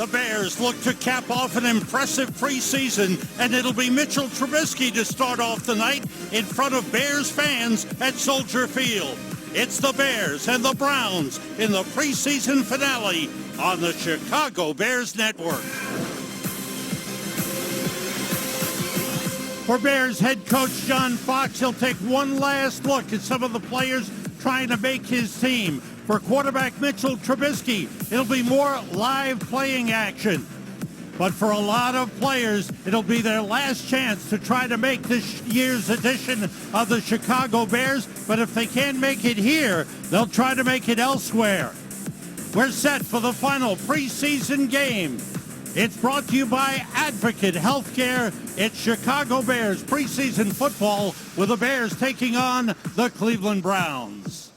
The Bears look to cap off an impressive preseason, and it'll be Mitchell Trubisky to start off the night in front of Bears fans at Soldier Field. It's the Bears and the Browns in the preseason finale on the Chicago Bears Network. For Bears head coach John Fox, he'll take one last look at some of the players trying to make his team. For quarterback Mitchell Trubisky, it'll be more live playing action. But for a lot of players, it'll be their last chance to try to make this year's edition of the Chicago Bears. But if they can't make it here, they'll try to make it elsewhere. We're set for the final preseason game. It's brought to you by Advocate Healthcare. It's Chicago Bears preseason football with the Bears taking on the Cleveland Browns.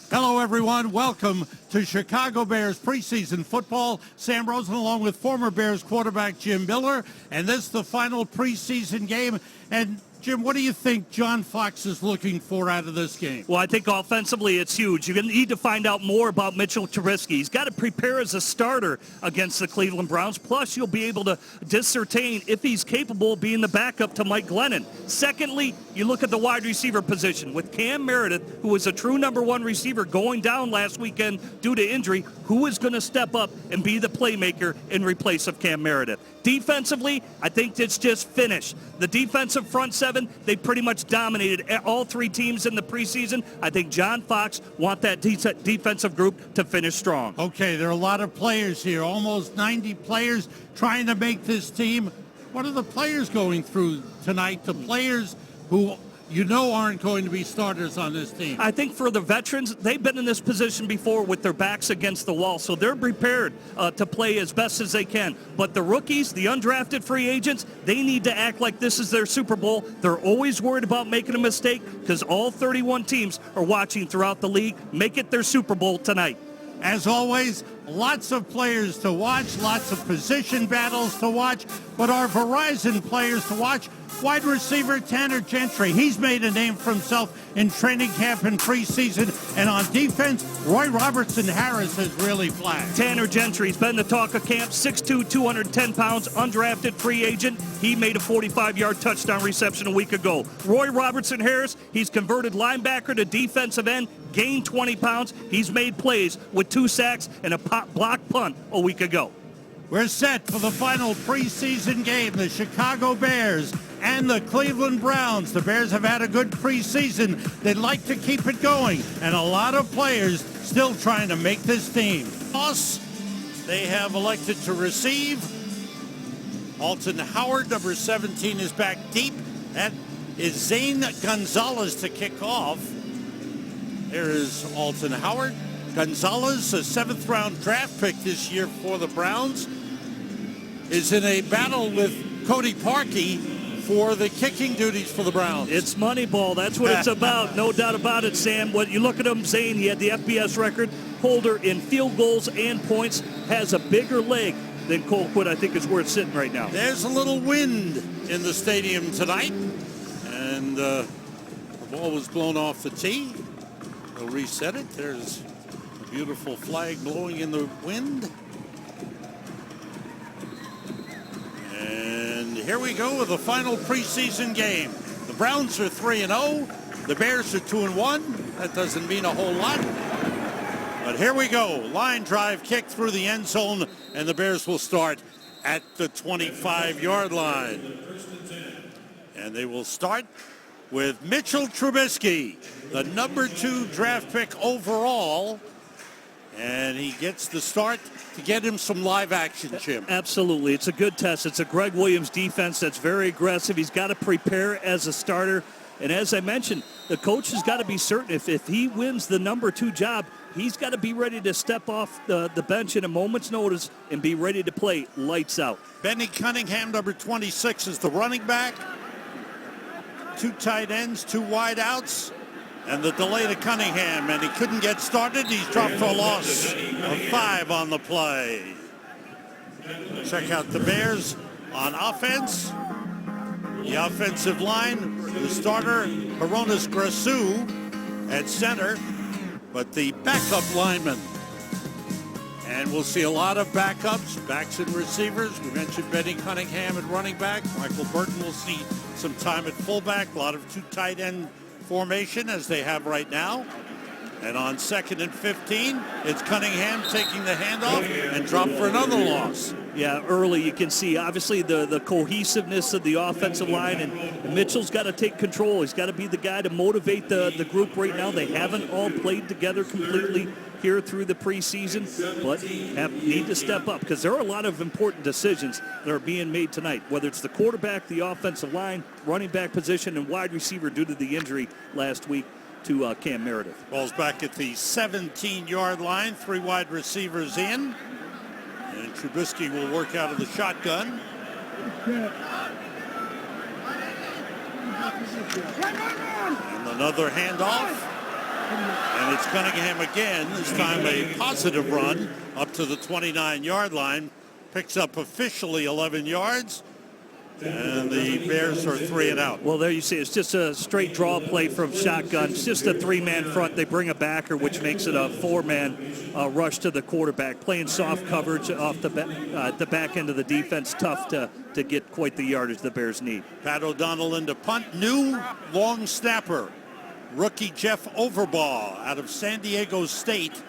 Hello, everyone. Welcome to Chicago Bears preseason football. Sam Rosen along with former Bears quarterback Jim Miller. And this is the final preseason game. And Jim, what do you think John Fox is looking for out of this game? Well, I think offensively it's huge. You're going to need to find out more about Mitchell Trubisky. He's got to prepare as a starter against the Cleveland Browns. Plus, you'll be able to discern if he's capable of being the backup to Mike Glennon. Secondly, you look at the wide receiver position. With Cam Meredith, who was a true number one receiver, going down last weekend due to injury, who is going to step up and be the playmaker in replace of Cam Meredith? Defensively, I think it's just finished. The defensive front seven, they pretty much dominated all three teams in the preseason. I think John Fox wants that defensive group to finish strong. Okay, there are a lot of players here, almost 90 players trying to make this team. What are the players going through tonight? The players who you know aren't going to be starters on this team. I think for the veterans, they've been in this position before with their backs against the wall, so they're prepared to play as best as they can. But the rookies, the undrafted free agents, they need to act like this is their Super Bowl. They're always worried about making a mistake because all 31 teams are watching throughout the league. Make it their Super Bowl tonight. As always, lots of players to watch, lots of position battles to watch, but our Verizon players to watch. Wide receiver Tanner Gentry, he's made a name for himself in training camp and preseason. And on defense, Roy Robertson-Harris has really flashed. Tanner Gentry's been the talk of camp, 6'2", 210 pounds, undrafted free agent. He made a 45-yard touchdown reception a week ago. Roy Robertson-Harris, he's converted linebacker to defensive end, gained 20 pounds. He's made plays with 2 sacks and a block punt a week ago. We're set for the final preseason game, the Chicago Bears and the Cleveland Browns. The Bears have had a good preseason. They'd like to keep it going, and a lot of players still trying to make this team. Us, they have elected to receive. Alton Howard, number 17, is back deep. That is Zane Gonzalez to kick off. There is Alton Howard. Gonzalez, a 7th-round draft pick this year for the Browns, is in a battle with Cody Parkey for the kicking duties for the Browns. It's Moneyball. That's what it's about. No doubt about it, Sam. When you look at him, Zane, he had the FBS record holder in field goals and points, has a bigger leg than Colquitt, I think, is where it's sitting right now. There's a little wind in the stadium tonight, and the ball was blown off the tee. They'll reset it. There's a beautiful flag blowing in the wind. And here we go with the final preseason game. The Browns are 3-0. The Bears are 2-1. That doesn't mean a whole lot. But here we go. Line drive kick through the end zone, and the Bears will start at the 25-yard line. And they will start with Mitchell Trubisky, the number 2 draft pick overall. And he gets the start to get him some live action, Jim. Absolutely. It's a good test. It's a Greg Williams defense that's very aggressive. He's got to prepare as a starter. And as I mentioned, the coach has got to be certain if he wins the number 2 job, he's got to be ready to step off the bench in a moment's notice and be ready to play lights out. Benny Cunningham, number 26, is the running back. 2 tight ends, 2 wide outs. And the delay to Cunningham, and he couldn't get started. He's dropped for a loss of 5 on the play. Check out the Bears on offense. The offensive line, the starter, Hronis Grasu at center, but the backup lineman. And And we'll see a lot of backups, backs and receivers. We mentioned Benny Cunningham at running back. Michael Burton will see some time at fullback. A lot of two tight end formation as they have right now. And on 2nd and 15, it's Cunningham taking the handoff and drop for another loss. Yeah, early you can see, obviously, the cohesiveness of the offensive line, and Mitchell's got to take control. He's got to be the guy to motivate the group right now. They haven't all played together completely here through the preseason, but need to step up because there are a lot of important decisions that are being made tonight, whether it's the quarterback, the offensive line, running back position, and wide receiver due to the injury last week to Cam Meredith. Ball's back at the 17-yard line, 3 wide receivers in. And Trubisky will work out of the shotgun. And another handoff. And it's Cunningham again, this time a positive run up to the 29-yard line. Picks up officially 11 yards. And the Bears are 3 and out. Well, there you see, it's just a straight draw play from shotgun. It's just a 3-man front. They bring a backer, which makes it a 4-man rush to the quarterback. Playing soft coverage off the back end of the defense. Tough to get quite the yardage the Bears need. Pat O'Donnell into punt. New long snapper, rookie Jeff Overbaugh out of San Diego State.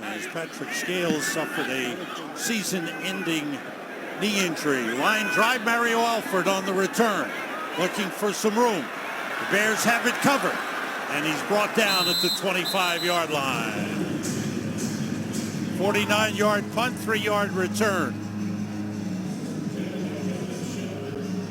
As Patrick Scales suffered a season-ending knee injury. Line drive, Mario Alford on the return, looking for some room. The Bears have it covered, and he's brought down at the 25-yard line. 49-yard punt, 3-yard return.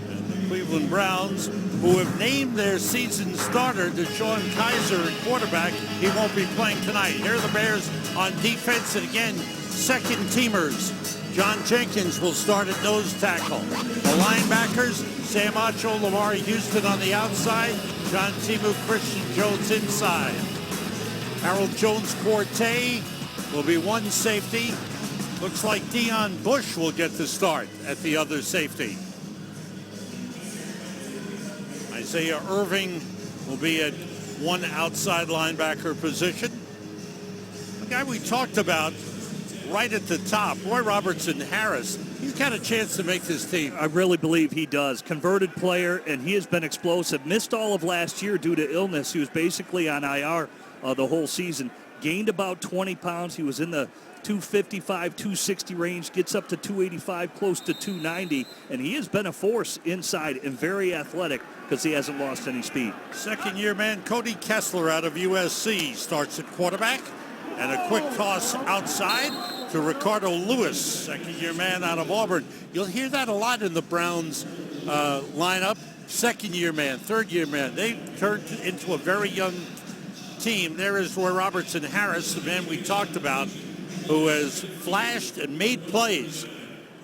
And the Cleveland Browns, who have named their season starter DeShone Kizer at quarterback, he won't be playing tonight. Here are the Bears on defense, and again, second teamers. John Jenkins will start at nose tackle. The linebackers, Sam Acho, Lamar Houston on the outside, John Timu, Christian Jones inside. Harold Jones-Corte will be one safety. Looks like Deion Bush will get the start at the other safety. Isaiah Irving will be at one outside linebacker position. The guy we talked about right at the top, Roy Robertson Harris, he's got a chance to make this team. I really believe he does. Converted player, and he has been explosive. Missed all of last year due to illness. He was basically on IR the whole season. Gained about 20 pounds. He was in the 255, 260 range, gets up to 285, close to 290, and he has been a force inside and very athletic because he hasn't lost any speed. Second-year man Cody Kessler out of USC starts at quarterback. And a quick toss outside to Ricardo Lewis, second-year man out of Auburn. You'll hear that a lot in the Browns lineup. Second-year man, third-year man. They turned into a very young team. There is Roy Robertson Harris, the man we talked about, who has flashed and made plays.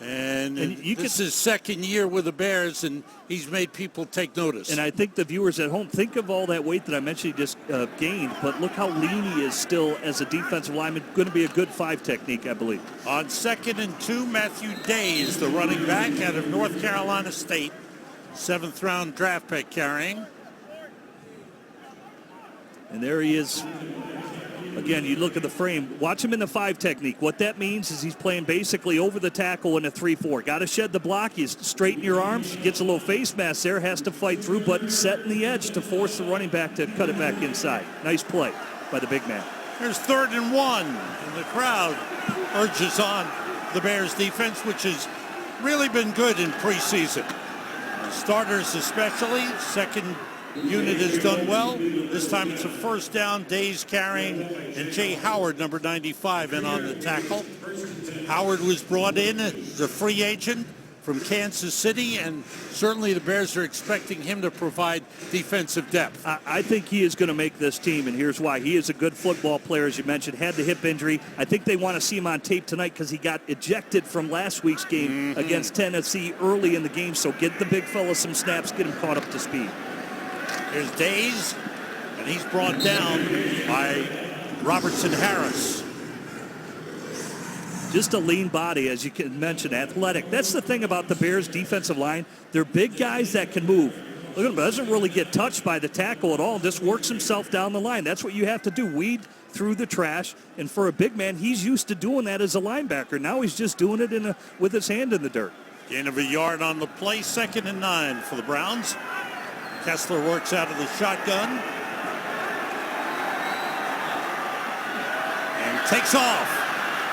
And this is his second year with the Bears, and he's made people take notice. And I think the viewers at home, think of all that weight that I mentioned he just gained, but look how lean he is still as a defensive lineman. Going to be a good 5 technique, I believe. On 2nd and 2, Matthew Day is the running back out of North Carolina State. 7th-round draft pick carrying. And there he is. Again, you look at the frame. Watch him in the 5 technique. What that means is he's playing basically over the tackle in a 3-4. Got to shed the block. You straighten your arms. Gets a little face mask there. Has to fight through, but setting the edge to force the running back to cut it back inside. Nice play by the big man. There's 3rd and 1. And the crowd urges on the Bears defense, which has really been good in preseason. The starters especially. Second unit has done well. This time it's a first down. Days carrying, and Jay Howard, number 95, in on the tackle. Howard was brought in as a free agent from Kansas City, and certainly the Bears are expecting him to provide defensive depth. I think he is going to make this team, and here's why. He is a good football player, as you mentioned, had the hip injury. I think they want to see him on tape tonight because he got ejected from last week's game against Tennessee early in the game, so get the big fella some snaps, get him caught up to speed. Here's Days, and he's brought down by Robertson Harris. Just a lean body, as you can mention, athletic. That's the thing about the Bears' defensive line. They're big guys that can move. Look at him, doesn't really get touched by the tackle at all, just works himself down the line. That's what you have to do, weed through the trash. And for a big man, he's used to doing that as a linebacker. Now he's just doing it with his hand in the dirt. Gain of a yard on the play, 2nd and 9 for the Browns. Kessler works out of the shotgun. And takes off.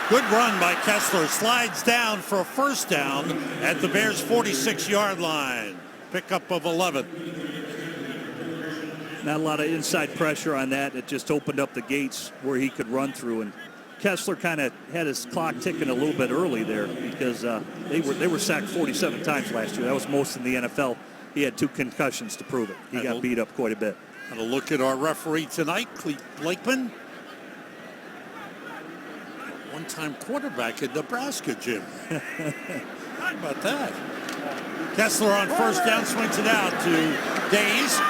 Good run by Kessler. Slides down for a first down at the Bears' 46-yard line. Pickup of 11. Not a lot of inside pressure on that. It just opened up the gates where he could run through. And Kessler kind of had his clock ticking a little bit early there because they were sacked 47 times last year. That was most in the NFL. He had 2 concussions to prove it. He got beat up quite a bit. And a look at our referee tonight, Clete Blakeman. One-time quarterback in Nebraska, Jim. How about that? Kessler on first down, swings it out to Days.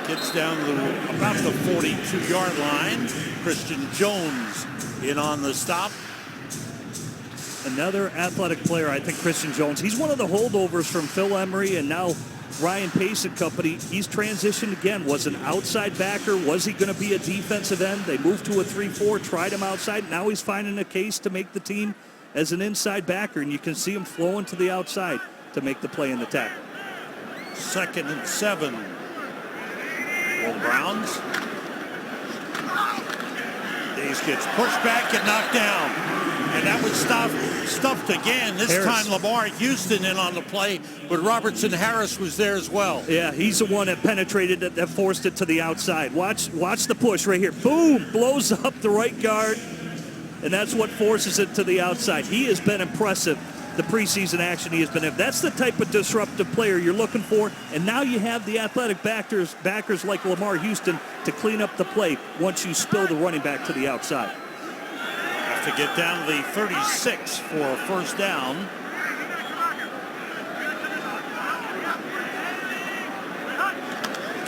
Gets down to about the 42-yard line. Christian Jones in on the stop. Another athletic player, I think, Christian Jones. He's one of the holdovers from Phil Emery and now Ryan Pace and company. He's transitioned again. Was an outside backer. Was he going to be a defensive end? They moved to a 3-4, tried him outside. Now he's finding a case to make the team as an inside backer, and you can see him flowing to the outside to make the play in the tackle. 2nd and 7 for the Browns. Days gets pushed back and knocked down. And that was stuffed again. This Harris. time Lamar Houston in on the play, but Robertson Harris was there as well. Yeah, he's the one that penetrated it, that forced it to the outside. Watch the push right here. Boom! Blows up the right guard, and that's what forces it to the outside. He has been impressive, the preseason action he has been in. That's the type of disruptive player you're looking for, and now you have the athletic backers like Lamar Houston to clean up the play once you spill the running back to the outside. To get down to the 36 for a first down.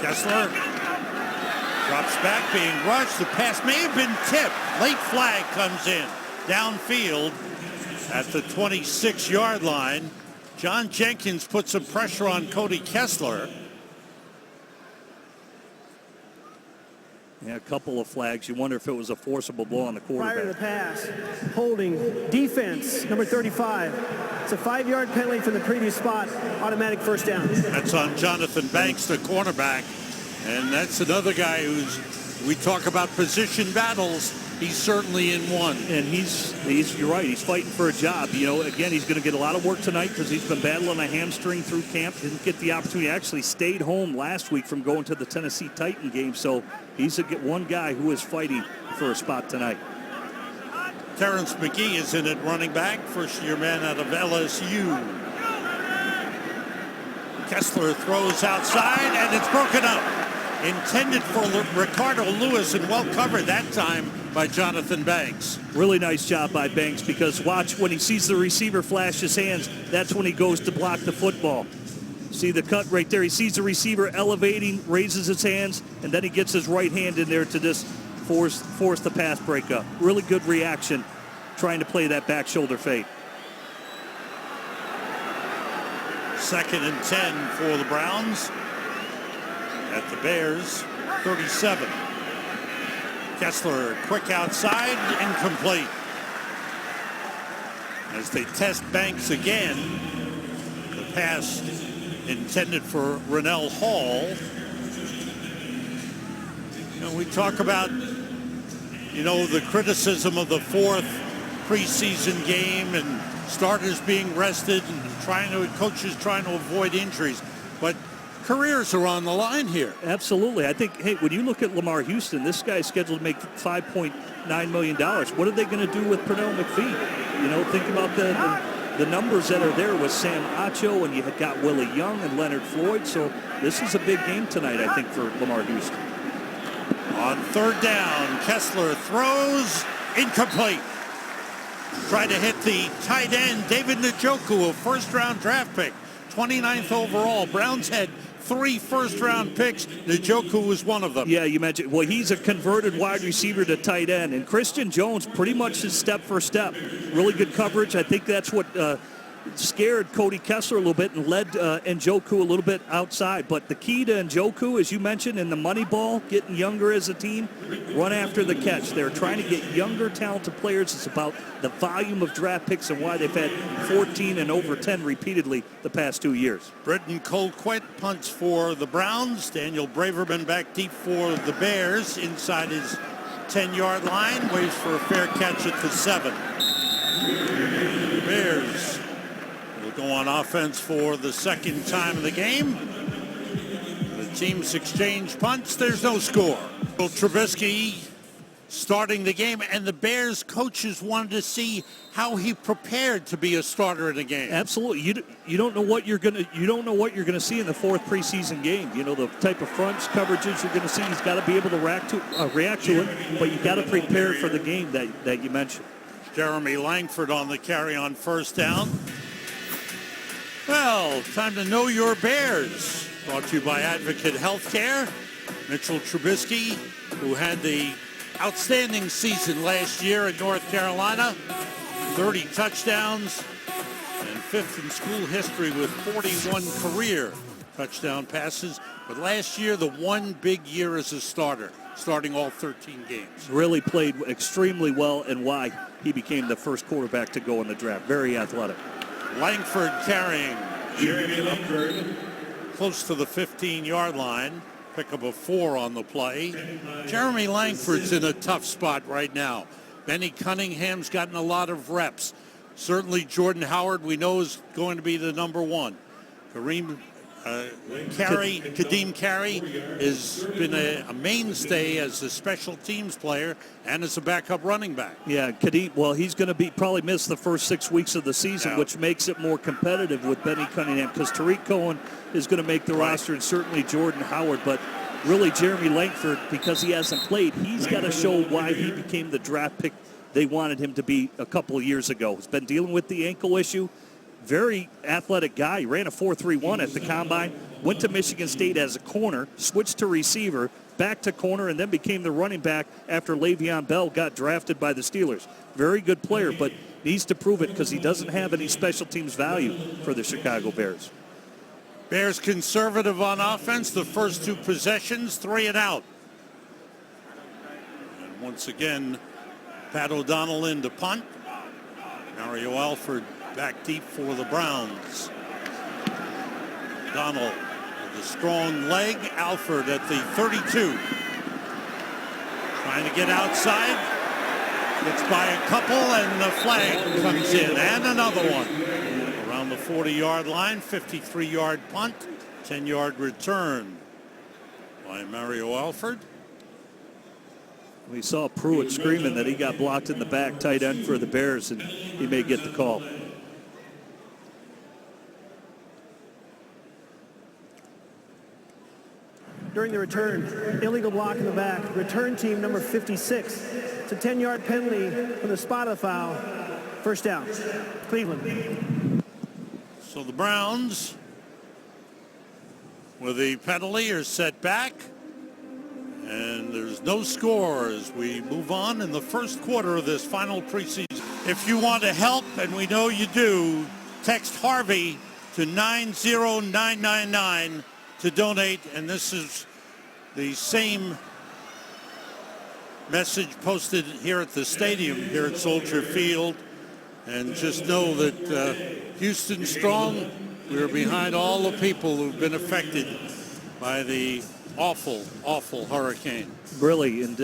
Kessler drops back, being rushed. The pass may have been tipped. Late flag comes in. Downfield at the 26-yard line. John Jenkins put some pressure on Cody Kessler. Yeah, a couple of flags. You wonder if it was a forcible blow on the quarterback. Prior to the pass, holding, defense, number 35. It's a 5-yard penalty from the previous spot, automatic first down. That's on Jonathan Banks, the cornerback. And that's another guy we talk about position battles. He's certainly in one. And you're right, he's fighting for a job. You know, again, he's going to get a lot of work tonight because he's been battling a hamstring through camp. Didn't get the opportunity. Actually stayed home last week from going to the Tennessee Titan game. So he's one guy who is fighting for a spot tonight. Terrence McGee is in at running back, first-year man out of LSU. Kessler throws outside, and it's broken up. Intended for Ricardo Lewis and well covered that time by Jonathan Banks. Really nice job by Banks because watch when he sees the receiver flash his hands, that's when he goes to block the football. See the cut right there. He sees the receiver elevating, raises his hands, and then he gets his right hand in there to just force the pass breakup. Really good reaction trying to play that back shoulder fade. 2nd and 10 for the Browns at the Bears 37. Kessler quick outside, incomplete. As they test Banks again, the pass intended for Rennell Hall. And we talk about, the criticism of the 4th preseason game and starters being rested and coaches trying to avoid injuries. But careers are on the line here. Absolutely. I think, when you look at Lamar Houston, this guy is scheduled to make $5.9 million. What are they going to do with Pernell McPhee? Think about the numbers that are there with Sam Acho, and you have got Willie Young and Leonard Floyd. So this is a big game tonight, I think, for Lamar Houston. On 3rd down, Kessler throws, incomplete. Try to hit the tight end, David Njoku, a first-round draft pick, 29th overall. Browns had 3 first-round picks. Njoku was one of them. Yeah, you mentioned. Well, he's a converted wide receiver to tight end, and Christian Jones pretty much is step for step. Really good coverage. I think that's what scared Cody Kessler a little bit and led Njoku a little bit outside. But the key to Njoku, as you mentioned, in the money ball, getting younger as a team, run after the catch. They're trying to get younger, talented players. It's about the volume of draft picks and why they've had 14 and over 10 repeatedly the past 2 years. Britton Colquitt punts for the Browns. Daniel Braverman back deep for the Bears inside his 10-yard line. Waits for a fair catch at the 7. The Bears will go on offense for the second time of the game. The teams exchange punts. There's no score. Trubisky starting the game, and the Bears coaches wanted to see how he prepared to be a starter in the game. Absolutely. You don't know what you're gonna see in the fourth preseason game. You know the type of fronts coverages you're gonna see. He's got to be able to react to it, but you got to prepare for the game that you mentioned. Jeremy Langford on the carry on first down. Well, time to know your Bears. Brought to you by Advocate Healthcare. Mitchell Trubisky, who had the outstanding season last year at North Carolina. 30 touchdowns and 5th in school history with 41 career touchdown passes. But last year, the one big year as a starter, starting all 13 games. Really played extremely well, and why he became the first quarterback to go in the draft. Very athletic. Langford carrying close to the 15-yard line. Pick up a 4 on the play. Jeremy Langford's in a tough spot right now. Benny Cunningham's gotten a lot of reps. Certainly Jordan Howard, we know, is going to be the number 1. Kadeem Carey has been a mainstay as a special teams player and as a backup running back. Yeah, Kadeem, well, he's going to probably miss the first 6 weeks of the season, which makes it more competitive with Benny Cunningham, because Tariq Cohen is going to make the roster, and certainly Jordan Howard. But really, Jeremy Langford, because he hasn't played, he's got to show why he became the draft pick they wanted him to be a couple of years ago. He's been dealing with the ankle issue. Very athletic guy. He ran a 4.31 at the combine, went to Michigan State as a corner, switched to receiver, back to corner, and then became the running back after Le'Veon Bell got drafted by the Steelers. Very good player, but needs to prove it because he doesn't have any special teams value for the Chicago Bears. Bears conservative on offense. The first 2 possessions, 3 and out. And once again, Pat O'Donnell in to punt. Mario Alford back deep for the Browns. O'Donnell with a strong leg. Alford at the 32. Trying to get outside. Gets by a couple, and the flag comes in. And another one. Around the 40-yard line, 53-yard punt, 10-yard return by Mario Alford. We saw Pruitt screaming that he got blocked in the back, tight end for the Bears, and he may get the call. During the return, illegal block in the back. Return team number 56. It's a 10-yard penalty for the spot of the foul. First down, Cleveland. So the Browns, with the penalty, are set back. And there's no score as we move on in the first quarter of this final preseason. If you want to help, and we know you do, text Harvey to 90999 to donate. And this is the same message posted here at the stadium, here at Soldier Field. And just know that Houston strong. We're behind all the people who've been affected by the awful hurricane. Really, and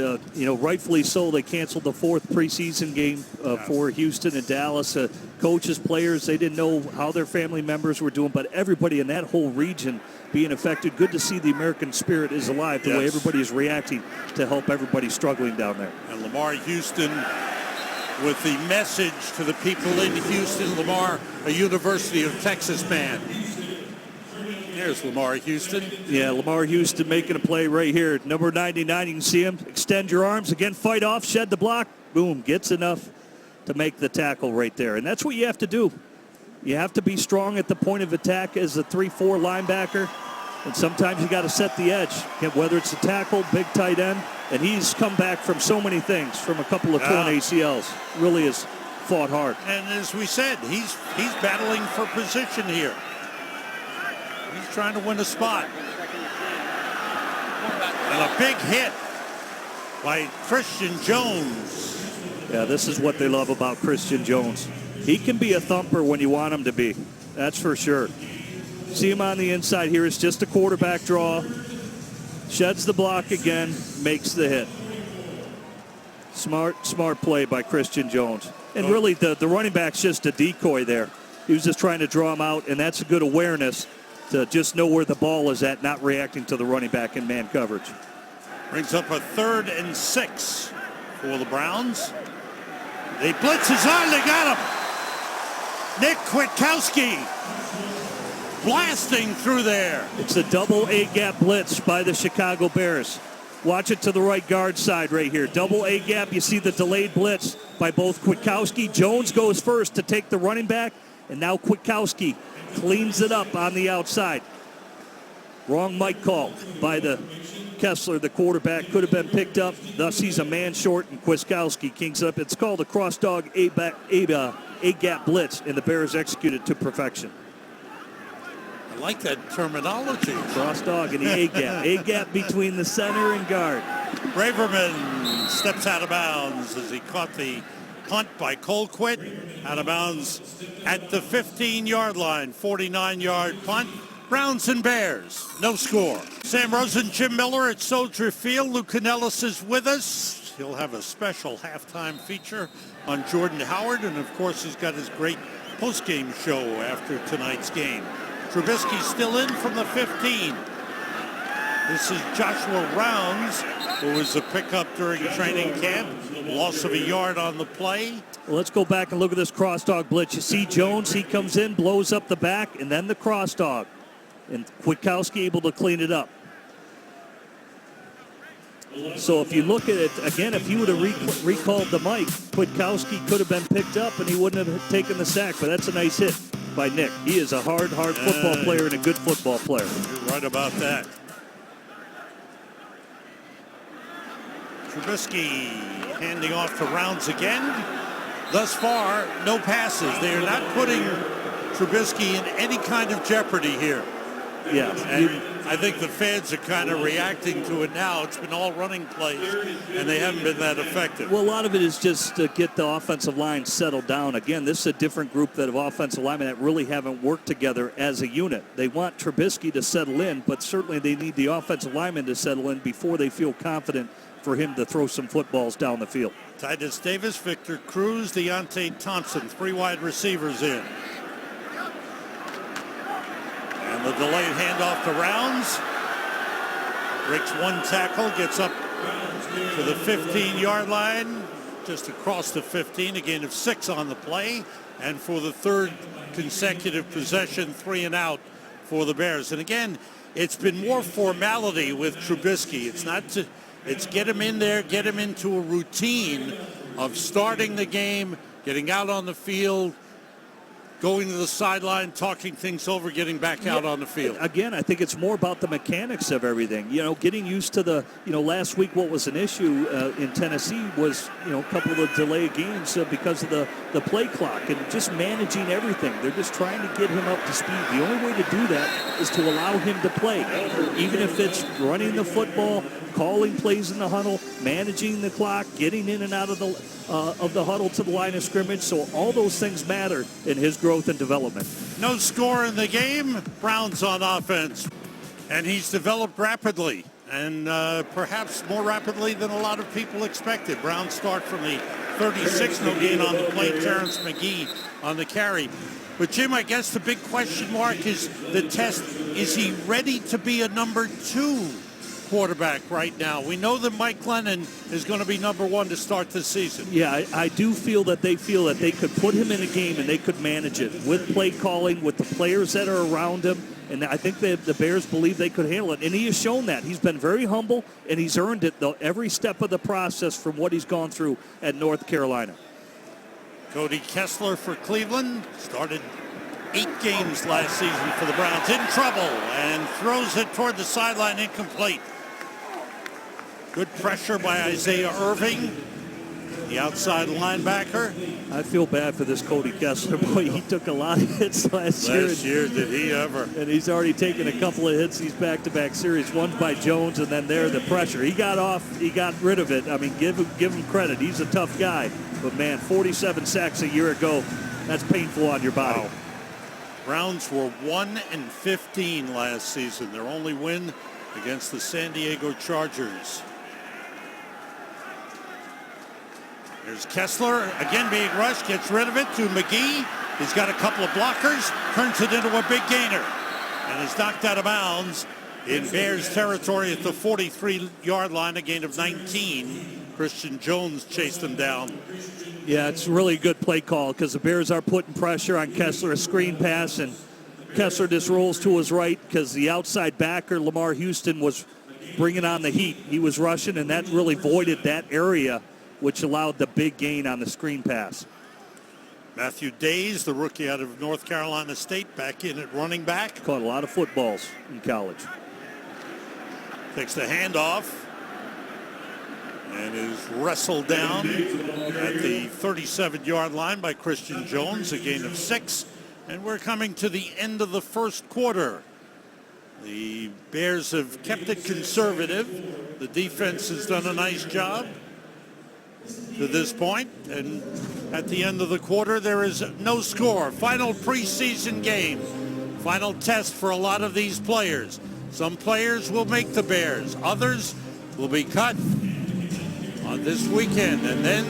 rightfully so. They canceled the 4th preseason game for Houston and Dallas. Coaches, players, they didn't know how their family members were doing, but everybody in that whole region being affected. Good to see the American spirit is alive, the way everybody is reacting to help everybody struggling down there. And Lamar Houston with the message to the people in Houston. Lamar, a University of Texas man. There's Lamar Houston. Yeah, Lamar Houston making a play right here. Number 99, you can see him. Extend your arms. Again, fight off, shed the block. Boom, gets enough to make the tackle right there. And that's what you have to do. You have to be strong at the point of attack as a 3-4 linebacker. And sometimes you got to set the edge, whether it's a tackle, big tight end. And he's come back from so many things, from a couple of torn ACLs. Really has fought hard. And as we said, he's battling for position here. He's trying to win a spot. And a big hit by Christian Jones. Yeah, this is what they love about Christian Jones. He can be a thumper when you want him to be. That's for sure. See him on the inside here. It's just a quarterback draw. Sheds the block again, makes the hit. Smart play by Christian Jones. And really, the running back's just a decoy there. He was just trying to draw him out, and that's a good awareness to just know where the ball is at, not reacting to the running back in man coverage. Brings up a 3rd and 6 for the Browns. The blitz is on. They got him. Nick Kwiatkowski blasting through there. It's a double A-gap blitz by the Chicago Bears. Watch it to the right guard side right here. Double A-gap. You see the delayed blitz by both Kwiatkowski. Jones goes first to take the running back, and now Kwiatkowski cleans it up on the outside. Wrong mic call by the Kessler, the quarterback, could have been picked up. Thus, he's a man short, and Kwiatkowski kings up. It's called a cross-dog A-gap blitz, and the Bears execute it to perfection. I like that terminology. Cross-dog and the A-gap. A-gap between the center and guard. Braverman steps out of bounds as he caught the punt by Colquitt. Out of bounds at the 15-yard line. 49-yard punt. Browns and Bears, no score. Sam Rosen, Jim Miller at Soldier Field. Lou Canellis is with us. He'll have a special halftime feature on Jordan Howard, and of course he's got his great post-game show after tonight's game. Trubisky still in from the 15. This is Joshua Rounds, who was a pickup during training camp. Loss of a yard on the play. Well, let's go back and look at this cross-dog blitz. You see Jones, he comes in, blows up the back, and then the cross-dog. And Kwiatkowski able to clean it up. So if you look at it, again, if he would have recalled the mic, Kwiatkowski could have been picked up and he wouldn't have taken the sack. But that's a nice hit by Nick. He is a hard football player and a good football player. You're right about that. Trubisky handing off to Rounds again. Thus far, no passes. They are not putting Trubisky in any kind of jeopardy here. Yeah. And I think the fans are kind of reacting to it now. It's been all running plays, and they haven't been that effective. Well, a lot of it is just to get the offensive line settled down. Again, this is a different group of offensive linemen that really haven't worked together as a unit. They want Trubisky to settle in, but certainly they need the offensive linemen to settle in before they feel confident for him to throw some footballs down the field. Titus Davis, Victor Cruz, Deontay Thompson, 3 wide receivers in. And the delayed handoff to Rounds. Breaks 1 tackle, gets up to the 15-yard line, just across the 15, a gain of 6 on the play. And for the 3rd consecutive possession, 3 and out for the Bears. And again, it's been more formality with Trubisky. It's get him in there, get him into a routine of starting the game, getting out on the field, going to the sideline, talking things over, getting back out on the field. Again, I think it's more about the mechanics of everything. You know, getting used to the, last week what was an issue in Tennessee was, a couple of the delayed games because of the play clock and just managing everything. They're just trying to get him up to speed. The only way to do that is to allow him to play, even if it's running the football, calling plays in the huddle, managing the clock, getting in and out of the huddle to the line of scrimmage. So all those things matter in his growth and development. No score in the game. Browns on offense. And he's developed rapidly, and perhaps more rapidly than a lot of people expected. Browns start from the 36, no gain on the play. Terrence McGee on the carry. But, Jim, I guess the big question mark is the test. Is he ready to be a number 2 quarterback right now? We know that Mike Lennon is going to be number 1 to start this season. Yeah, I do feel that they could put him in a game and they could manage it with play calling, with the players that are around him. And I think the Bears believe they could handle it. And he has shown that. He's been very humble, and he's earned it, though, every step of the process from what he's gone through at North Carolina. Cody Kessler for Cleveland. Started 8 games last season for the Browns. In trouble and throws it toward the sideline, incomplete. Good pressure by Isaiah Irving. the outside linebacker. I feel bad for this Cody Kessler. Boy, he took a lot of hits last year. Last year, did he ever? And he's already taken a couple of hits these back-to-back series. One by Jones, and then the pressure. He got off. He got rid of it. I mean, give him credit. He's a tough guy. But, man, 47 sacks a year ago, that's painful on your body. Wow. Browns were 1-15 last season. Their only win against the San Diego Chargers. There's Kessler, again being rushed, gets rid of it to McGee. He's got a couple of blockers, turns it into a big gainer, and is knocked out of bounds in Bears territory at the 43-yard line, a gain of 19. Christian Jones chased him down. Yeah, it's really a good play call because the Bears are putting pressure on Kessler, a screen pass, and Kessler just rolls to his right because the outside backer, Lamar Houston, was bringing on the heat. He was rushing, and that really voided that area, which allowed the big gain on the screen pass. Matthew Days, the rookie out of North Carolina State, back in at running back. Caught a lot of footballs in college. Takes the handoff and is wrestled down at the 37-yard line by Christian Jones, a gain of 6. And we're coming to the end of the first quarter. The Bears have kept it conservative. The defense has done a nice job to this point, and at the end of the quarter there is no score. Final preseason game, final test for a lot of these players. Some players will make the Bears, others will be cut on this weekend, and then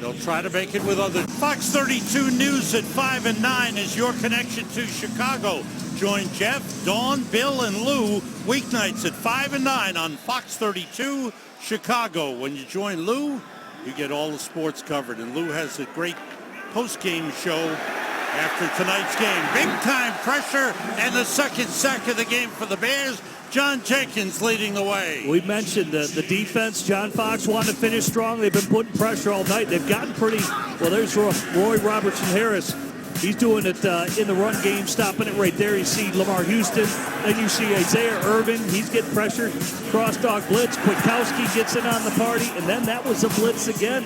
they'll try to make it with others. Fox 32 News at 5 and 9 is your connection to Chicago. Join Jeff, Dawn, Bill, and Lou weeknights at 5 and 9 on Fox 32 Chicago. When you join Lou, you get all the sports covered. And Lou has a great post-game show after tonight's game. Big-time pressure and the second sack of the game for the Bears. John Jenkins leading the way. We mentioned the defense. John Fox wanted to finish strong. They've been putting pressure all night. They've gotten pretty, well, there's Roy Robertson-Harris. He's doing it in the run game, stopping it right there. You see Lamar Houston. Then you see Isaiah Irvin. He's getting pressure. Cross-dog blitz. Kwiatkowski gets in on the party. And then that was a blitz again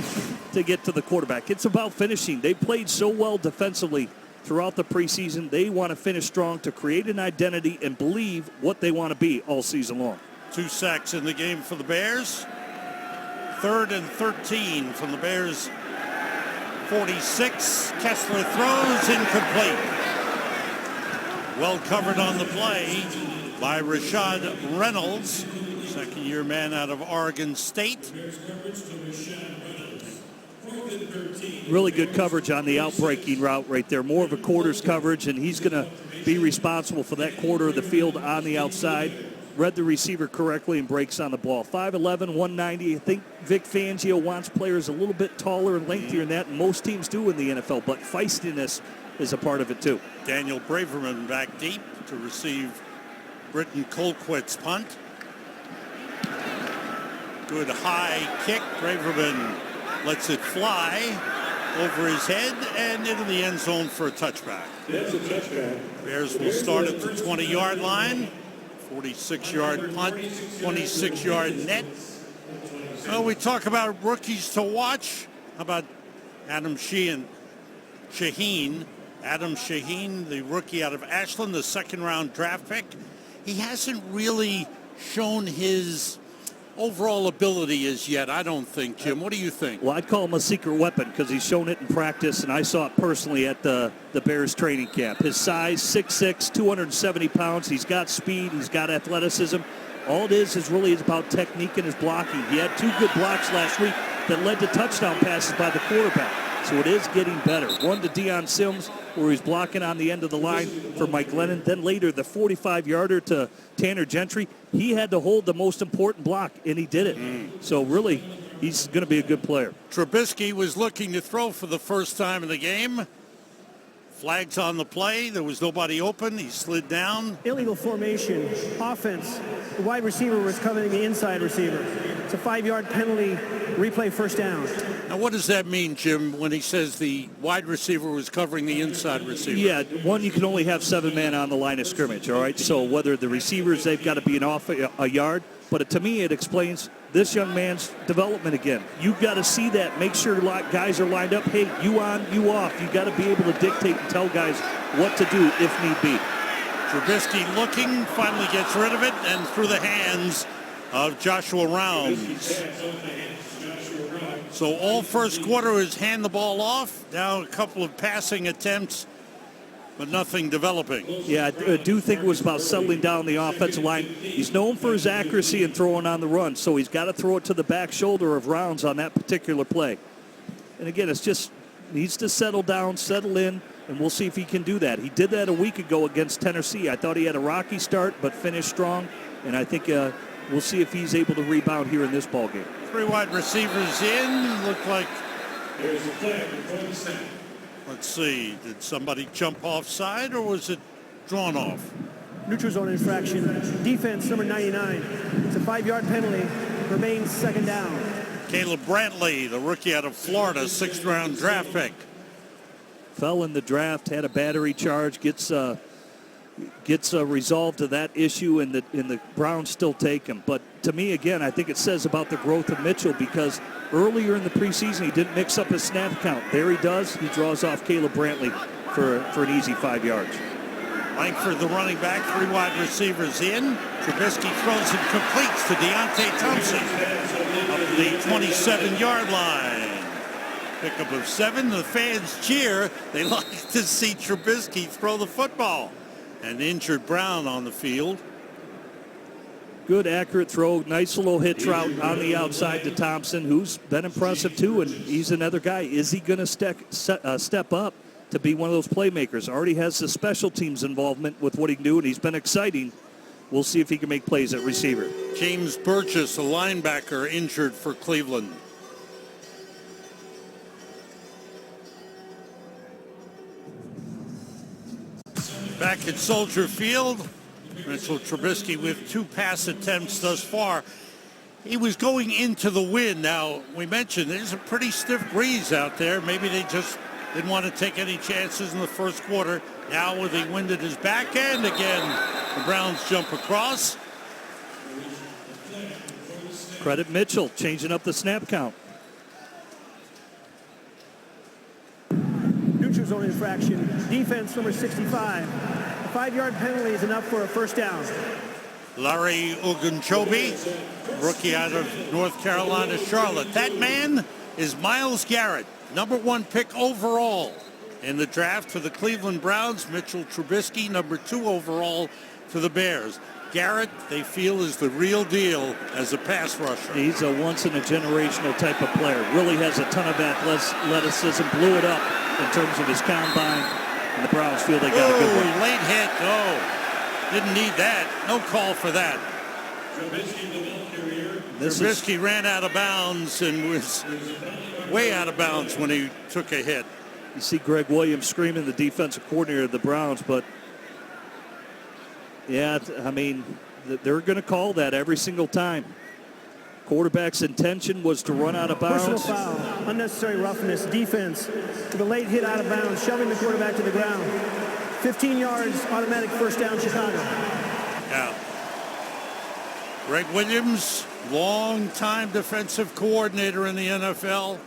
to get to the quarterback. It's about finishing. They played so well defensively throughout the preseason. They want to finish strong to create an identity and believe what they want to be all season long. 2 sacks in the game for the Bears. 3rd and 13 from the Bears 46. Kessler throws incomplete. Well covered on the play by Rashad Reynolds, second-year man out of Oregon State. Really good coverage on the outbreaking route right there. More of a quarters coverage, and he's going to be responsible for that quarter of the field on the outside. Read the receiver correctly and breaks on the ball. 5'11", 190. I think Vic Fangio wants players a little bit taller and lengthier than that, and most teams do in the NFL, but feistiness is a part of it too. Daniel Braverman back deep to receive Britton Colquitt's punt. Good high kick. Braverman lets it fly over his head and into the end zone for a touchback. That's a touchback. Bears will start at the 20-yard line. 46-yard punt, 26-yard net. Well, we talk about rookies to watch. How about Adam Shaheen? Adam Shaheen, the rookie out of Ashland, the second-round draft pick. He hasn't really shown his overall ability as yet, I don't think, Jim. What do you think? Well, I'd call him a secret weapon because he's shown it in practice, and I saw it personally at the Bears training camp. His size, 6'6", 270 pounds. He's got speed. He's got athleticism. All it is really about technique and his blocking. He had 2 good blocks last week that led to touchdown passes by the quarterback. So it is getting better. One to Deion Sims, where he's blocking on the end of the line for Mike Lennon. Then later, the 45-yarder to Tanner Gentry. He had to hold the most important block, and he did it. So really, he's going to be a good player. Trubisky was looking to throw for the first time in the game. Flags on the play. There was nobody open. He slid down. Illegal formation. Offense. The wide receiver was covering the inside receiver. It's a 5-yard penalty. Replay first down. Now, what does that mean, Jim, when he says the wide receiver was covering the inside receiver? Yeah, one, you can only have 7 men on the line of scrimmage, all right? So whether the receivers, they've got to be off a yard. But to me, it explains this young man's development again. You've got to see that. Make sure guys are lined up. Hey, you on, you off. You've got to be able to dictate and tell guys what to do if need be. Trubisky looking, finally gets rid of it, and through the hands of Joshua Rounds. So all first quarter is hand the ball off. Now a couple of passing attempts, but nothing developing. Yeah, I do think it was about settling down the offensive line. He's known for his accuracy and throwing on the run, so he's got to throw it to the back shoulder of Rounds on that particular play. And again, it's just needs to settle down, settle in, and we'll see if he can do that. He did that a week ago against Tennessee. I thought he had a rocky start, but finished strong, and I think we'll see if he's able to rebound here in this ballgame. 3 wide receivers in. Look like, let's see, did somebody jump offside or was it drawn off? Neutral zone infraction. Defense number 99. It's a 5-yard penalty. Remains second down. Caleb Brantley, the rookie out of Florida, 6th round draft pick. Fell in the draft, had a battery charge, gets resolved to that issue, and the Browns still take him. But to me, again, I think it says about the growth of Mitchell, because earlier in the preseason he didn't mix up his snap count. There he does. He draws off Caleb Brantley for an easy 5 yards. Langford, the running back, 3 wide receivers in. Trubisky throws and completes to Deontay Thompson up the 27-yard line. Pickup of 7. The fans cheer. They like to see Trubisky throw the football. An injured Brown on the field. Good, accurate throw. Nice little hitch route on the outside to Thompson, who's been impressive too, and he's another guy. Is he going to step up to be one of those playmakers? Already has the special teams involvement with what he can do, and he's been exciting. We'll see if he can make plays at receiver. James Burgess, a linebacker, injured for Cleveland. Back at Soldier Field, Mitchell Trubisky with 2 pass attempts thus far. He was going into the wind. Now, we mentioned there's a pretty stiff breeze out there. Maybe they just didn't want to take any chances in the first quarter. Now with the wind at his back end again, the Browns jump across. Credit Mitchell, changing up the snap count. Neutral zone infraction. Defense number 65. A 5-yard penalty is enough for a first down. Larry Ogunjobi, rookie out of North Carolina, Charlotte. That man is Myles Garrett, number 1 pick overall in the draft for the Cleveland Browns. Mitchell Trubisky, number 2 overall for the Bears. Garrett, they feel, is the real deal as a pass rusher. He's a once-in-a-generational type of player. Really has a ton of athleticism. Blew it up in terms of his combine. And the Browns feel they got a good one. Late hit. Oh, didn't need that. No call for that. Trubisky ran out of bounds and was way out of bounds when he took a hit. You see Greg Williams screaming, the defensive coordinator of the Browns, but yeah, I mean, they're going to call that every single time. Quarterback's intention was to run out of bounds. Personal foul, unnecessary roughness, defense with a late hit out of bounds, shoving the quarterback to the ground. 15 yards, automatic first down, Chicago. Yeah. Greg Williams, long-time defensive coordinator in the NFL.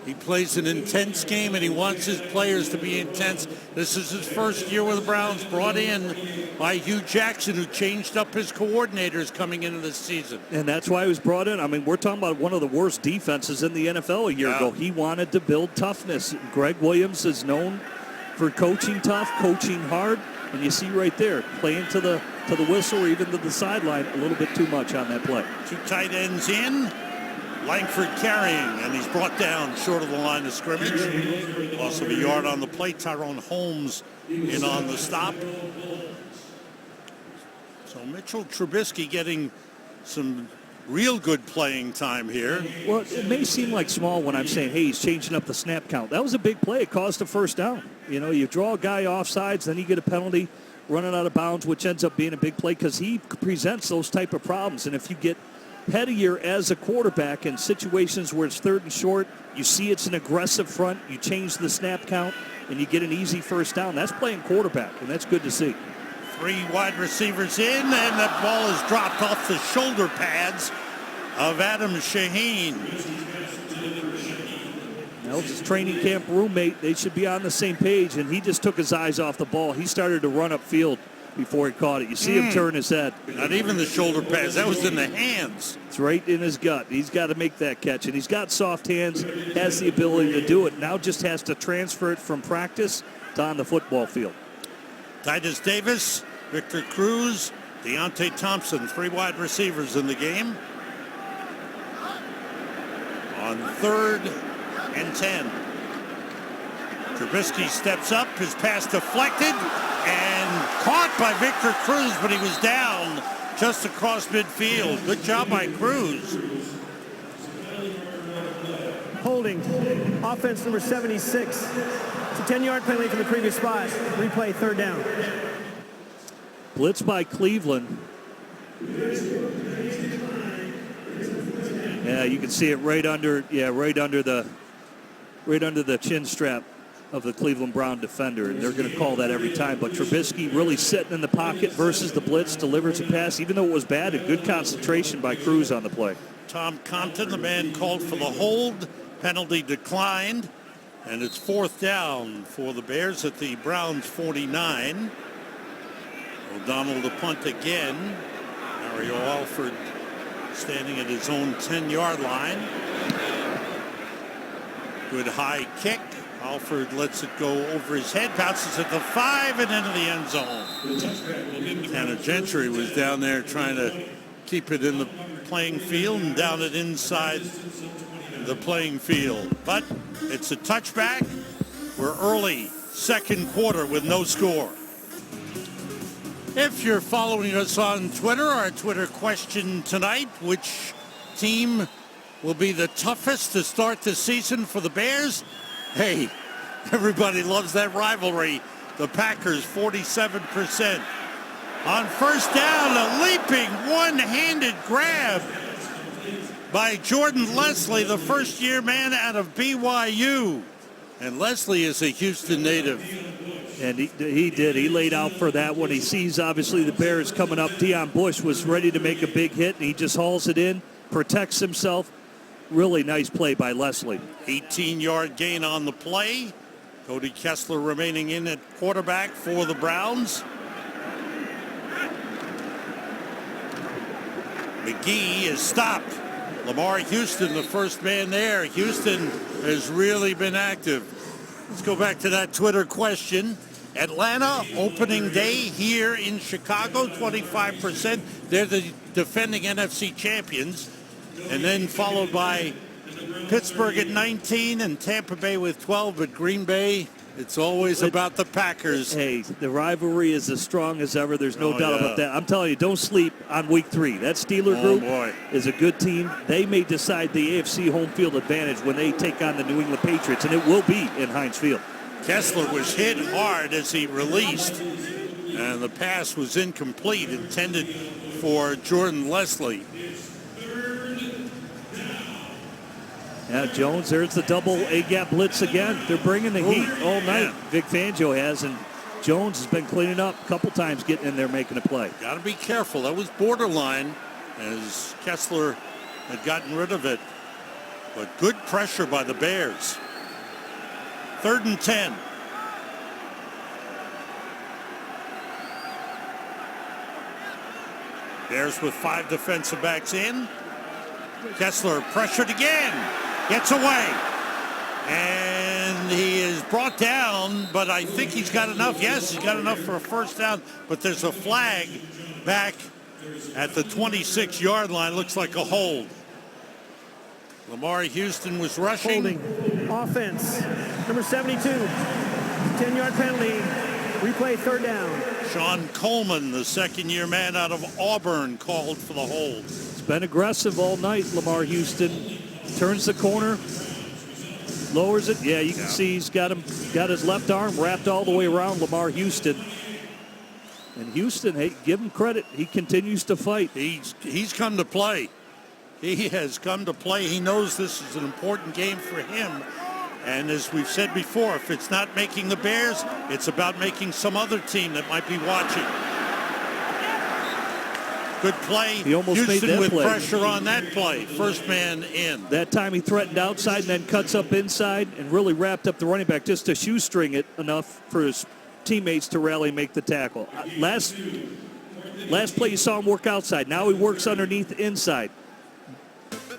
He plays an intense game, and he wants his players to be intense. This is his first year with the Browns, brought in by Hugh Jackson, who changed up his coordinators coming into this season. And that's why he was brought in. I mean, we're talking about one of the worst defenses in the NFL a year ago. He wanted to build toughness. Greg Williams is known for coaching tough, coaching hard, and you see right there, playing to the whistle or even to the sideline a little bit too much on that play. 2 tight ends in. Langford carrying, and he's brought down short of the line of scrimmage. Loss of a yard on the play. Tyrone Holmes in on the stop. So Mitchell Trubisky getting some real good playing time here. Well, it may seem like small when I'm saying, hey, he's changing up the snap count. That was a big play. It caused a first down. You know, you draw a guy offsides, then you get a penalty, running out of bounds, which ends up being a big play because he presents those type of problems. And if you get headier as a quarterback in situations where it's 3rd and short, you see it's an aggressive front, you change the snap count, and you get an easy first down. That's playing quarterback, and that's good to see. 3 wide receivers in, and that ball is dropped off the shoulder pads of Adam Shaheen. Well, his training camp roommate, they should be on the same page, and he just took his eyes off the ball. He started to run upfield before he caught it. You see him turn his head. Not even the shoulder pass. That was in the hands. It's right in his gut. He's got to make that catch, and he's got soft hands, has the ability to do it. Now just has to transfer it from practice to on the football field. Titus Davis, Victor Cruz, Deontay Thompson, 3 wide receivers in the game. On 3rd and 10. Trubisky steps up, his pass deflected and caught by Victor Cruz, but he was down just across midfield. Good job by Cruz. Holding. Offense number 76. It's a 10-yard penalty from the previous spot. Replay, 3rd down. Blitz by Cleveland. Yeah, you can see it right under the chin strap of the Cleveland Brown defender, and they're going to call that every time. But Trubisky really sitting in the pocket versus the blitz, delivers a pass, even though it was bad. A good concentration by Cruz on the play. Tom Compton, the man called for the hold. Penalty declined, and it's 4th down for the Bears at the Browns 49. O'Donnell to punt again. Mario Alford standing at his own 10-yard line. Good high kick. Alford lets it go over his head, bounces at the 5 and into the end zone. Tanner Gentry was down there trying to keep it in the playing field and down it inside the playing field. But it's a touchback. We're early 2nd quarter with no score. If you're following us on Twitter, our Twitter question tonight, which team will be the toughest to start the season for the Bears? Hey, everybody loves that rivalry. The Packers, 47%. On 1st down, a leaping one-handed grab by Jordan Leslie, the first-year man out of BYU. And Leslie is a Houston native. And he did. He laid out for that one. He sees, obviously, the Bears coming up. Deion Bush was ready to make a big hit, and he just hauls it in, protects himself. Really nice play by Leslie. 18-yard gain on the play. Cody Kessler remaining in at quarterback for the Browns. McGee is stopped. Lamar Houston, the first man there. Houston has really been active. Let's go back to that Twitter question. Atlanta, opening day here in Chicago, 25%. They're the defending NFC champions. And then followed by Pittsburgh at 19 and Tampa Bay with 12. But Green Bay, it's always about the Packers. Hey, the rivalry is as strong as ever. There's no doubt about that. I'm telling you, don't sleep on week 3. That Steeler group is a good team. They may decide the AFC home field advantage when they take on the New England Patriots, and it will be in Heinz Field. Kessler was hit hard as he released, and the pass was incomplete, intended for Jordan Leslie. Yeah, Jones, there's the double A-gap blitz again. They're bringing the heat all night. Yeah. Vic Fangio has, and Jones has been cleaning up a couple times, getting in there, making a play. Got to be careful. That was borderline as Kessler had gotten rid of it. But good pressure by the Bears. 3rd and 10. Bears with 5 defensive backs in. Kessler pressured again. Gets away. And he is brought down, but I think he's got enough. Yes, he's got enough for a 1st down, but there's a flag back at the 26-yard line. Looks like a hold. Lamar Houston was rushing. Holding. Offense. Number 72. 10-yard penalty. Replay, 3rd down. Sean Coleman, the 2nd-year man out of Auburn, called for the hold. It's been aggressive all night, Lamar Houston. Turns the corner, lowers it. Yeah, you can see he's got his left arm wrapped all the way around Lamar Houston. And Houston, hey, give him credit. He continues to fight. He's come to play. He has come to play. He knows this is an important game for him. And as we've said before, if it's not making the Bears, it's about making some other team that might be watching. Good play. He almost made Houston that with play. pressure on that play. First man in. That time he threatened outside and then cuts up inside and really wrapped up the running back just to shoestring it enough for his teammates to rally and make the tackle. Last play you saw him work outside. Now he works underneath inside.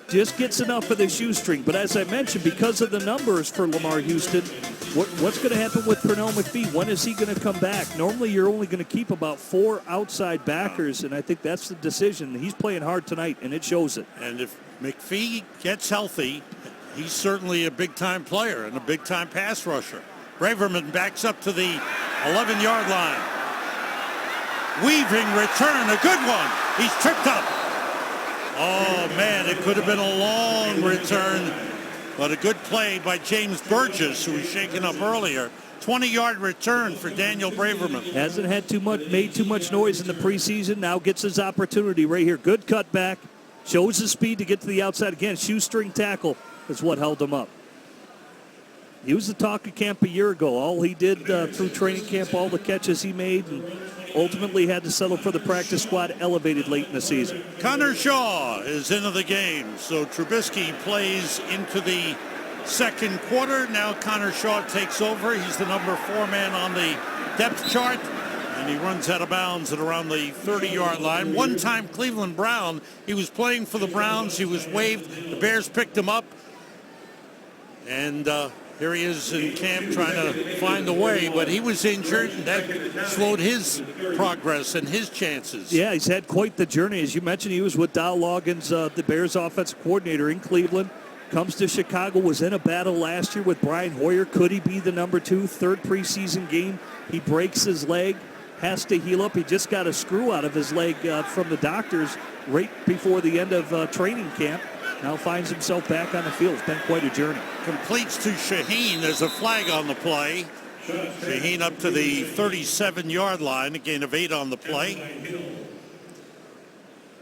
Just gets enough for the shoestring. But as I mentioned, because of the numbers for Lamar Houston, what's going to happen with Pernell McPhee? When is he going to come back? Normally you're only going to keep about 4 outside backers, and I think that's the decision. He's playing hard tonight, and it shows it. And if McPhee gets healthy, he's certainly a big-time player and a big-time pass rusher. Braverman backs up to the 11-yard line. Weaving return, a good one. He's tripped up. Oh, man, it could have been a long return, but a good play by James Burgess, who was shaken up earlier. 20-yard return for Daniel Braverman. Hasn't had made too much noise in the preseason. Now gets his opportunity right here. Good cutback. Shows his speed to get to the outside. Again, shoestring tackle is what held him up. He was the talk of camp a year ago. All he did through training camp, all the catches he made, and ultimately had to settle for the practice squad, elevated late in the season. Connor Shaw is into the game, so Trubisky plays into the second quarter. Now Connor Shaw takes over. He's the number 4 man on the depth chart, and he runs out of bounds at around the 30-yard line. One-time Cleveland Brown. He was playing for the Browns. He was waived. The Bears picked him up, and here he is in camp trying to find a way, but he was injured, and that slowed his progress and his chances. Yeah, he's had quite the journey. As you mentioned, he was with Dow Loggins, the Bears offensive coordinator in Cleveland. Comes to Chicago, was in a battle last year with Brian Hoyer. Could he be the number 2? Third preseason game. He breaks his leg, has to heal up. He just got a screw out of his leg from the doctors right before the end of training camp. Now finds himself back on the field. It's been quite a journey. Completes to Shaheen. There's a flag on the play. Shaheen up to the 37-yard line, a gain of 8 on the play.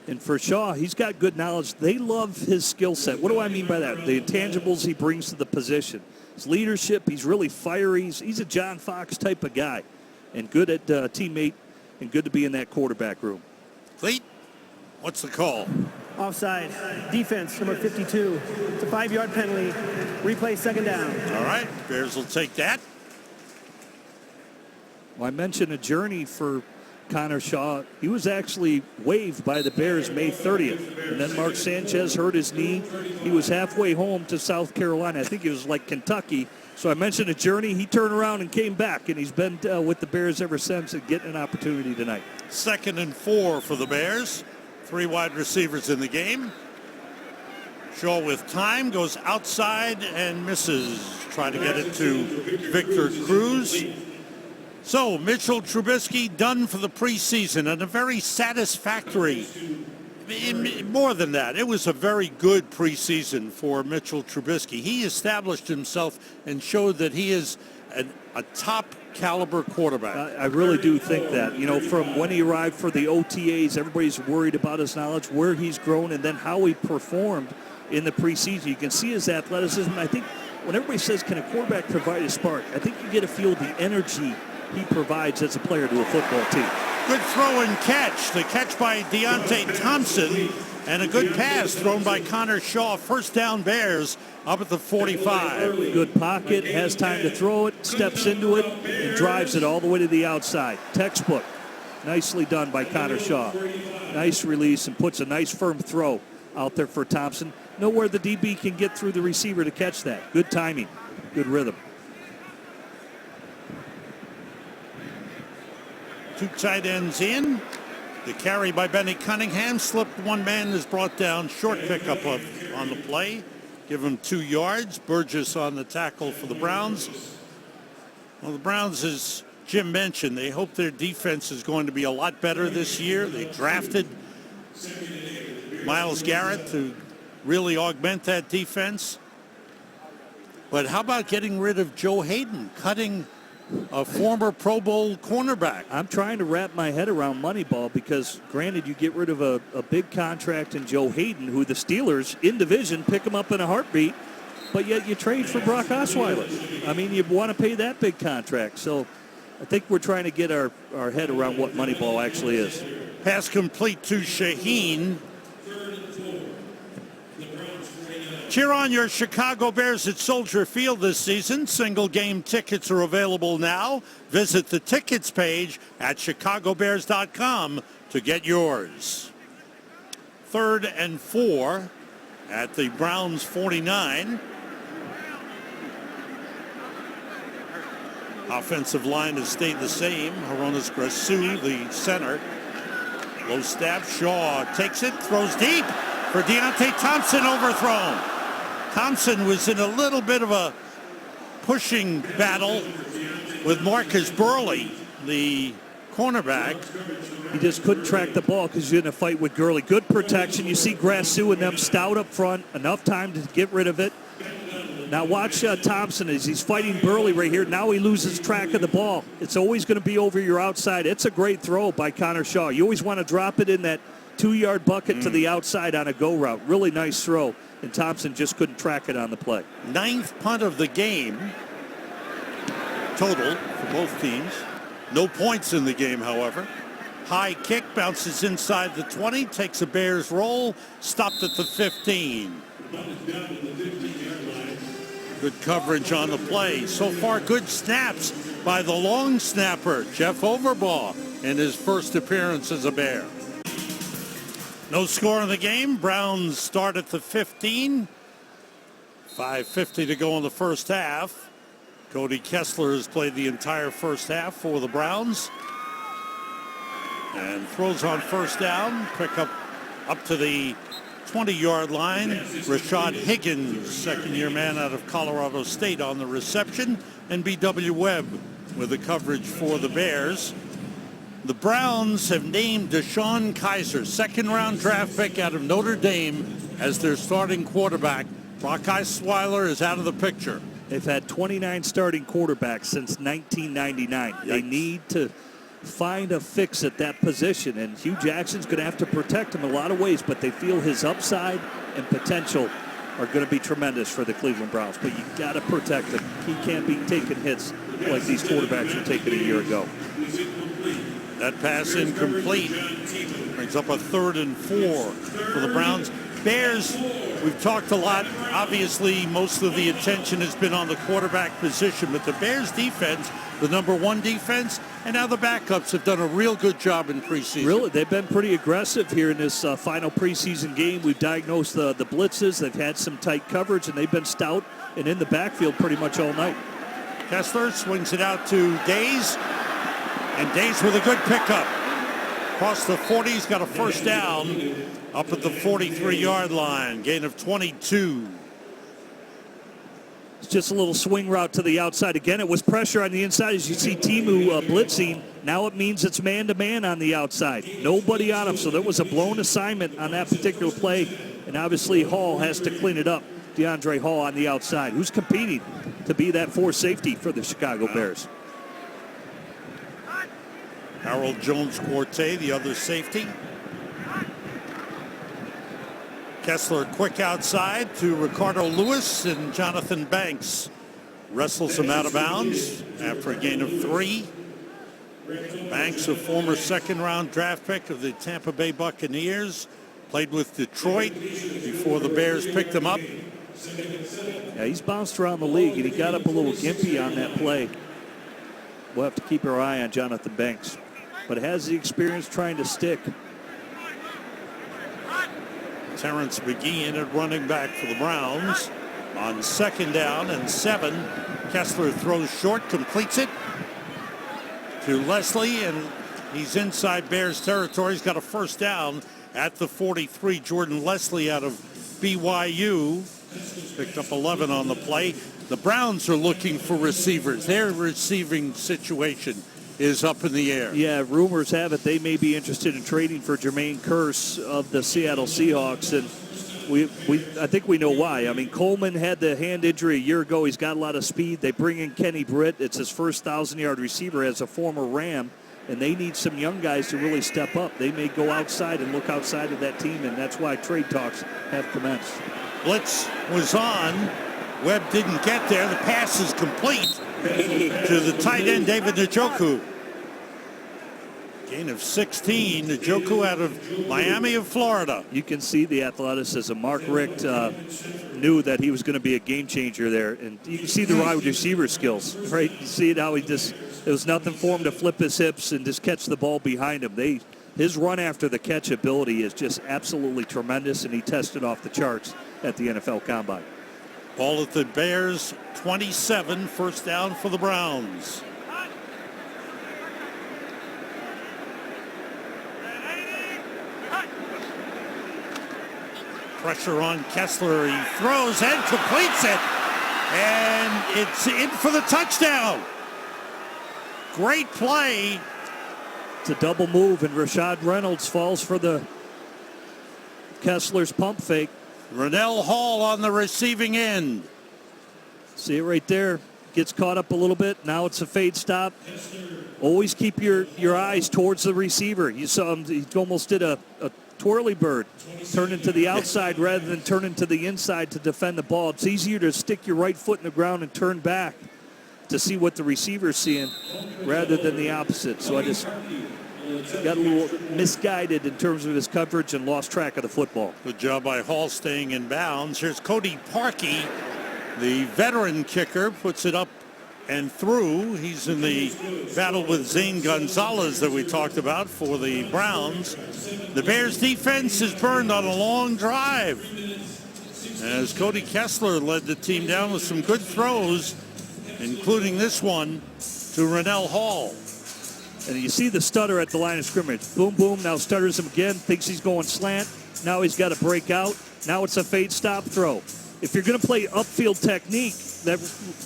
And for Shaw, he's got good knowledge. They love his skill set. What do I mean by that? The intangibles he brings to the position. His leadership, he's really fiery. He's a John Fox type of guy. And good at teammate, and good to be in that quarterback room. Cleat, what's the call? Offside. Defense, number 52. It's a 5-yard penalty. Replay second down. All right, Bears will take that. Well, I mentioned a journey for Connor Shaw. He was actually waived by the Bears May 30th. And then Mark Sanchez hurt his knee. He was halfway home to South Carolina. I think it was like Kentucky. So I mentioned a journey. He turned around and came back, and he's been with the Bears ever since and getting an opportunity tonight. 2nd and 4 for the Bears. 3 wide receivers in the game. Shaw with time goes outside and misses. Try to get it to Victor Cruz. So Mitchell Trubisky done for the preseason, and a very satisfactory, more than that, it was a very good preseason for Mitchell Trubisky. He established himself and showed that he is a top caliber quarterback. I really do think that. You know, from when he arrived for the OTAs, everybody's worried about his knowledge, where he's grown, and then how he performed in the preseason. You can see his athleticism. I think when everybody says, can a quarterback provide a spark, I think you get a feel of the energy he provides as a player to a football team. Good throw and catch. The catch by Deontay Thompson, and a good pass thrown by Connor Shaw. First down Bears up at the 45. Good pocket, has time to throw it, steps into it, and drives it all the way to the outside. Textbook. Nicely done by Connor Shaw. Nice release and puts a nice firm throw out there for Thompson. Know where the DB can get through the receiver to catch that. Good timing. Good rhythm. 2 tight ends in. The carry by Benny Cunningham. Slipped one man, is brought down. Short pickup on the play. Give him 2 yards. Burgess on the tackle for the Browns. Well, the Browns, as Jim mentioned, they hope their defense is going to be a lot better this year. They drafted Myles Garrett to really augment that defense. But how about getting rid of Joe Hayden, cutting a former Pro Bowl cornerback? I'm trying to wrap my head around Moneyball because, granted, you get rid of a big contract in Joe Hayden, who the Steelers in division pick him up in a heartbeat, but yet you trade for Brock Osweiler. I mean, you want to pay that big contract. So I think we're trying to get our head around what Moneyball actually is. Pass complete to Shaheen. Cheer on your Chicago Bears at Soldier Field this season. Single game tickets are available now. Visit the tickets page at chicagobears.com to get yours. 3rd and 4 at the Browns 49. Offensive line has stayed the same. Hronis Grasu, the center. Low snap. Shaw takes it, throws deep for Deontay Thompson, overthrown. Thompson was in a little bit of a pushing battle with Marcus Burley, the cornerback. He just couldn't track the ball because you're in a fight with Gurley. Good protection. You see Grasu and them stout up front. Enough time to get rid of it. Now watch Thompson as he's fighting Burley right here. Now he loses track of the ball. It's always going to be over your outside. It's a great throw by Connor Shaw. You always want to drop it in that 2-yard bucket to the outside on a go route. Really nice throw. And Thompson just couldn't track it on the play. 9th punt of the game total for both teams. No points in the game, however. High kick, bounces inside the 20, takes a Bears roll, stopped at the 15. Good coverage on the play. So far, good snaps by the long snapper, Jeff Overbaugh, in his first appearance as a Bear. No score in the game. Browns start at the 15. 5:50 to go in the first half. Cody Kessler has played the entire first half for the Browns. And throws on first down. Pick up to the 20-yard line. Rashad Higgins, second-year man out of Colorado State, on the reception. And B.W. Webb with the coverage for the Bears. The Browns have named Deshaun Kaiser, second-round draft pick out of Notre Dame, as their starting quarterback. Brock Osweiler is out of the picture. They've had 29 starting quarterbacks since 1999. Yikes. They need to find a fix at that position, and Hugh Jackson's going to have to protect him in a lot of ways, but they feel his upside and potential are going to be tremendous for the Cleveland Browns. But you got to protect him. He can't be taking hits like these quarterbacks were taking a year ago. That pass incomplete. Brings up a 3rd and 4 for the Browns. Bears, we've talked a lot. Obviously, most of the attention has been on the quarterback position, but the Bears defense, the number 1 defense, and now the backups have done a real good job in preseason. Really, they've been pretty aggressive here in this final preseason game. We've diagnosed the blitzes. They've had some tight coverage, and they've been stout and in the backfield pretty much all night. Kessler swings it out to Days, and Days with a good pickup. Across the 40, he's got a first down up at the 43-yard line. Gain of 22. It's just a little swing route to the outside. Again, it was pressure on the inside. As you see Timu blitzing, now it means it's man-to-man on the outside. Nobody on him, so there was a blown assignment on that particular play, and obviously Hall has to clean it up. DeAndre Hall on the outside, who's competing to be that 4 safety for the Chicago Bears. Harold Jones-Quartet, the other safety. Kessler quick outside to Ricardo Lewis, and Jonathan Banks wrestles him out of bounds after a gain of 3. Banks, a former second-round draft pick of the Tampa Bay Buccaneers, played with Detroit before the Bears picked him up. Yeah, he's bounced around the league, and he got up a little gimpy on that play. We'll have to keep our eye on Jonathan Banks, but has the experience trying to stick. Terrence McGee in at running back for the Browns. On 2nd down and 7, Kessler throws short, completes it to Leslie, and he's inside Bears territory. He's got a first down at the 43. Jordan Leslie out of BYU picked up 11 on the play. The Browns are looking for receivers. Their receiving situation is up in the air. Yeah, rumors have it they may be interested in trading for Jermaine Kearse of the Seattle Seahawks, and I think we know why. I mean, Coleman had the hand injury a year ago. He's got a lot of speed. They bring in Kenny Britt. It's his first 1,000-yard receiver as a former Ram, and they need some young guys to really step up. They may go outside and look outside of that team, and that's why trade talks have commenced. Blitz was on. Webb didn't get there. The pass is complete to the tight end, David Njoku. Gain of 16. Njoku out of Miami of Florida. You can see the athleticism. Mark Richt knew that he was going to be a game changer there. And you can see the wide receiver skills, right? You see it how it was nothing for him to flip his hips and just catch the ball behind him. His run after the catch ability is just absolutely tremendous, and he tested off the charts at the NFL Combine. Ball at the Bears 27, first down for the Browns. Pressure on Kessler. He throws and completes it. And it's in for the touchdown. Great play. It's a double move, and Rashad Reynolds falls for the Kessler's pump fake. Rennell Hall on the receiving end. See it right there. Gets caught up a little bit. Now it's a fade stop. Always keep your eyes towards the receiver. You saw him. He almost did a twirly bird. Turn into the outside rather than turn into the inside to defend the ball. It's easier to stick your right foot in the ground and turn back to see what the receiver's seeing rather than the opposite. So I just got a little misguided in terms of his coverage and lost track of the football. Good job by Hall staying in bounds. Here's Cody Parkey, the veteran kicker, puts it up and through. He's in the battle with Zane Gonzalez that we talked about for the Browns. The Bears defense is burned on a long drive as Cody Kessler led the team down with some good throws, including this one to Rennell Hall. And you see the stutter at the line of scrimmage. Boom, boom, now stutters him again, thinks he's going slant. Now he's got to break out. Now it's a fade stop throw. If you're going to play upfield technique that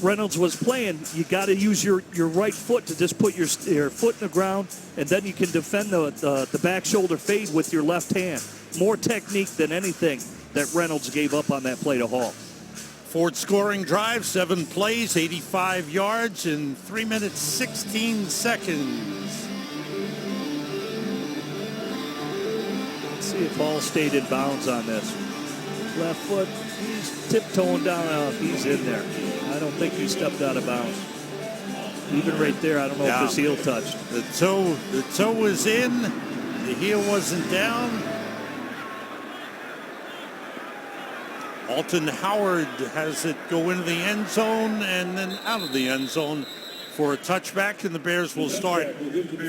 Reynolds was playing, you got to use your right foot to just put your foot in the ground, and then you can defend the back shoulder fade with your left hand. More technique than anything that Reynolds gave up on that play to Hall. Ford scoring drive, 7 plays, 85 yards in 3 minutes, 16 seconds. Let's see if Hall stayed in bounds on this. Left foot, he's tiptoeing down. He's in there. I don't think he stepped out of bounds. Even right there, I don't know if his heel touched. The toe was in. The heel wasn't down. Alton Howard has it go into the end zone and then out of the end zone for a touchback, and the Bears will start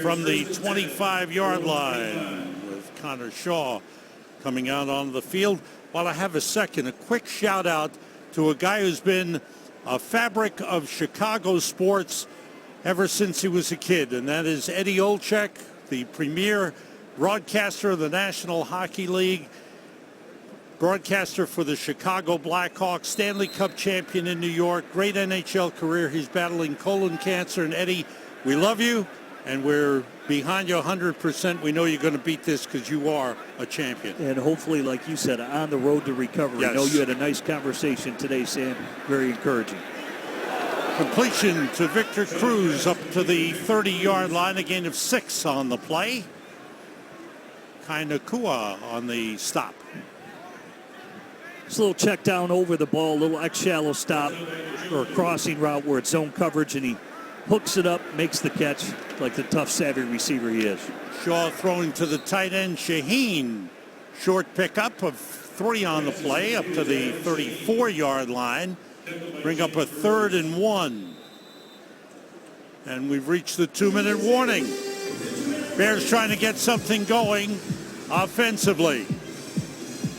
from the 25-yard line with Connor Shaw coming out on the field. While I have a second, a quick shout out to a guy who's been a fabric of Chicago sports ever since he was a kid, and that is Eddie Olczyk, the premier broadcaster of the National Hockey League, broadcaster for the Chicago Blackhawks, Stanley Cup champion in New York, great NHL career. He's battling colon cancer, and Eddie, we love you, and we're behind you 100%. We know you're going to beat this because you are a champion. And hopefully, like you said, on the road to recovery. Yes. I know you had a nice conversation today, Sam. Very encouraging. Completion to Victor Cruz up to the 30-yard line, a gain of 6 on the play. Kainakua on the stop. Just a little check down over the ball, a little X-shallow stop or crossing route where it's zone coverage, and he hooks it up, makes the catch like the tough, savvy receiver he is. Shaw throwing to the tight end, Shaheen. Short pickup of 3 on the play up to the 34-yard line. Bring up a 3rd and 1. And we've reached the 2-minute warning. Bears trying to get something going offensively.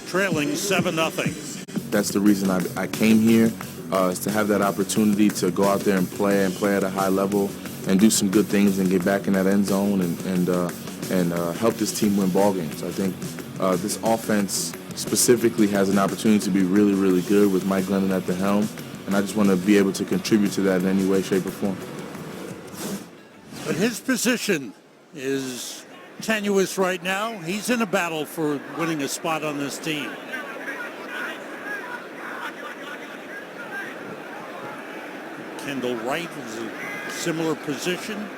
Trailing 7-0. That's the reason I came here, is to have that opportunity to go out there and play at a high level and do some good things and get back in that end zone and help this team win ball games. I think this offense specifically has an opportunity to be really, really good with Mike Glennon at the helm, and I just want to be able to contribute to that in any way, shape, or form. But his position is tenuous right now. He's in a battle for winning a spot on this team. Kendall Wright is a similar position.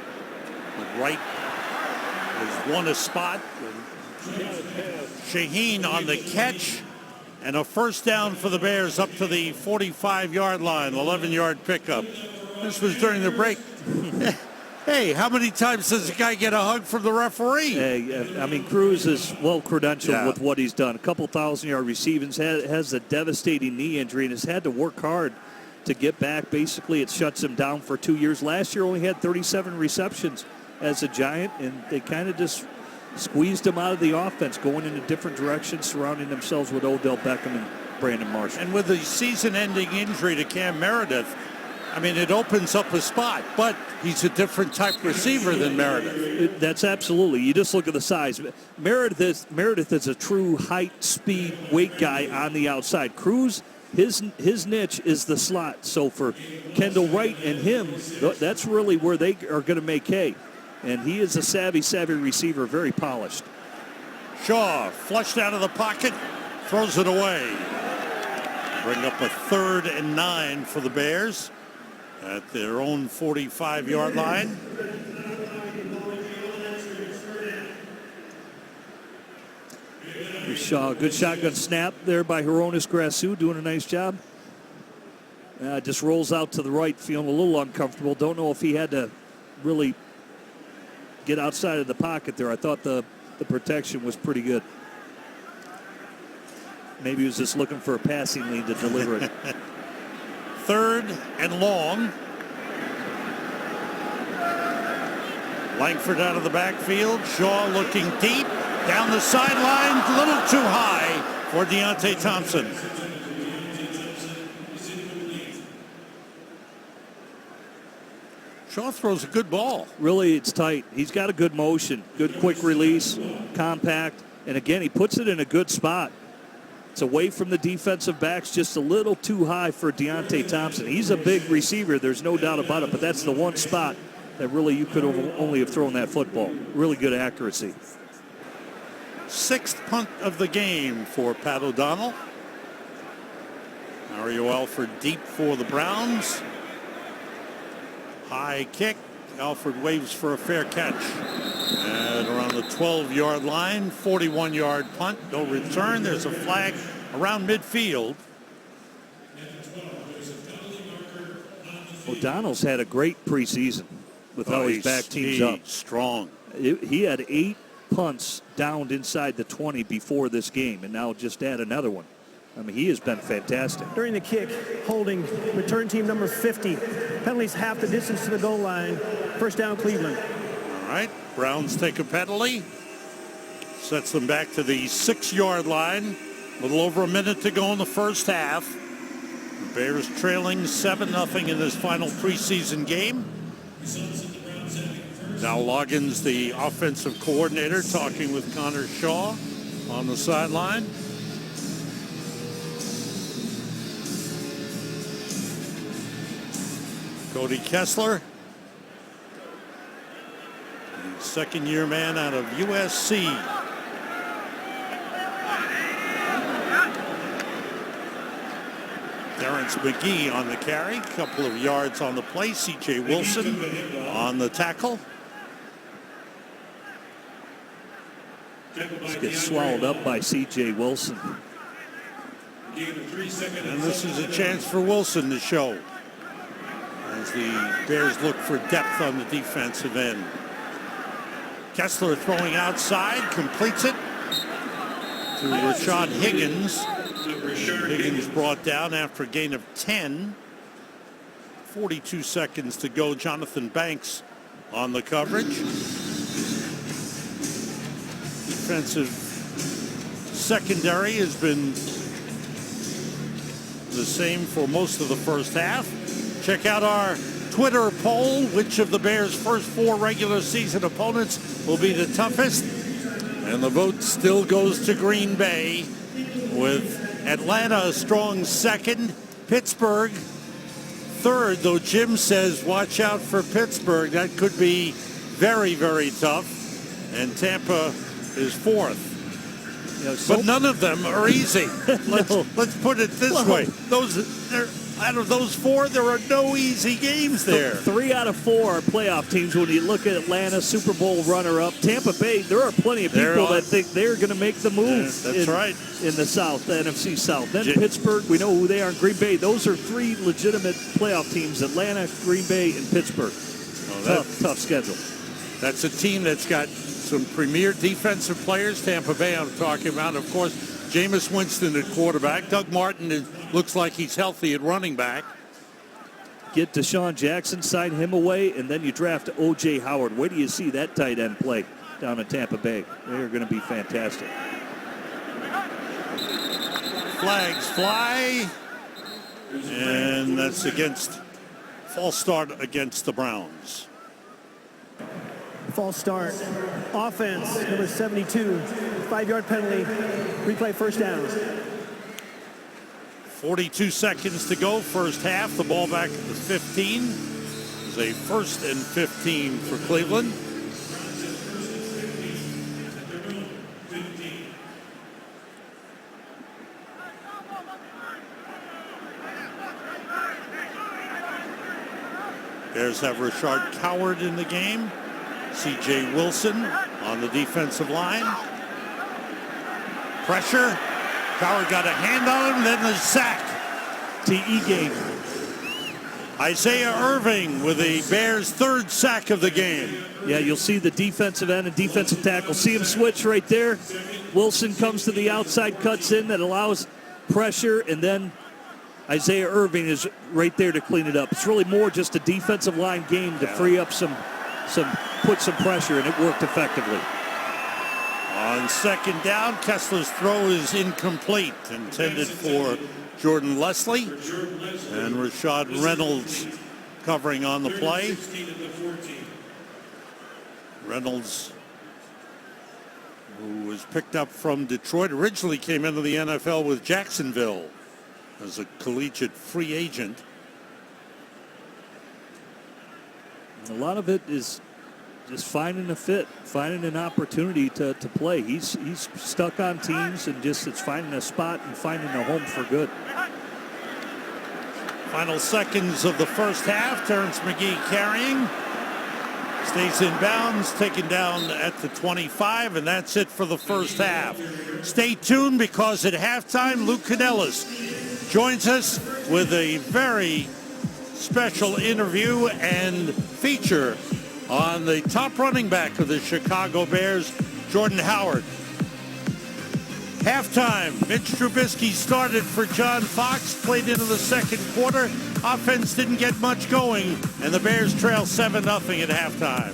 But Wright has won a spot. Shaheen on the catch, and a first down for the Bears up to the 45-yard line, 11-yard pickup. This was during the break. Hey, how many times does a guy get a hug from the referee? Hey, I mean, Cruz is well credentialed with what he's done. A couple 1,000-yard receiving, has a devastating knee injury, and has had to work hard to get back. Basically, it shuts him down for 2 years. Last year, only had 37 receptions as a Giant, and they kind of just squeezed him out of the offense, going in a different direction, surrounding themselves with Odell Beckham and Brandon Marshall. And with the season-ending injury to Cam Meredith, I mean, it opens up a spot, but he's a different type receiver than Meredith. That's absolutely. You just look at the size. Meredith is a true height, speed, weight guy on the outside. Cruz, his niche is the slot. So for Kendall Wright and him, that's really where they are going to make hay. And he is a savvy receiver, very polished. Shaw flushed out of the pocket, throws it away. Bring up a 3rd and 9 for the Bears at their own 45-yard line. Shaw, good shotgun snap there by Hronis Grasu, doing a nice job. Just rolls out to the right, feeling a little uncomfortable. Don't know if he had to really get outside of the pocket there. I thought the protection was pretty good. Maybe he was just looking for a passing lane to deliver it. 3rd and long. Langford out of the backfield. Shaw looking deep. Down the sideline, a little too high for Deontay Thompson. Shaw throws a good ball. Really, it's tight. He's got a good motion, good quick release, compact, and again, he puts it in a good spot. It's away from the defensive backs, just a little too high for Deontay Thompson. He's a big receiver, there's no doubt about it, but that's the one spot that really you could only have thrown that football. Really good accuracy. 6th punt of the game for Pat O'Donnell. Mario Alford deep for the Browns. High kick. Alford waves for a fair catch. And around the 12-yard line, 41-yard punt, no return. There's a flag around midfield. O'Donnell's had a great preseason with how he's backed teams up. Strong. He had 8 punts downed inside the 20 before this game, and now just add another one. I mean, he has been fantastic. During the kick, holding return team number 50. Penalties half the distance to the goal line. First down, Cleveland. All right, Browns take a penalty. Sets them back to the 6-yard line. A little over a minute to go in the first half. The Bears trailing 7-0 in this final preseason game. Now Loggins, the offensive coordinator, talking with Connor Shaw on the sideline. Cody Kessler, the second-year man out of USC. Terrence McGee on the carry, couple of yards on the play. C.J. Wilson on the tackle. Just gets swallowed up by C.J. Wilson. And this is a chance for Wilson to show as the Bears look for depth on the defensive end. Kessler throwing outside, completes it to Rashad Higgins. Higgins brought down after a gain of 10. 42 seconds to go. Jonathan Banks on the coverage. Defensive secondary has been the same for most of the first half. Check out our Twitter poll. Which of the Bears' first 4 regular season opponents will be the toughest? And the vote still goes to Green Bay, with Atlanta a strong second, Pittsburgh third, though Jim says watch out for Pittsburgh. That could be very, very tough. And Tampa is 4th. But none of them are easy. Let's put it this way. Out of those 4, there are no easy games there. 3 out of 4 are playoff teams. When you look at Atlanta, Super Bowl runner-up, Tampa Bay, there are plenty of people that think they're going to make the move. Yeah, that's right. In the South, the NFC South. Then Pittsburgh, we know who they are. And Green Bay, those are 3 legitimate playoff teams, Atlanta, Green Bay, and Pittsburgh. Tough schedule. That's a team that's got some premier defensive players. Tampa Bay, I'm talking about. Of course, Jameis Winston at quarterback. Doug Martin looks like he's healthy at running back. Get Deshaun Jackson, sign him away, and then you draft O.J. Howard. Where do you see that tight end play down in Tampa Bay? They're going to be fantastic. Flags fly. And that's against false start against the Browns. False start. Offense, number 72. 5-yard penalty. Replay first down. 42 seconds to go, first half. The ball back at the 15. It's a 1st and 15 for Cleveland. Bears have Rashard Coward in the game. C.J. Wilson on the defensive line. Pressure. Coward got a hand on him, then the sack. TE game. Isaiah Irving with the Bears' 3rd sack of the game. Yeah, you'll see the defensive end and defensive tackle. See him switch right there. Wilson comes to the outside, cuts in. That allows pressure, and then Isaiah Irving is right there to clean it up. It's really more just a defensive line game to free up put some pressure, and it worked effectively. On 2nd down, Kessler's throw is incomplete, intended for Jordan Leslie, and Rashad Reynolds covering on the play. Reynolds, who was picked up from Detroit, originally came into the NFL with Jacksonville as a collegiate free agent. A lot of it is just finding a fit, finding an opportunity to play. He's stuck on teams, and just it's finding a spot and finding a home for good. Final seconds of the first half. Terrence McGee carrying. Stays in bounds, taken down at the 25, and that's it for the first half. Stay tuned, because at halftime, Luke Canellis joins us with a very special interview and feature on the top running back of the Chicago Bears, Jordan Howard. Halftime, Mitch Trubisky started for John Fox, played into the 2nd quarter. Offense didn't get much going, and the Bears trail 7-0 at halftime.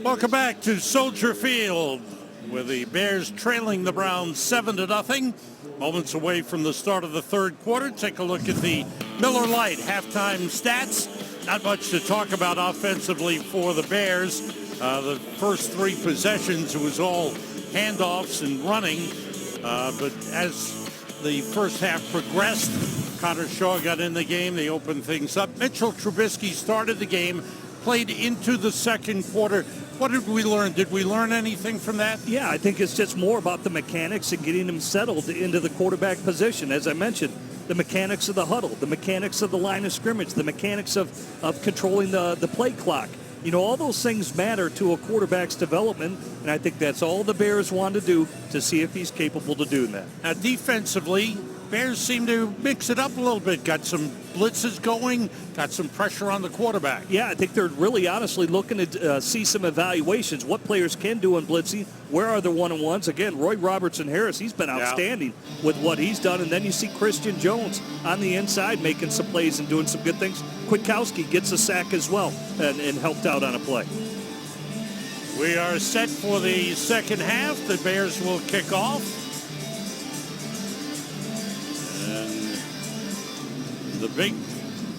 Welcome back to Soldier Field, with the Bears trailing the Browns 7-0. Moments away from the start of the 3rd quarter. Take a look at the Miller Lite halftime stats. Not much to talk about offensively for the Bears. The first 3 possessions, it was all handoffs and running. But as the first half progressed, Connor Shaw got in the game. They opened things up. Mitchell Trubisky started the game, played into the 2nd quarter. What did we learn? Did we learn anything from that? Yeah, I think it's just more about the mechanics and getting them settled into the quarterback position. As I mentioned, the mechanics of the huddle, the mechanics of the line of scrimmage, the mechanics of controlling the play clock. You know, all those things matter to a quarterback's development, and I think that's all the Bears want to do to see if he's capable of doing that. Now, defensively, Bears seem to mix it up a little bit. Got some blitzes going, got some pressure on the quarterback. Yeah, I think they're really honestly looking to see some evaluations. What players can do in blitzing? Where are the one-on-ones? Again, Roy Robertson-Harris, he's been outstanding with what he's done. And then you see Christian Jones on the inside making some plays and doing some good things. Kwiatkowski gets a sack as well and helped out on a play. We are set for the 2nd half. The Bears will kick off. The big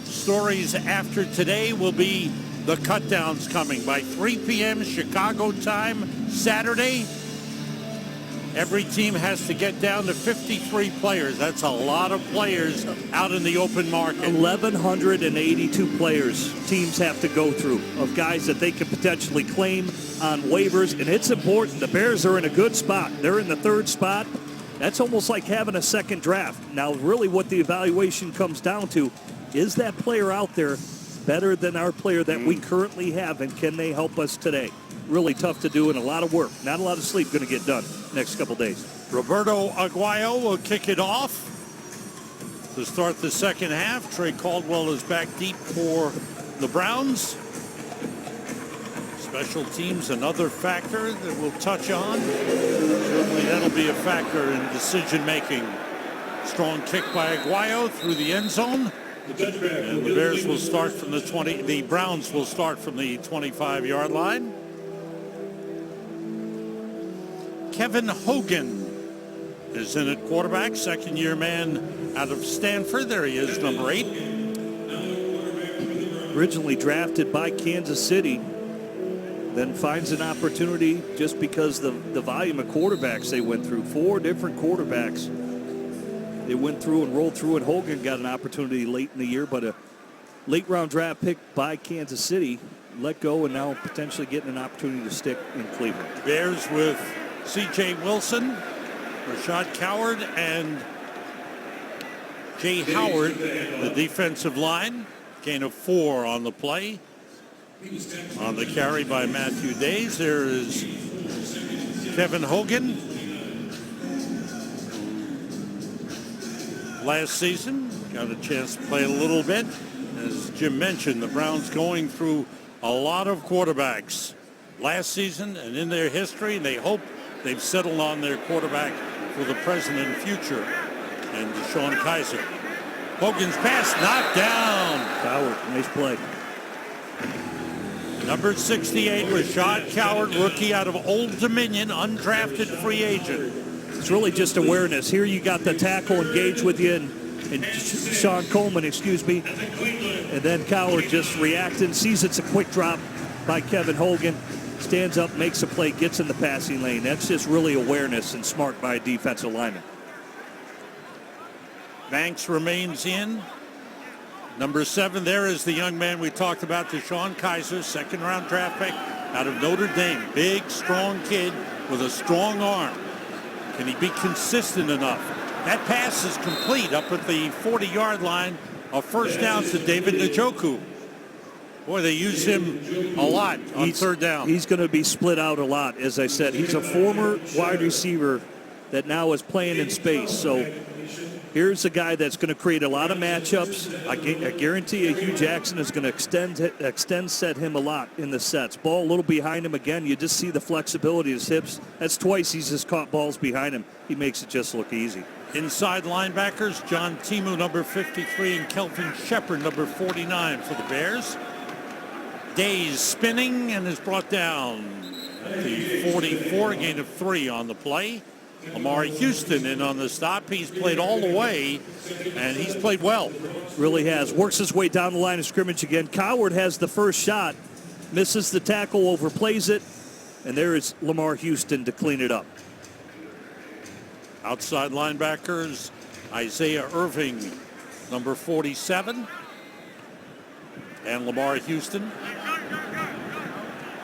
stories after today will be the cutdowns coming by 3 p.m. Chicago time Saturday. Every team has to get down to 53 players. That's a lot of players out in the open market. 1,182 players teams have to go through of guys that they can potentially claim on waivers, and it's important. The Bears are in a good spot. They're in the 3rd spot. That's almost like having a 2nd draft. Now, really what the evaluation comes down to, is that player out there better than our player that we currently have, and can they help us today? Really tough to do, and a lot of work. Not a lot of sleep going to get done next couple days. Roberto Aguayo will kick it off to start the 2nd half. Trey Caldwell is back deep for the Browns. Special teams, another factor that we'll touch on. Certainly that'll be a factor in decision making. Strong kick by Aguayo through the end zone. And the Bears will start from the 20. The Browns will start from the 25-yard line. Kevin Hogan is in at quarterback, second-year man out of Stanford. There he is, number 8. Originally drafted by Kansas City, then finds an opportunity just because the volume of quarterbacks they went through. 4 different quarterbacks they went through and rolled through, and Hogan got an opportunity late in the year, but a late-round draft pick by Kansas City, let go, and now potentially getting an opportunity to stick in Cleveland. Bears with C.J. Wilson, Rashad Coward, and Jay Howard, the defensive line. Gain of 4 on the play. On the carry by Matthew Days, there is Kevin Hogan. Last season, got a chance to play a little bit. As Jim mentioned, the Browns going through a lot of quarterbacks last season and in their history, and they hope they've settled on their quarterback for the present and future, and Deshaun Kaiser. Hogan's pass knocked down. Coward, nice play. Number 68, Rashad Coward, rookie out of Old Dominion, undrafted free agent. It's really just awareness. Here you got the tackle engaged with you, and Sean Coleman, and then Coward just reacting, sees it's a quick drop by Kevin Hogan, stands up, makes a play, gets in the passing lane. That's just really awareness and smart by a defensive lineman. Banks remains in. Number 7, there is the young man we talked about, Deshaun Kaiser, second-round draft pick out of Notre Dame. Big, strong kid with a strong arm. Can he be consistent enough? That pass is complete up at the 40-yard line. A first down to David Njoku. Boy, they use him a lot on third down. He's going to be split out a lot, as I said. He's a former wide receiver that now is playing in space. So here's a guy that's going to create a lot of matchups. I guarantee you Hugh Jackson is going to extend set him a lot in the sets. Ball a little behind him again. You just see the flexibility of his hips. That's twice he's just caught balls behind him. He makes it just look easy. Inside linebackers, John Timu, number 53, and Kelvin Shepard, number 49 for the Bears. Days spinning and is brought down at the 44, gain of 3 on the play. Lamar Houston in on the stop. He's played all the way, and he's played well. Really has. Works his way down the line of scrimmage again. Coward has the first shot, misses the tackle, overplays it, and there is Lamar Houston to clean it up. Outside linebackers, Isaiah Irving, number 47, and Lamar Houston.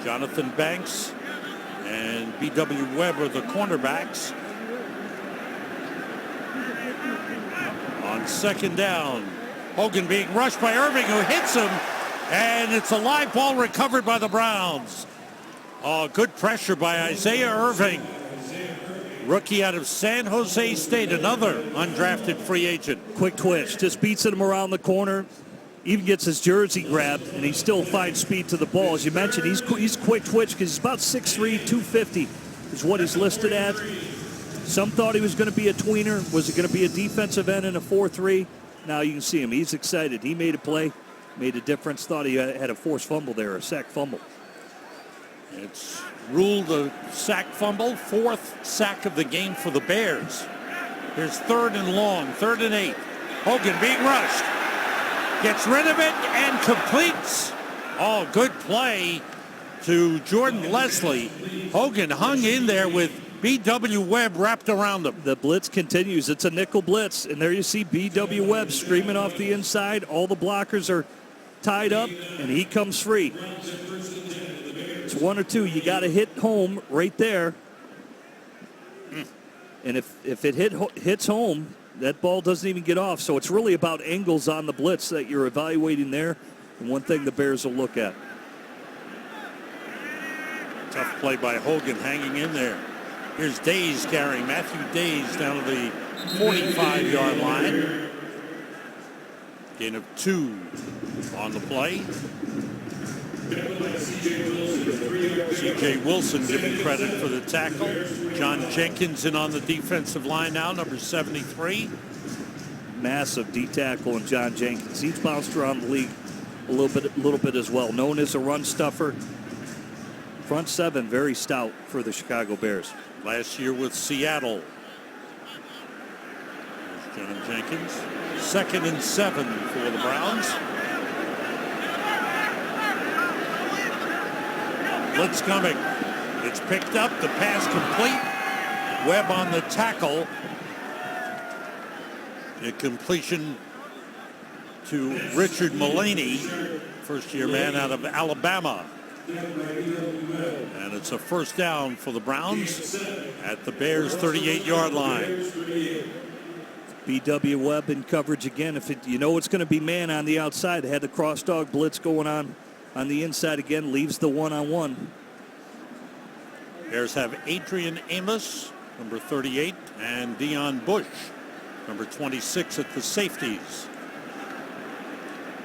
Jonathan Banks and B.W. Webb are the cornerbacks. On second down, Hogan being rushed by Irving, who hits him, and it's a live ball recovered by the Browns. Oh, good pressure by Isaiah Irving. Rookie out of San Jose State, another undrafted free agent. Quick twitch, just beats him around the corner, even gets his jersey grabbed, and he still finds speed to the ball. As you mentioned, he's quick twitch because he's about 6'3", 250 is what he's listed at. Some thought he was going to be a tweener. Was he going to be a defensive end in a 4-3? Now you can see him. He's excited. He made a play, made a difference. Thought he had a forced fumble there, a sack fumble. It's ruled a sack fumble, 4th sack of the game for the Bears. Here's 3rd and long, 3rd and 8. Hogan being rushed. Gets rid of it and completes. Oh, good play to Jordan Leslie. Hogan hung in there with B.W. Webb wrapped around him. The blitz continues. It's a nickel blitz, and there you see B.W. Webb streaming off the inside. All the blockers are tied up, and he comes free. It's 1 or 2. You got to hit home right there. And if it hits home, that ball doesn't even get off. So it's really about angles on the blitz that you're evaluating there, and one thing the Bears will look at. Tough play by Hogan hanging in there. Here's Days carrying, Matthew Days down to the 45-yard line. Gain of 2 on the play. C.J. Wilson given credit for the tackle. John Jenkins in on the defensive line now, number 73. Massive D tackle and John Jenkins. He's bounced around the league a little bit as well. Known as a run stuffer. Front seven, very stout for the Chicago Bears. Last year with Seattle. There's John Jenkins. 2nd and 7 for the Browns. Blitz coming. It's picked up. The pass complete. Webb on the tackle. A completion to Richard Mullaney, first-year man out of Alabama. And it's a first down for the Browns at the Bears' 38-yard line. B.W. Webb in coverage again. You know it's going to be man on the outside. They had the cross-dog blitz going on the inside again. Leaves the one-on-one. Bears have Adrian Amos, number 38, and Deion Bush, number 26 at the safeties.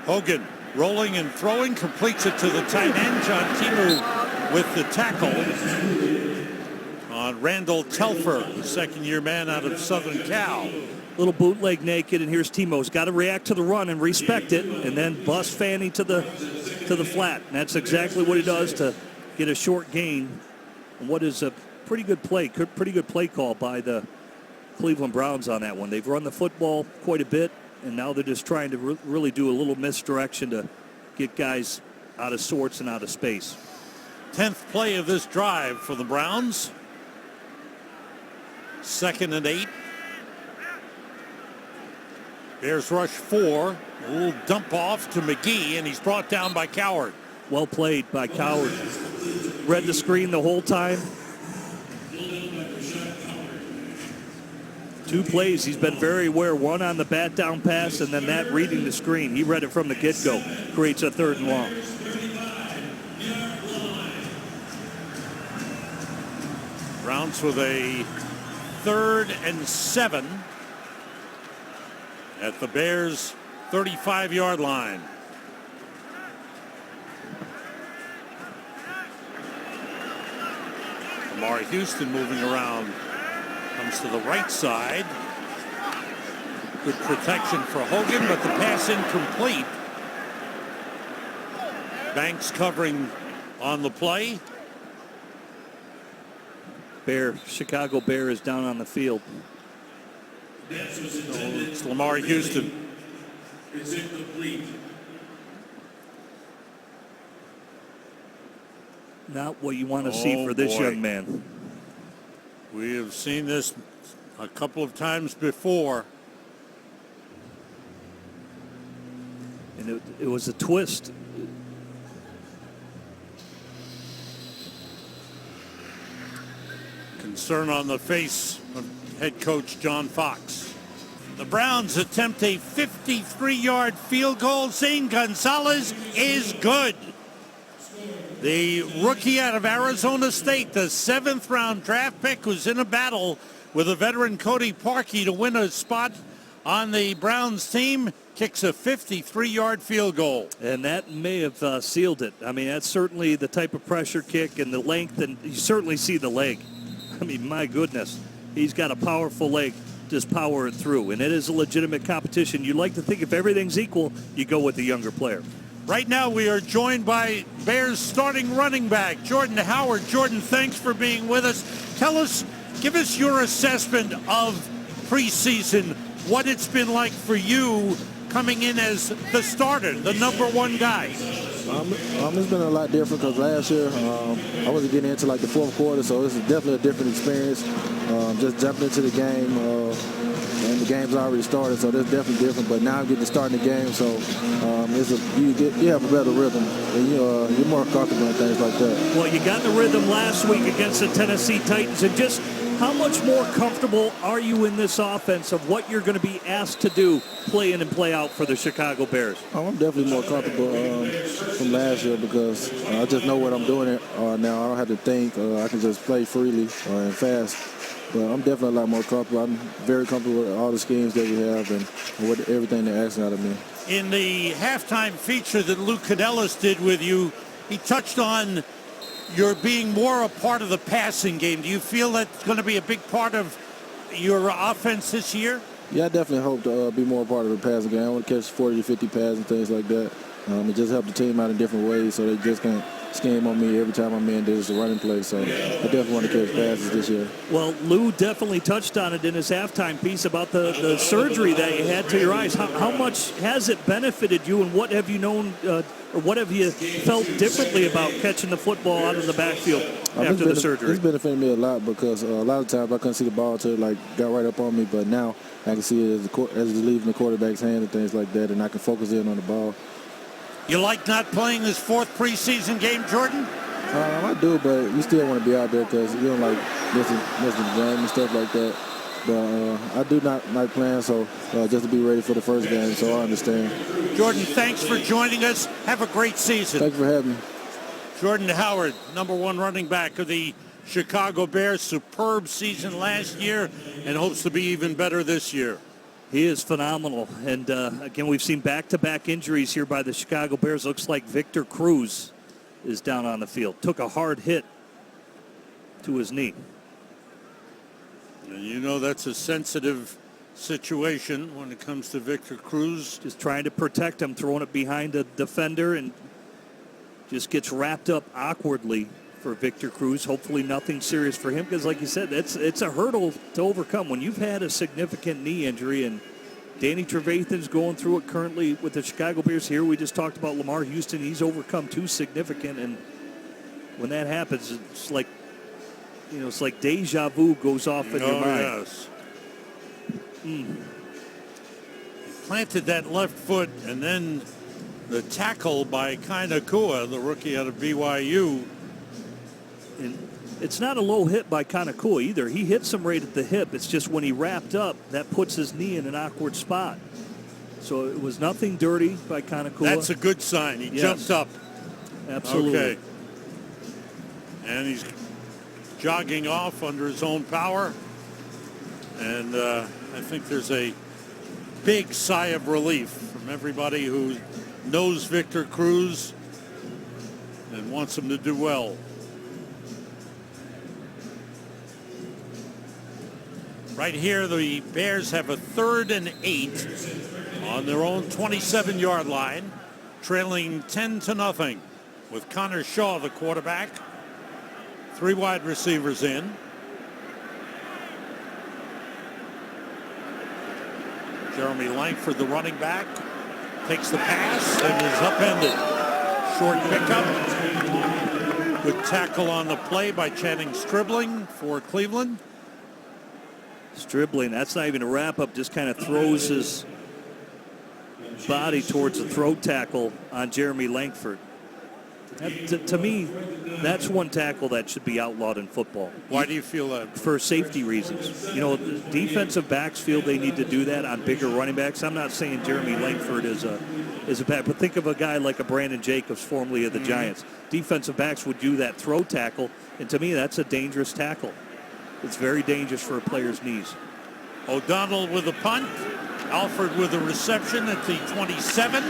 Hogan rolling and throwing, completes it to the tight end. John Timu with the tackle on Randall Telfer, the second-year man out of Southern Cal. Little bootleg naked, and here's Timo's got to react to the run and respect it, and then bust Fanny to the flat. And that's exactly what he does to get a short gain. And what is a pretty good play call by the Cleveland Browns on that one. They've run the football quite a bit, and now they're just trying to really do a little misdirection to get guys out of sorts and out of space. 10th play of this drive for the Browns. 2nd and 8. Bears rush 4. A little dump off to McGee, and he's brought down by Coward. Well played by Coward. Read the screen the whole time. 2 plays. He's been very aware. One on the bat down pass, and then that reading the screen. He read it from the get-go. Creates a 3rd and long. Browns with a 3rd and 7 at the Bears' 35-yard line. Amari Houston moving around. Comes to the right side. Good protection for Hogan, but the pass incomplete. Banks covering on the play. Chicago Bear is down on the field. It's Lamar Houston. Not what you want to see for this young man. We have seen this a couple of times before. And it was a twist. Concern on the face of head coach John Fox. The Browns attempt a 53-yard field goal. Zane Gonzalez is good. The rookie out of Arizona State, the 7th-round draft pick, who's in a battle with a veteran Cody Parkey to win a spot on the Browns team, kicks a 53-yard field goal. And that may have sealed it. I mean, that's certainly the type of pressure kick and the length, and you certainly see the leg. I mean, my goodness. He's got a powerful leg, just power it through. And it is a legitimate competition. You like to think if everything's equal, you go with the younger player. Right now we are joined by Bears starting running back, Jordan Howard. Jordan, thanks for being with us. Give us your assessment of preseason, what it's been like for you coming in as the starter, the number 1 guy. It's been a lot different because last year I wasn't getting into like the 4th quarter, so this is definitely a different experience. Just jumping into the game, and the game's already started, so that's definitely different. But now I'm getting to start in the game, so you have a better rhythm, and you're more comfortable and things like that. Well, you got the rhythm last week against the Tennessee Titans, and just how much more comfortable are you in this offense of what you're going to be asked to do, play in and play out for the Chicago Bears? I'm definitely more comfortable from last year because I just know what I'm doing now. I don't have to think. I can just play freely and fast. But I'm definitely a lot more comfortable. I'm very comfortable with all the schemes that we have and with everything they're asking out of me. In the halftime feature that Lou Cadellis did with you, he touched on your being more a part of the passing game. Do you feel that's going to be a big part of your offense this year? Yeah, I definitely hope to be more a part of the passing game. I want to catch 40 to 50 passes and things like that. It just helped the team out in different ways so they just can't scheme on me every time I'm in. There's a running play, so I definitely want to catch passes this year. Well, Lou definitely touched on it in his halftime piece about the surgery that you had to your eyes. How much has it benefited you, and what have you known or what have you felt differently about catching the football out of the backfield after the surgery? It's benefited me a lot because a lot of times I couldn't see the ball until it got right up on me, but now I can see it as it's leaving the quarterback's hand and things like that, and I can focus in on the ball. You like not playing this fourth preseason game, Jordan? I do, but you still want to be out there because you don't like missing the game and stuff like that. But I do not like playing, so just to be ready for the first game, so I understand. Jordan, thanks for joining us. Have a great season. Thank you for having me. Jordan Howard, #1 running back of the Chicago Bears. Superb season last year and hopes to be even better this year. He is phenomenal. And, again, we've seen back-to-back injuries here by the Chicago Bears. Looks like Victor Cruz is down on the field. Took a hard hit to his knee. And you know that's a sensitive situation when it comes to Victor Cruz. Just trying to protect him, throwing it behind a defender, and just gets wrapped up awkwardly for Victor Cruz. Hopefully nothing serious for him because, like you said, it's a hurdle to overcome. When you've had a significant knee injury, and Danny Trevathan's going through it currently with the Chicago Bears here. We just talked about Lamar Houston. He's overcome two significant, and when that happens, it's like, it's like deja vu goes off in your mind. Yes. Planted that left foot, and then the tackle by Kainakua, the rookie out of BYU. And it's not a low hit by Kainakua either. He hits him right at the hip. It's just when he wrapped up, that puts his knee in an awkward spot. So it was nothing dirty by Kainakua. That's a good sign. He jumped up. Absolutely. Okay. And he's jogging off under his own power. And I think there's a big sigh of relief from everybody who knows Victor Cruz and wants him to do well. Right here, the Bears have a 3rd and 8 on their own 27-yard line, trailing 10-0 with Connor Shaw, the quarterback. 3 wide receivers in. Jeremy Langford, the running back, takes the pass and is upended. Short pickup. Good tackle on the play by Channing Stribling for Cleveland. Stribling, that's not even a wrap-up, just kind of throws his body towards the throat tackle on Jeremy Langford. To me, that's one tackle that should be outlawed in football. Why do you feel that? For safety reasons. Defensive backs feel they need to do that on bigger running backs. I'm not saying Jeremy Langford is a back, but think of a guy like a Brandon Jacobs, formerly of the Giants. Defensive backs would do that throw tackle, and to me, that's a dangerous tackle. It's very dangerous for a player's knees. O'Donnell with a punt. Alford with a reception at the 27.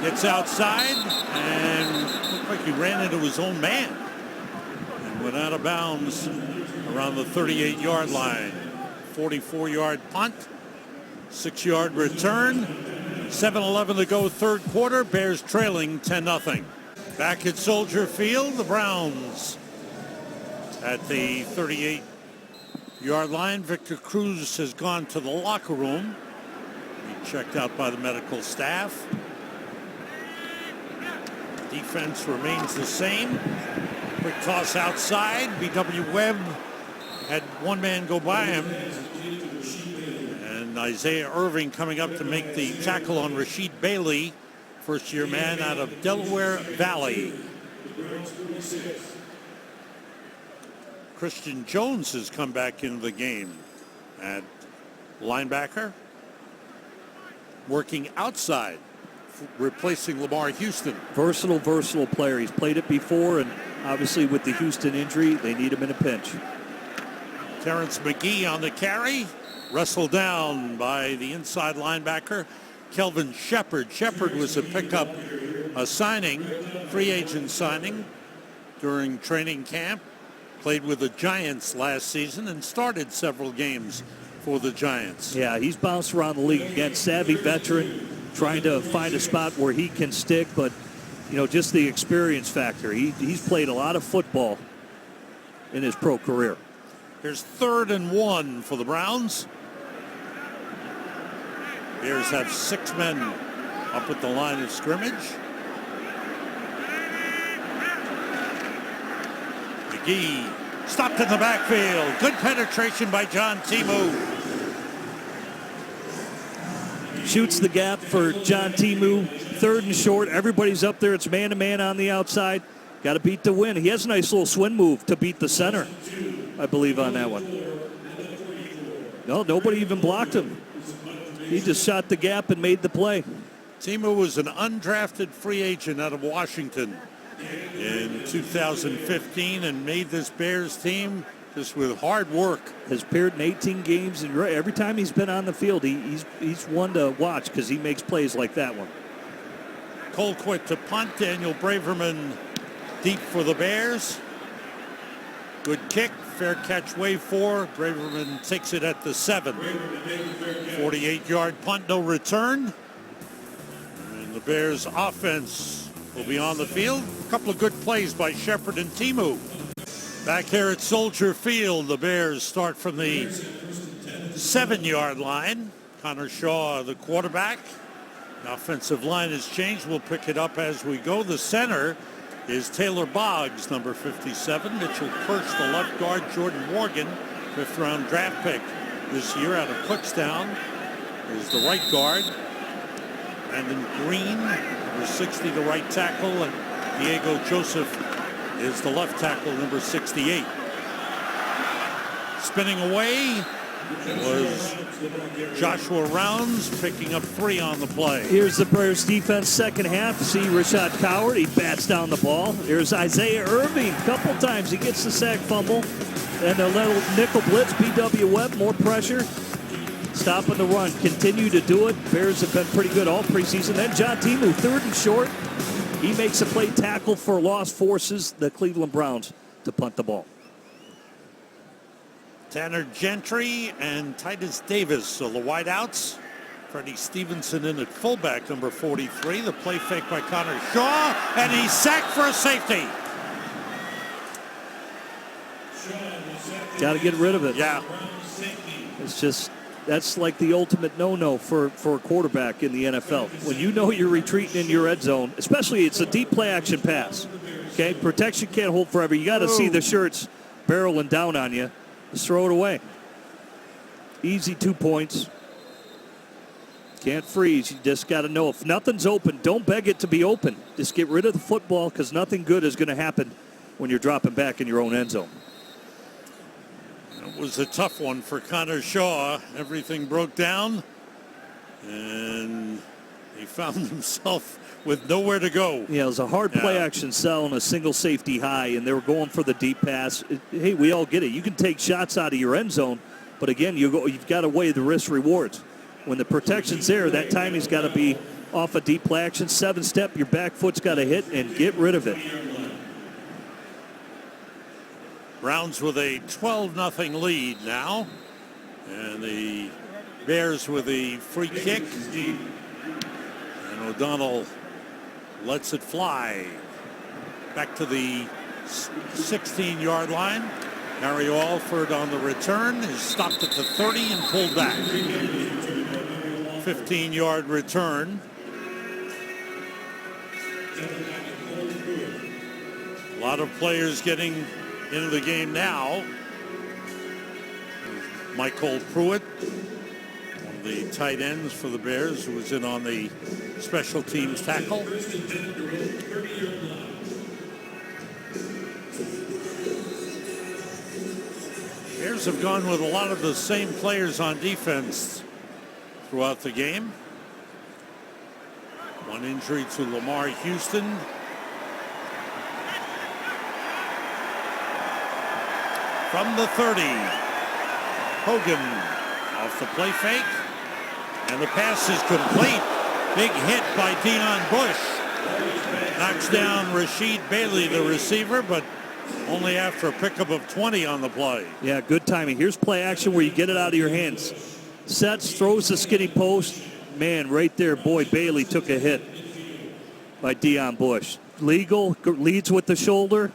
Gets outside and looked like he ran into his own man and went out of bounds around the 38-yard line. 44-yard punt, 6-yard return. 7:11 to go, third quarter. Bears trailing 10-0. Back at Soldier Field, the Browns at the 38-yard line. Victor Cruz has gone to the locker room. He checked out by the medical staff. Defense remains the same. Quick toss outside. B.W. Webb had one man go by him. And Isaiah Irving coming up to make the tackle on Rasheed Bailey, first-year man out of Delaware Valley. Christian Jones has come back into the game at linebacker, working outside, replacing Lamar Houston. Versatile player. He's played it before, and obviously with the Houston injury, they need him in a pinch. Terrence McGee on the carry. Wrestled down by the inside linebacker, Kelvin Shepard. Shepard was a pickup, a signing, free agent signing during training camp. Played with the Giants last season and started several games for the Giants. Yeah, he's bounced around the league again. Savvy veteran, trying to find a spot where he can stick, but just the experience factor. He's played a lot of football in his pro career. Here's 3rd and 1 for the Browns. Bears have 6 men up at the line of scrimmage. McGee stopped in the backfield. Good penetration by John Timu. Shoots the gap for John Timu. 3rd and short. Everybody's up there. It's man-to-man on the outside. Got to beat the win. He has a nice little swing move to beat the center, I believe, on that one. No, nobody even blocked him. He just shot the gap and made the play. Timu was an undrafted free agent out of Washington in 2015 and made this Bears team just with hard work. Has appeared in 18 games, and every time he's been on the field, he's one to watch because he makes plays like that one. Colquitt to punt. Daniel Braverman deep for the Bears. Good kick. Fair catch, wave 4. Braverman takes it at the 7. 48-yard punt, no return. And the Bears offense will be on the field. A couple of good plays by Shepard and Timu. Back here at Soldier Field, the Bears start from the 7-yard line. Connor Shaw, the quarterback. The offensive line has changed. We'll pick it up as we go. The center is Taylor Boggs, number 57. Mitchell Kirsch, the left guard. Jordan Morgan, 5th-round draft pick this year out of Kutztown, is the right guard. Brandon Green, number 60, the right tackle. And Diego Joseph is the left tackle, number 68. Spinning away was Joshua Rounds, picking up 3 on the play. Here's the Bears defense second half. See Rashad Coward, he bats down the ball. Here's Isaiah Irving, a couple times he gets the sack fumble. And a little nickel blitz, B.W. Webb, more pressure. Stopping the run, continue to do it. Bears have been pretty good all preseason. Then John Timu, 3rd and short. He makes a play tackle for loss, forces the Cleveland Browns to punt the ball. Tanner Gentry and Titus Davis are the wideouts. Freddie Stevenson in at fullback, number 43. The play fake by Connor Shaw, and he's sacked for a safety. Got to get rid of it. Yeah. It's just, that's like the ultimate no-no for a quarterback in the NFL. When you know you're retreating in your red zone, especially it's a deep play action pass. Okay, protection can't hold forever. You got to see the shirts barreling down on you. Just throw it away. Easy 2 points. Can't freeze. You just got to know if nothing's open, don't beg it to be open. Just get rid of the football because nothing good is going to happen when you're dropping back in your own end zone. It was a tough one for Connor Shaw. Everything broke down, and he found himself with nowhere to go. Yeah, it was a hard play action cell and a single safety high, and they were going for the deep pass. Hey, we all get it. You can take shots out of your end zone, but again, you've got to weigh the risk rewards. When the protection's there, that timing's got to be off a deep play action. 7-step, your back foot's got to hit and get rid of it. Browns with a 12-0 lead now, and the Bears with a free kick, and O'Donnell lets it fly back to the 16-yard line. Mario Alford on the return is stopped at the 30 and pulled back. 15-yard return. A lot of players getting into the game now. Michael Pruitt, one of the tight ends for the Bears, who was in on the special teams tackle. Bears have gone with a lot of the same players on defense throughout the game. One injury to Lamar Houston. From the 30, Hogan off the play fake. And the pass is complete. Big hit by Deion Bush. Knocks down Rasheed Bailey, the receiver, but only after a pickup of 20 on the play. Yeah, good timing. Here's play action where you get it out of your hands. Sets, throws the skinny post. Man, right there, boy, Bailey took a hit by Deion Bush. Legal, leads with the shoulder.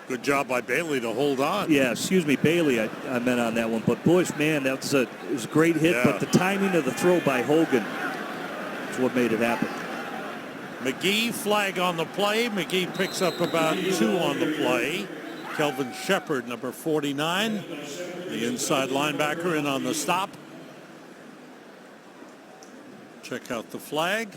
Good job by Bailey to hold on. Yeah, excuse me, Bailey, I meant on that one. But Bush, man, it was a great hit. Yeah. But the timing of the throw by Hogan is what made it happen. McGee, flag on the play. McGee picks up about 2 on the play. Kelvin Shepard, number 49, the inside linebacker, in on the stop. Check out the flag.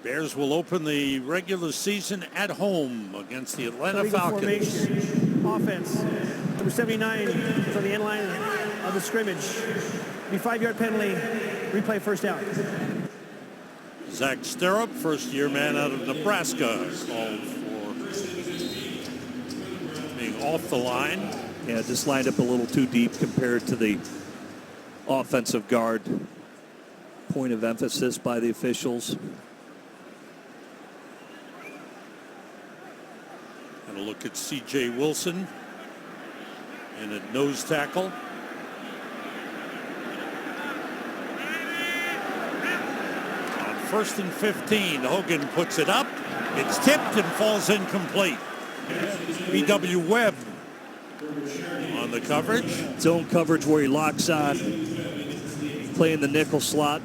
Bears will open the regular season at home against the Atlanta Illegal Falcons. formation. Offense. Number 79 is on the end line of the scrimmage. Be 5-yard penalty. Replay first down. Zach Sterup, first-year man out of Nebraska, called for being off the line. Yeah, just lined up a little too deep compared to the offensive guard. Point of emphasis by the officials. And a look at C.J. Wilson in at nose tackle. On 1st and 15, Hogan puts it up. It's tipped and falls incomplete. B.W. Webb on the coverage. Zone coverage where he locks on, playing the nickel slot.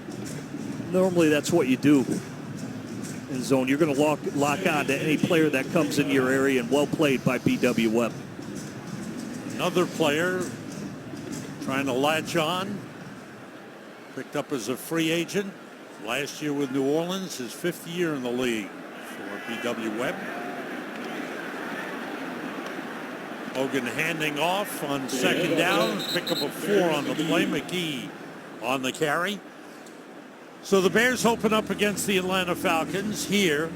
Normally that's what you do in zone. You're going to lock on to any player that comes in your area, and well played by B.W. Webb. Another player trying to latch on. Picked up as a free agent last year with New Orleans, his 5th year in the league for B.W. Webb. Hogan handing off on 2nd down. Pick up a 4 on the play. McGee on the carry. So the Bears open up against the Atlanta Falcons here,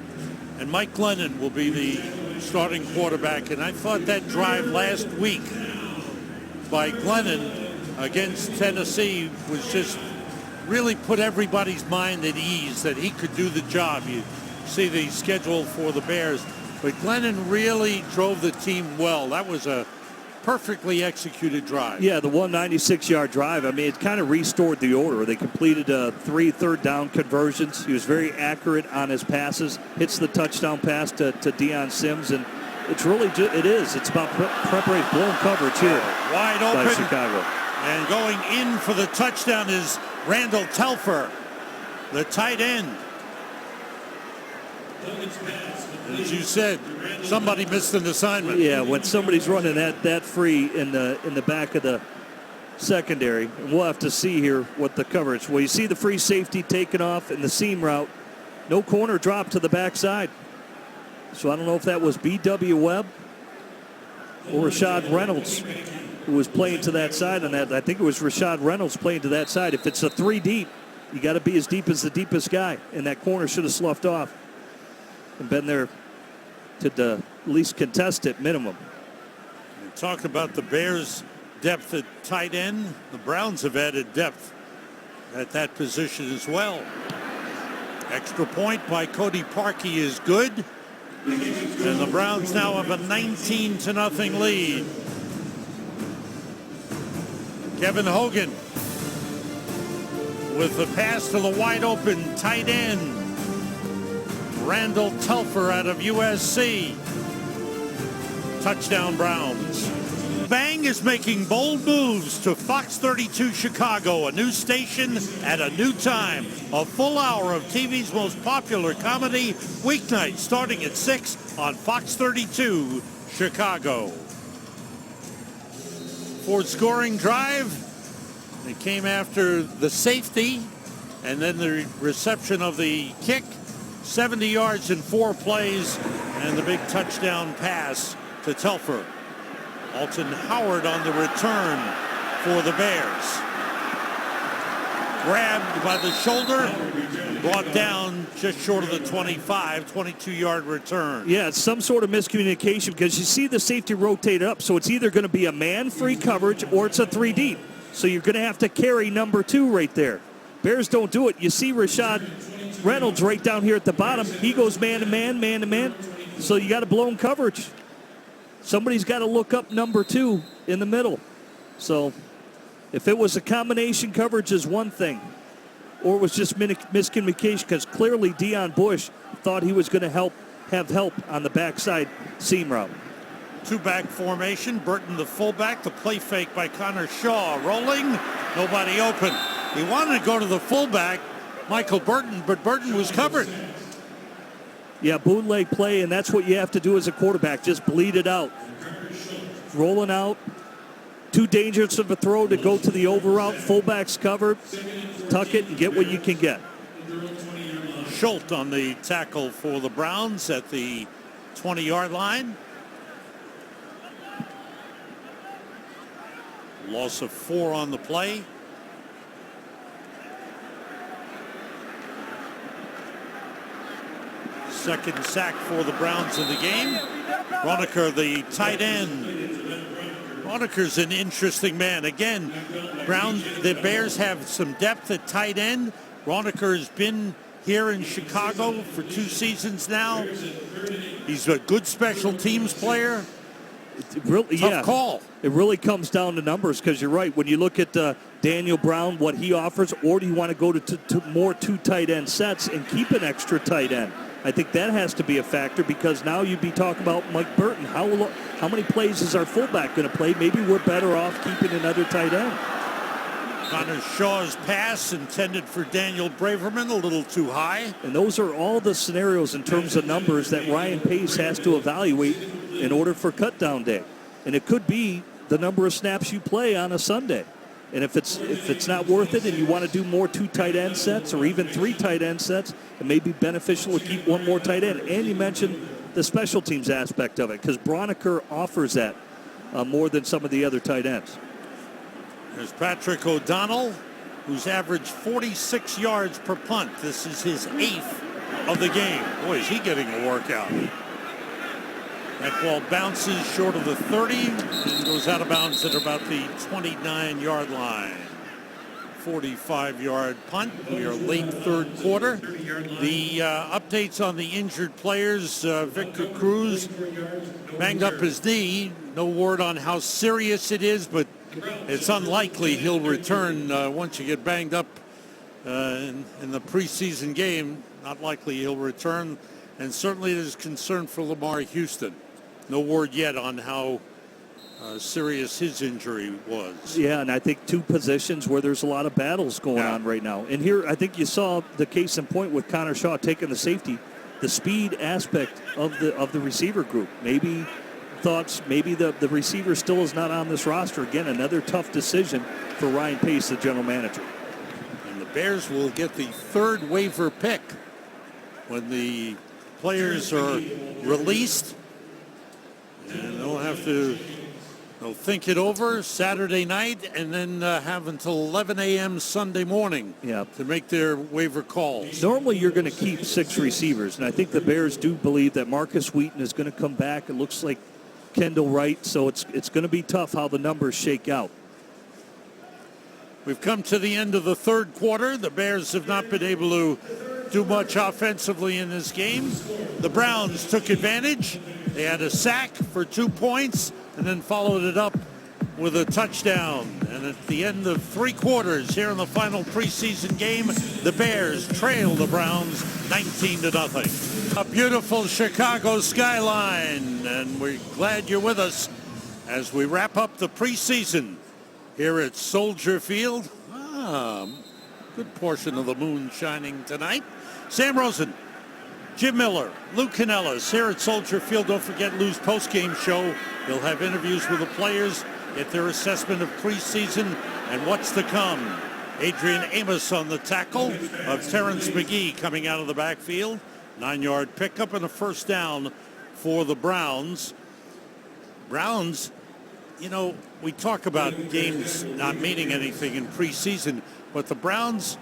and Mike Glennon will be the starting quarterback. And I thought that drive last week by Glennon against Tennessee was just really put everybody's mind at ease that he could do the job. You see the schedule for the Bears, but Glennon really drove the team well. That was a perfectly executed drive. Yeah, the 196-yard drive. I mean, it kind of restored the order. They completed 3 third-down conversions. He was very accurate on his passes. Hits the touchdown pass to Deion Sims, and it's really it's about preparation, blown coverage here. Wide open. By Chicago. And going in for the touchdown is Randall Telfer, the tight end. As you said, somebody missed an assignment. Yeah, when somebody's running that free in the back of the secondary, and we'll have to see here what the coverage. Well, you see the free safety taken off in the seam route. No corner drop to the backside. So I don't know if that was B.W. Webb or Rashad Reynolds who was playing to that side on that. I think it was Rashad Reynolds playing to that side. If it's a 3 deep, you got to be as deep as the deepest guy, and that corner should have sloughed off and been there to the least contested minimum. And talking about the Bears' depth at tight end, the Browns have added depth at that position as well. Extra point by Cody Parkey is good. And the Browns now have a 19-0 lead. Kevin Hogan with the pass to the wide open tight end, Randall Telfer out of USC. Touchdown Browns. Bang is making bold moves to Fox 32 Chicago, a new station at a new time. A full hour of TV's most popular comedy, weeknights starting at 6 on Fox 32 Chicago. Ford scoring drive. It came after the safety and then the reception of the kick. 70 yards in 4 plays and the big touchdown pass to Telfer. Alton Howard on the return for the Bears. Grabbed by the shoulder brought down just short of the 25, 22-yard return. Yeah, it's some sort of miscommunication because you see the safety rotate up, so it's either going to be a man-free coverage or it's a 3 deep. So you're going to have to carry number 2 right there. Bears don't do it. You see Rashad Reynolds right down here at the bottom. He goes man-to-man, man-to-man. So you got a blown coverage. Somebody's got to look up number 2 in the middle. So if it was a combination coverage is one thing, or it was just miscommunication because clearly Deion Bush thought he was going to have help on the backside seam route. 2-back formation. Burton the fullback. The play fake by Connor Shaw. Rolling. Nobody open. He wanted to go to the fullback, Michael Burton, but Burton was covered. Yeah, bootleg play, and that's what you have to do as a quarterback. Just bleed it out. Rolling out. Too dangerous of a throw to go to the over route. Fullback's covered. Tuck it and get what you can get. Schultz on the tackle for the Browns at the 20-yard line. Loss of 4 on the play. Second sack for the Browns in the game. Roniker, the tight end. Roniker's an interesting man. Again, the Bears have some depth at tight end. Roniker has been here in Chicago for 2 seasons now. He's a good special teams player. Tough call. It really comes down to numbers because you're right. When you look at Daniel Brown, what he offers, or do you want to go to more 2 tight end sets and keep an extra tight end? I think that has to be a factor because now you'd be talking about Mike Burton. How many plays is our fullback going to play? Maybe we're better off keeping another tight end. Connor Shaw's pass intended for Daniel Braverman, a little too high. And those are all the scenarios in terms of numbers that Ryan Pace has to evaluate in order for cutdown day. And it could be the number of snaps you play on a Sunday. And if it's not worth it and you want to do more 2 tight end sets or even 3 tight end sets, it may be beneficial to keep 1 more tight end. And you mentioned the special teams aspect of it because Broniker offers that more than some of the other tight ends. There's Patrick O'Donnell, who's averaged 46 yards per punt. This is his 8th of the game. Boy, is he getting a workout. That ball bounces short of the 30 and goes out of bounds at about the 29-yard line. 45-yard punt. We are late third quarter. The updates on the injured players. Victor Cruz banged up his knee. No word on how serious it is, but it's unlikely he'll return once you get banged up in the preseason game. Not likely he'll return. And certainly there's concern for Lamar Houston. No word yet on how serious his injury was. Yeah, and I think 2 positions where there's a lot of battles going on right now. And here I think you saw the case in point with Connor Shaw taking the safety, the speed aspect of the receiver group. Maybe the receiver still is not on this roster. Again, another tough decision for Ryan Pace, the general manager. And the Bears will get the 3rd waiver pick when the players are released. And they'll think it over Saturday night and then have until 11 a.m. Sunday morning to make their waiver calls. Normally you're going to keep 6 receivers, and I think the Bears do believe that Marcus Wheaton is going to come back. It looks like Kendall Wright, so it's going to be tough how the numbers shake out. We've come to the end of the third quarter. The Bears have not been able to do much offensively in this game. The Browns took advantage. They had a sack for 2 points and then followed it up with a touchdown. And at the end of 3 quarters here in the final preseason game, the Bears trail the Browns 19-0. A beautiful Chicago skyline, and we're glad you're with us as we wrap up the preseason here at Soldier Field. Good portion of the moon shining tonight. Sam Rosen, Jim Miller, Lou Canellis here at Soldier Field. Don't forget Lou's postgame show. He'll have interviews with the players, get their assessment of preseason and what's to come. Adrian Amos on the tackle of Terrence McGee coming out of the backfield. 9-yard pickup and a first down for the Browns. Browns, you know, we talk about games not meaning anything in preseason. But the Browns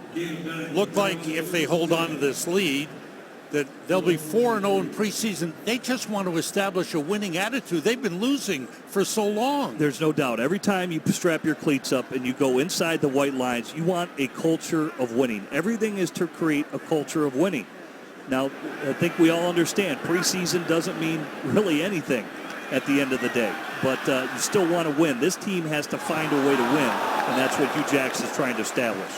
look like if they hold on to this lead, that they'll be 4-0 in preseason. They just want to establish a winning attitude. They've been losing for so long. There's no doubt. Every time you strap your cleats up and you go inside the white lines, you want a culture of winning. Everything is to create a culture of winning. Now, I think we all understand preseason doesn't mean really anything at the end of the day. But you still want to win. This team has to find a way to win, and that's what Hugh Jackson's trying to establish.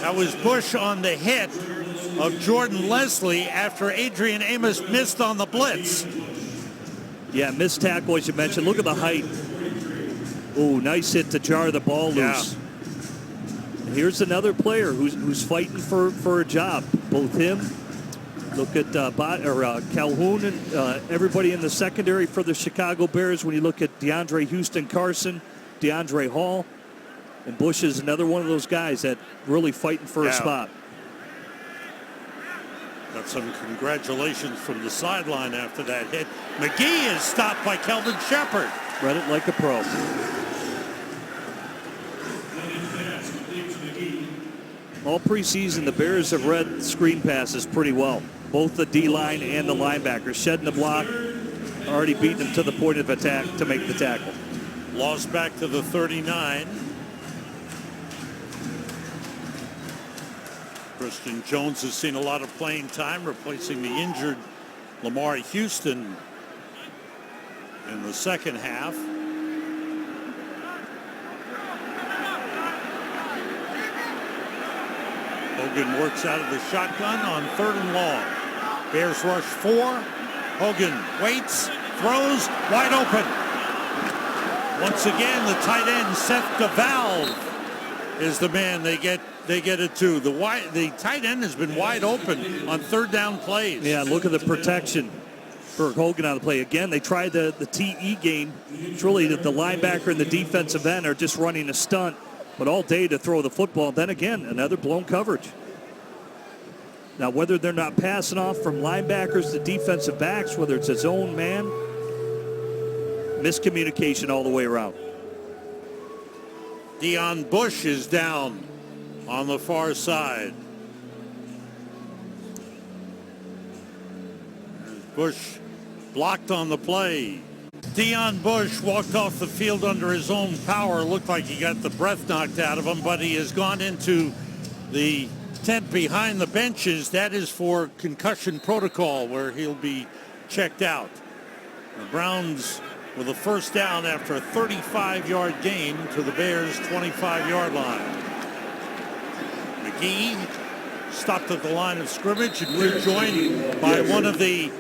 That was Bush on the hit of Jordan Leslie after Adrian Amos missed on the blitz. Yeah, missed tackle, as you mentioned. Look at the height. Oh, nice hit to jar the ball loose. And here's another player who's fighting for a job. Both him, look at Calhoun and everybody in the secondary for the Chicago Bears. When you look at DeAndre Houston Carson, DeAndre Hall, and Bush is another one of those guys that really fighting for a spot. Got some congratulations from the sideline after that hit. McGee is stopped by Kelvin Shepard. Read it like a pro. All preseason, the Bears have read screen passes pretty well. Both the D-line and the linebackers shedding the block, already beating them to the point of attack to make the tackle. Lost back to the 39. Christian Jones has seen a lot of playing time, replacing the injured Lamar Houston in the second half. Hogan works out of the shotgun on 3rd and long. Bears rush 4. Hogan waits, throws, wide open. Once again, the tight end, Seth DeValve, is the man they get it to. The tight end has been wide open on 3rd down plays. Yeah, look at the protection for Hogan on the play. Again, they tried the TE game. It's really that the linebacker and the defensive end are just running a stunt, but all day to throw the football. Then again, another blown coverage. Now, whether they're not passing off from linebackers to defensive backs, whether it's a zone man, miscommunication all the way around. Deion Bush is down on the far side. Bush blocked on the play. Deion Bush walked off the field under his own power. Looked like he got the breath knocked out of him, but he has gone into the tent behind the benches. That is for concussion protocol, where he'll be checked out. The Browns with a first down after a 35-yard gain to the Bears' 25-yard line. McGee stopped at the line of scrimmage, and we're joined by one of the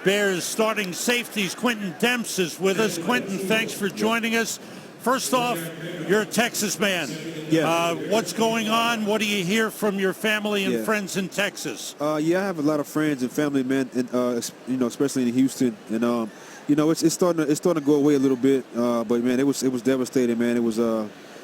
Bears starting safeties. Quentin Demps is with us. Quentin, thanks for joining us. First off, you're a Texas man. What's going on? What do you hear from your family and friends in Texas? I have a lot of friends and family, man, and especially in Houston, and it's starting to go away a little bit. But man, it was devastating, man. It was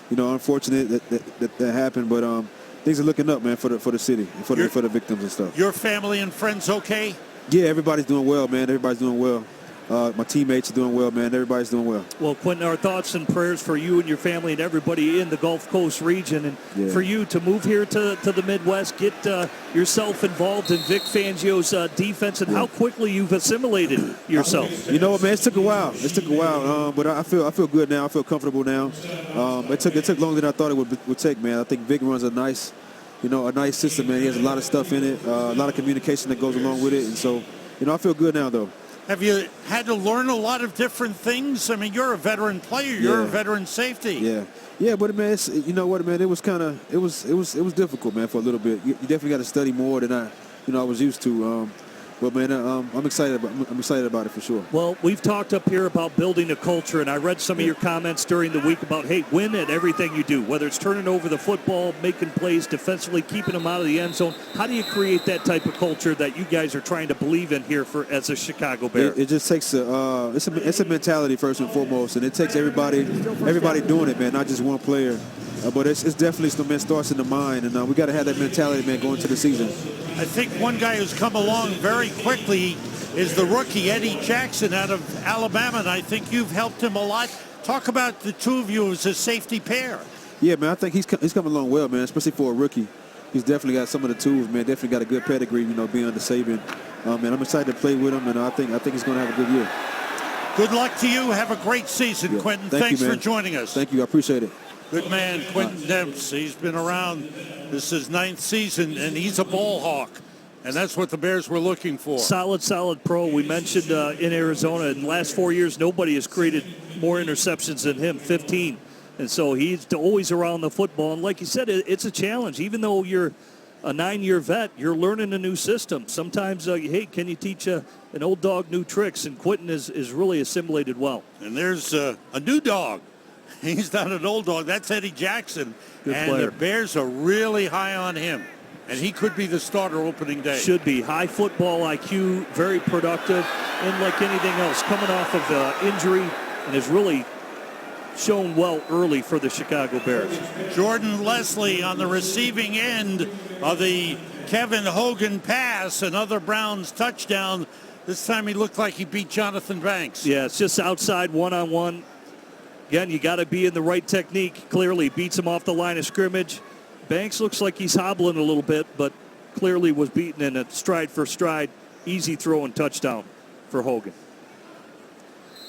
unfortunate that happened, but things are looking up, man, for the city, and for the victims and stuff. Your family and friends okay? Yeah, everybody's doing well, man. Everybody's doing well. My teammates are doing well, man. Everybody's doing well. Well, Quentin, our thoughts and prayers for you and your family and everybody in the Gulf Coast region, and for you to move here to the Midwest, get yourself involved in Vic Fangio's defense, and how quickly you've assimilated yourself. You know what, man? It took a while. But I feel good now. I feel comfortable now. It took longer than I thought it would take, man. I think Vic runs a nice system, man. He has a lot of stuff in it, a lot of communication that goes along with it, and so I feel good now, though. Have you had to learn a lot of different things? I mean, you're a veteran player. You're a veteran safety. Yeah, but man, it was difficult, man, for a little bit. You definitely got to study more than I was used to. But man, I'm excited about it for sure. Well, we've talked up here about building a culture, and I read some of your comments during the week about, hey, win at everything you do, whether it's turning over the football, making plays defensively, keeping them out of the end zone. How do you create that type of culture that you guys are trying to believe in here as a Chicago Bear? It just takes it's a mentality first and foremost, and it takes everybody doing it, man, not just one player. But it's definitely something that starts in the mind, and we got to have that mentality, man, going into the season. I think one guy who's come along very quickly is the rookie, Eddie Jackson, out of Alabama, and I think you've helped him a lot. Talk about the two of you as a safety pair. Yeah, man, I think he's coming along well, man, especially for a rookie. He's definitely got some of the tools, man. Definitely got a good pedigree, being under Saban. And I'm excited to play with him, and I think he's going to have a good year. Good luck to you. Have a great season, Yeah. Quentin. Thank Thanks you, for man. joining us. Thank you. I appreciate it. Good man, Quentin Dempsey. He's been around. This is his 9th season, and he's a ball hawk. And that's what the Bears were looking for. Solid pro. We mentioned in Arizona, in the last 4 years, nobody has created more interceptions than him, 15. And so he's always around the football. And like you said, it's a challenge. Even though you're a 9-year vet, you're learning a new system. Sometimes, hey, can you teach an old dog new tricks? And Quentin is really assimilated well. And there's a new dog. He's not an old dog. That's Eddie Jackson. Good and player. The Bears are really high on him. And he could be the starter opening day. Should be. High football IQ, very productive. And like anything else, coming off of injury and has really shown well early for the Chicago Bears. Jordan Leslie on the receiving end of the Kevin Hogan pass. Another Browns touchdown. This time he looked like he beat Jonathan Banks. Yeah, it's just outside one-on-one. Again, you got to be in the right technique. Clearly beats him off the line of scrimmage. Banks looks like he's hobbling a little bit, but clearly was beaten in a stride for stride. Easy throw and touchdown for Hogan.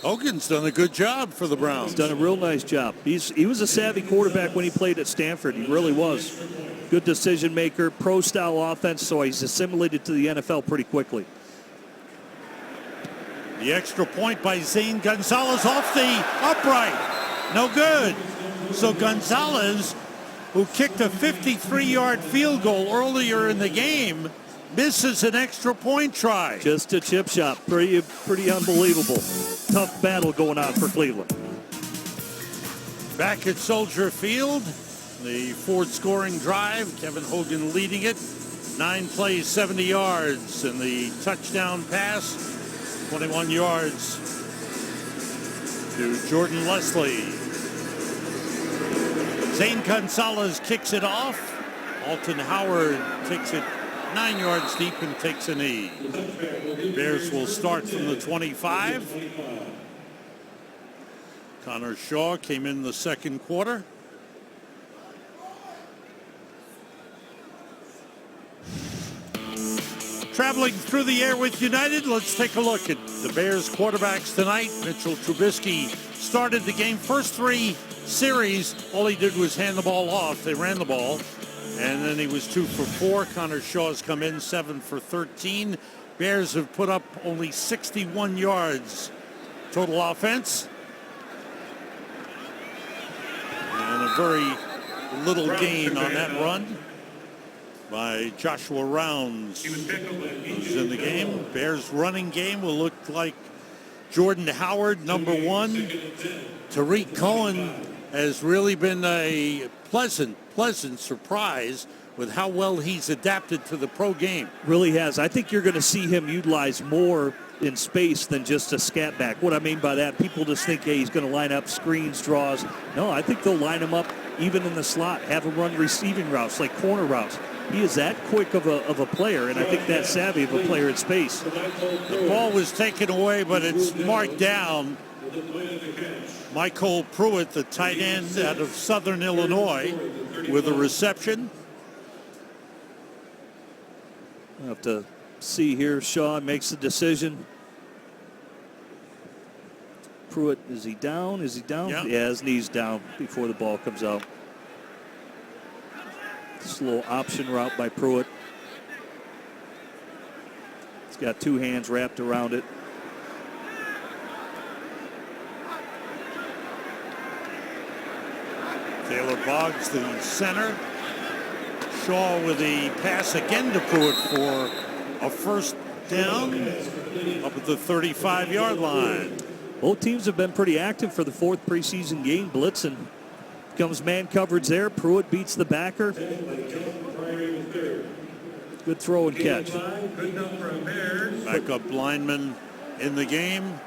Hogan's done a good job for the Browns. He's done a real nice job. He was a savvy quarterback when he played at Stanford. He really was. Good decision maker, pro-style offense, so he's assimilated to the NFL pretty quickly. The extra point by Zane Gonzalez off the upright. No good. So Gonzalez, who kicked a 53-yard field goal earlier in the game, misses an extra point try. Just a chip shot. Pretty unbelievable. Tough battle going on for Cleveland. Back at Soldier Field, the fourth scoring drive, Kevin Hogan leading it. 9 plays, 70 yards, and the touchdown pass, 21 yards to Jordan Leslie. Zane Gonzalez kicks it off. Alton Howard takes it 9 yards deep and takes a knee. Bears will start from the 25. Connor Shaw came in the second quarter. Traveling through the air with United, let's take a look at the Bears quarterbacks tonight. Mitchell Trubisky started the game. First 3 series, all he did was hand the ball off. They ran the ball, and then he was 2 for 4. Connor Shaw's come in 7 for 13. Bears have put up only 61 yards total offense. And a very little gain on that run by Joshua Rounds, who's in the game. Bears running game will look like Jordan Howard, number 1. Tariq Cohen has really been a pleasant surprise with how well he's adapted to the pro game. Really has. I think you're going to see him utilized more in space than just a scat back. What I mean by that, people just think, hey, he's going to line up screens, draws. No, I think they'll line him up even in the slot, have him run receiving routes like corner routes. He is that quick of a player, and I think that savvy of a player in space. The ball was taken away, but it's marked down. Michael Pruitt, the tight end out of Southern Illinois, with a reception. We'll have to see here. Shaw makes the decision. Pruitt, is he down? Is he down? Yeah. Yeah, his knee's down before the ball comes out. Slow option route by Pruitt. He's got 2 hands wrapped around it. Taylor Boggs, the center. Shaw with the pass again to Pruitt for a first down up at the 35-yard line. Both teams have been pretty active for the 4th preseason game, blitzing. Comes man coverage there. Pruitt beats the backer. Good throw and catch. Backup lineman in the game.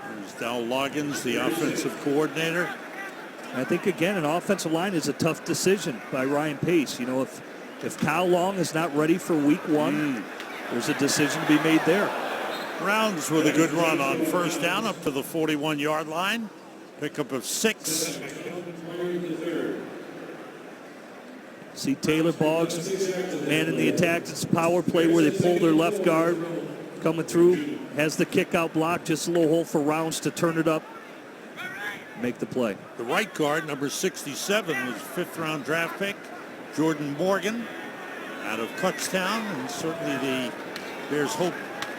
There's Dow Loggins, the offensive coordinator. I think, again, an offensive line is a tough decision by Ryan Pace. You know, if Kyle Long is not ready for week 1, there's a decision to be made there. Rounds with a good run on first down up to the 41-yard line. Pickup of 6. See Taylor Boggs, man in the attack. It's a power play where they pull their left guard. Coming through, has the kick out block, just a little hole for Rounds to turn it up. Make the play. The right guard, number 67, was 5th-round draft pick, Jordan Morgan, out of Kutztown, and certainly the Bears hope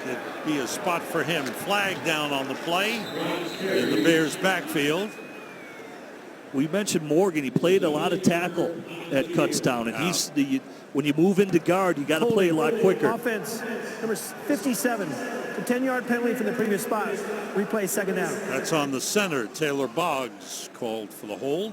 there'd be a spot for him. Flag down on the play in the Bears' backfield. We mentioned Morgan. He played a lot of tackle at Kutztown, and when you move into guard, you got to play a lot quicker. Offense, number 57, a 10-yard penalty from the previous spot. Replay second down. That's on the center. Taylor Boggs called for the hold.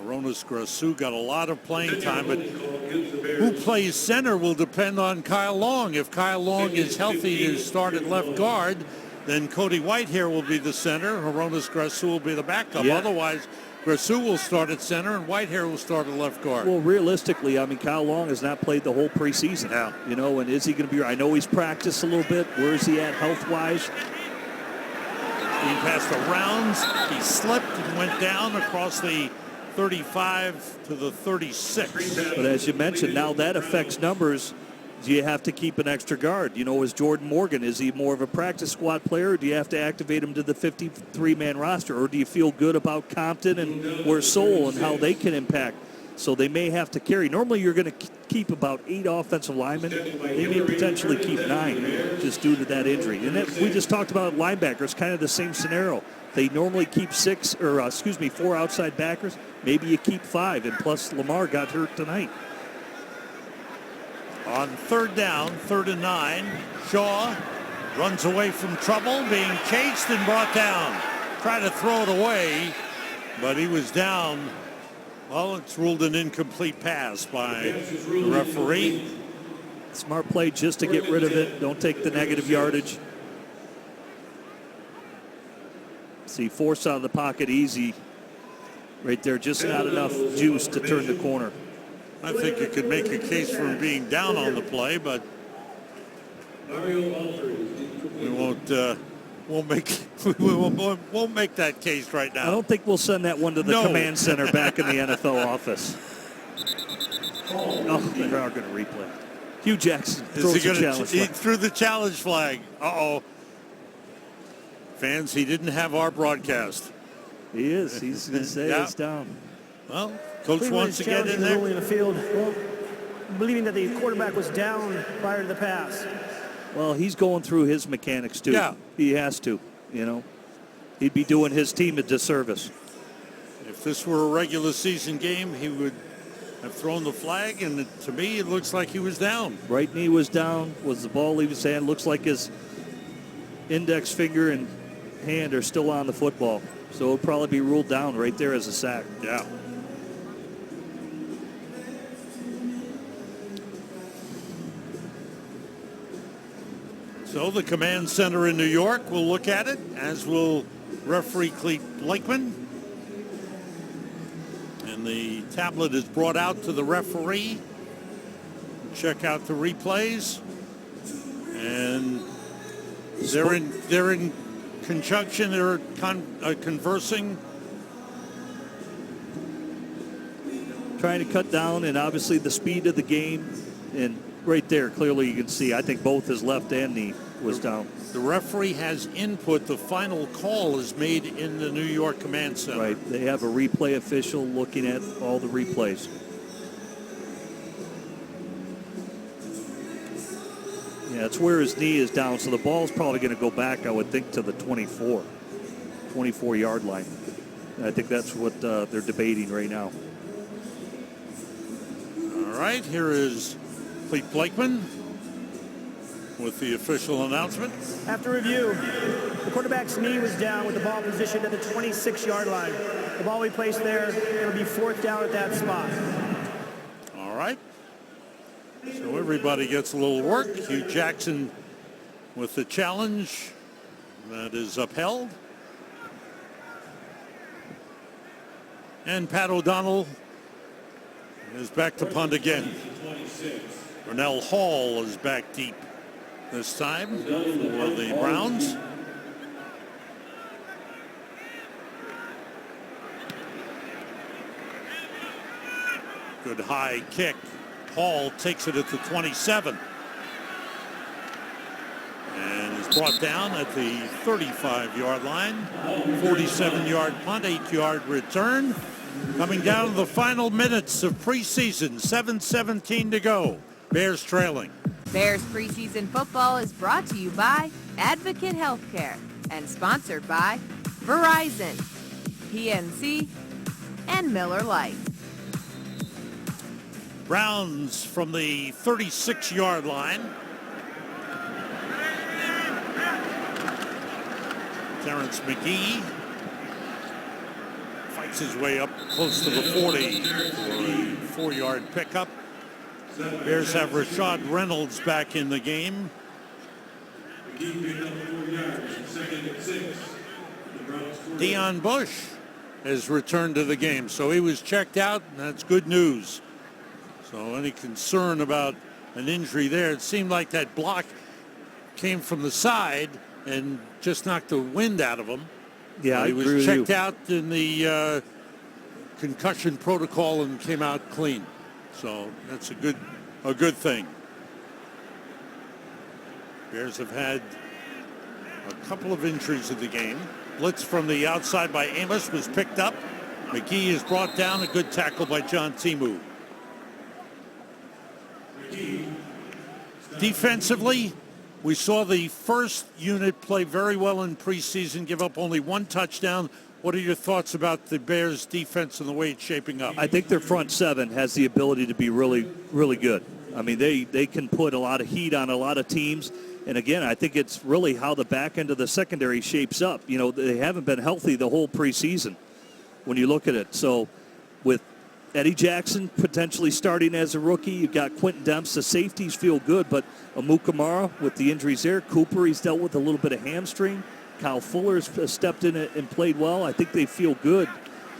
Aronis Grasu got a lot of playing time, but who plays center will depend on Kyle Long. If Kyle Long is healthy to start at left guard, then Cody Whitehair will be the center. Aronis Grasu will be the backup. Yeah. Otherwise, Grasu will start at center and Whitehair will start at left guard. Well, realistically, I mean, Kyle Long has not played the whole preseason. Yeah. You know, and is he going to be? I know he's practiced a little bit. Where is he at health-wise? Being passed to Rounds. He slipped and went down across the 35 to the 36. But as you mentioned, now that affects numbers. Do you have to keep an extra guard? You know, is Jordan Morgan, is he more of a practice squad player, or do you have to activate him to the 53-man roster? Or do you feel good about Compton and Wersole and how they can impact? So they may have to carry. Normally you're going to keep about 8 offensive linemen. They may potentially keep 9 just due to that injury. And we just talked about linebackers, kind of the same scenario. They normally keep 4 outside backers. Maybe you keep 5, and plus Lamar got hurt tonight. On 3rd down, 3rd and 9, Shaw runs away from trouble, being chased and brought down. Tried to throw it away, but he was down. Well, it's ruled an incomplete pass by the referee. Smart play just to get rid of it. Don't take the negative yardage. See, force out of the pocket easy. Right there, just not enough juice to turn the corner. I think you could make a case for him being down on the play, but we won't make that case right now. I don't think we'll send that one to the command center back in the NFL office. Oh, they are going to replay. Hugh Jackson throws the challenge flag. He threw the challenge flag. Uh-oh. Fans, he didn't have our broadcast. He is. He's going to say it's down. Well, coach wants to get in there. In the field, believing that the quarterback was down prior to the pass. Well, he's going through his mechanics too. Yeah. He has to, you know. He'd be doing his team a disservice. If this were a regular season game, he would have thrown the flag, and to me, it looks like he was down. Right knee was down. Was the ball leaving his hand? Looks like his index finger and hand are still on the football. So it'll probably be ruled down right there as a sack. Yeah. So the command center in New York will look at it, as will referee Clete Blakeman. And the tablet is brought out to the referee. Check out the replays. And they're in conjunction, they're conversing. Trying to cut down, and obviously the speed of the game. And right there, clearly you can see, I think both his left and knee was down. The referee has input. The final call is made in the New York Command Center. Right. They have a replay official looking at all the replays. Yeah, it's where his knee is down, so the ball's probably going to go back, I would think, to the 24-yard line. I think that's what they're debating right now. All right, here is Clete Blakeman with the official announcement. After review, the quarterback's knee was down with the ball positioned at the 26-yard line. The ball we placed there, it'll be 4th down at that spot. All right. So everybody gets a little work. Hugh Jackson with the challenge. That is upheld. And Pat O'Donnell is back to punt again. Ronell Hall is back deep this time for the Browns. Good high kick. Hall takes it at the 27. And is brought down at the 35-yard line. 47-yard punt, 8-yard return. Coming down to the final minutes of preseason. 7:17 to go. Bears trailing. Bears preseason football is brought to you by Advocate Healthcare and sponsored by Verizon, PNC, and Miller Lite. Browns from the 36-yard line. Terrence McGee fights his way up close to the 40 for a 4-yard pickup. Bears have Rashad Reynolds back in the game. Deion Bush has returned to the game, so he was checked out, and that's good news. So any concern about an injury there? It seemed like that block came from the side and just knocked the wind out of him. Yeah, he was checked out in the concussion protocol and came out clean. So that's a good thing. Bears have had a couple of injuries in the game. Blitz from the outside by Amos was picked up. McGee is brought down. A good tackle by John Timu. Defensively, we saw the first unit play very well in preseason, give up only one touchdown. What are your thoughts about the Bears' defense and the way it's shaping up? I think their front seven has the ability to be really, really good. I mean, they can put a lot of heat on a lot of teams. And again, I think it's really how the back end of the secondary shapes up. You know, they haven't been healthy the whole preseason when you look at it. So with Eddie Jackson potentially starting as a rookie, you've got Quentin Demps. The safeties feel good, but Amukamara with the injuries there. Cooper, he's dealt with a little bit of hamstring. Kyle Fuller's stepped in and played well. I think they feel good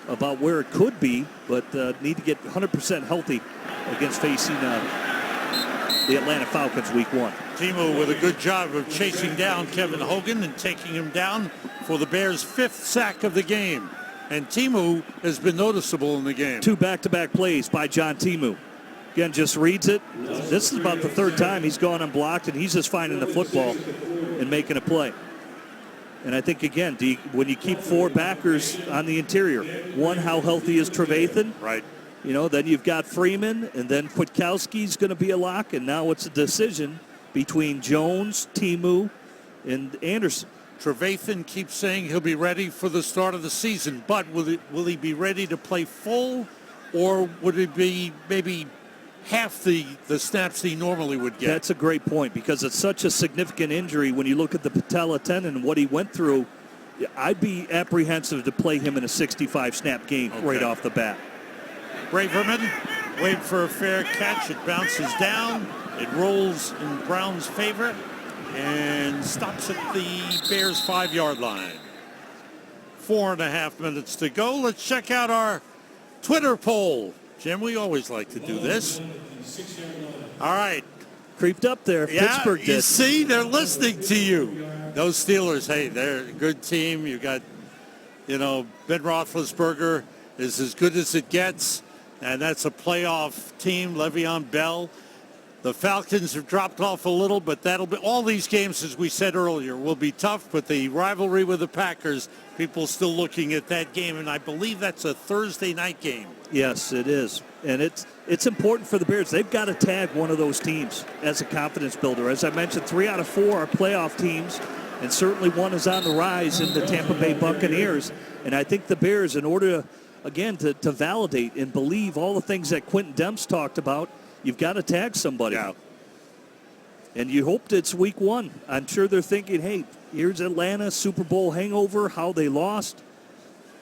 about where it could be, but need to get 100% healthy against facing the Atlanta Falcons week 1. Timu with a good job of chasing down Kevin Hogan and taking him down for the Bears' 5th sack of the game. And Timu has been noticeable in the game. 2 back-to-back plays by John Timu. Again, just reads it. This is about the 3rd time he's gone unblocked, and he's just finding the football and making a play. And I think, again, when you keep 4 backers on the interior, one, how healthy is Trevathan? Right. You know, then you've got Freeman, and then Kwiatkowski's going to be a lock, and now it's a decision between Jones, Timu, and Anderson. Trevathan keeps saying he'll be ready for the start of the season, but will he be ready to play full, or would it be maybe half the snaps he normally would get? That's a great point, because it's such a significant injury when you look at the patella tendon and what he went through. I'd be apprehensive to play him in a 65-snap game right off the bat. Braverman, wait for a fair catch. It bounces down. It rolls in Brown's favor and stops at the Bears' 5-yard line. 4.5 minutes to go. Let's check out our Twitter poll. Jim, we always like to do this. All right. Creeped up there. Yeah, Pittsburgh did. You see, they're listening to you. Those Steelers, hey, they're a good team. You got, Ben Roethlisberger is as good as it gets, and that's a playoff team. Le'Veon Bell. The Falcons have dropped off a little, but that'll be all these games, as we said earlier, will be tough. But the rivalry with the Packers, people still looking at that game, and I believe that's a Thursday night game. Yes, it is, and it's important for the Bears. They've got to tag one of those teams as a confidence builder. As I mentioned, 3 out of 4 are playoff teams, and certainly one is on the rise in the Tampa Bay Buccaneers. And I think the Bears, in order to, again, to validate and believe all the things that Quentin Demps talked about, you've got to tag somebody. Yeah. And you hope it's week 1. I'm sure they're thinking, hey, here's Atlanta, Super Bowl hangover, how they lost.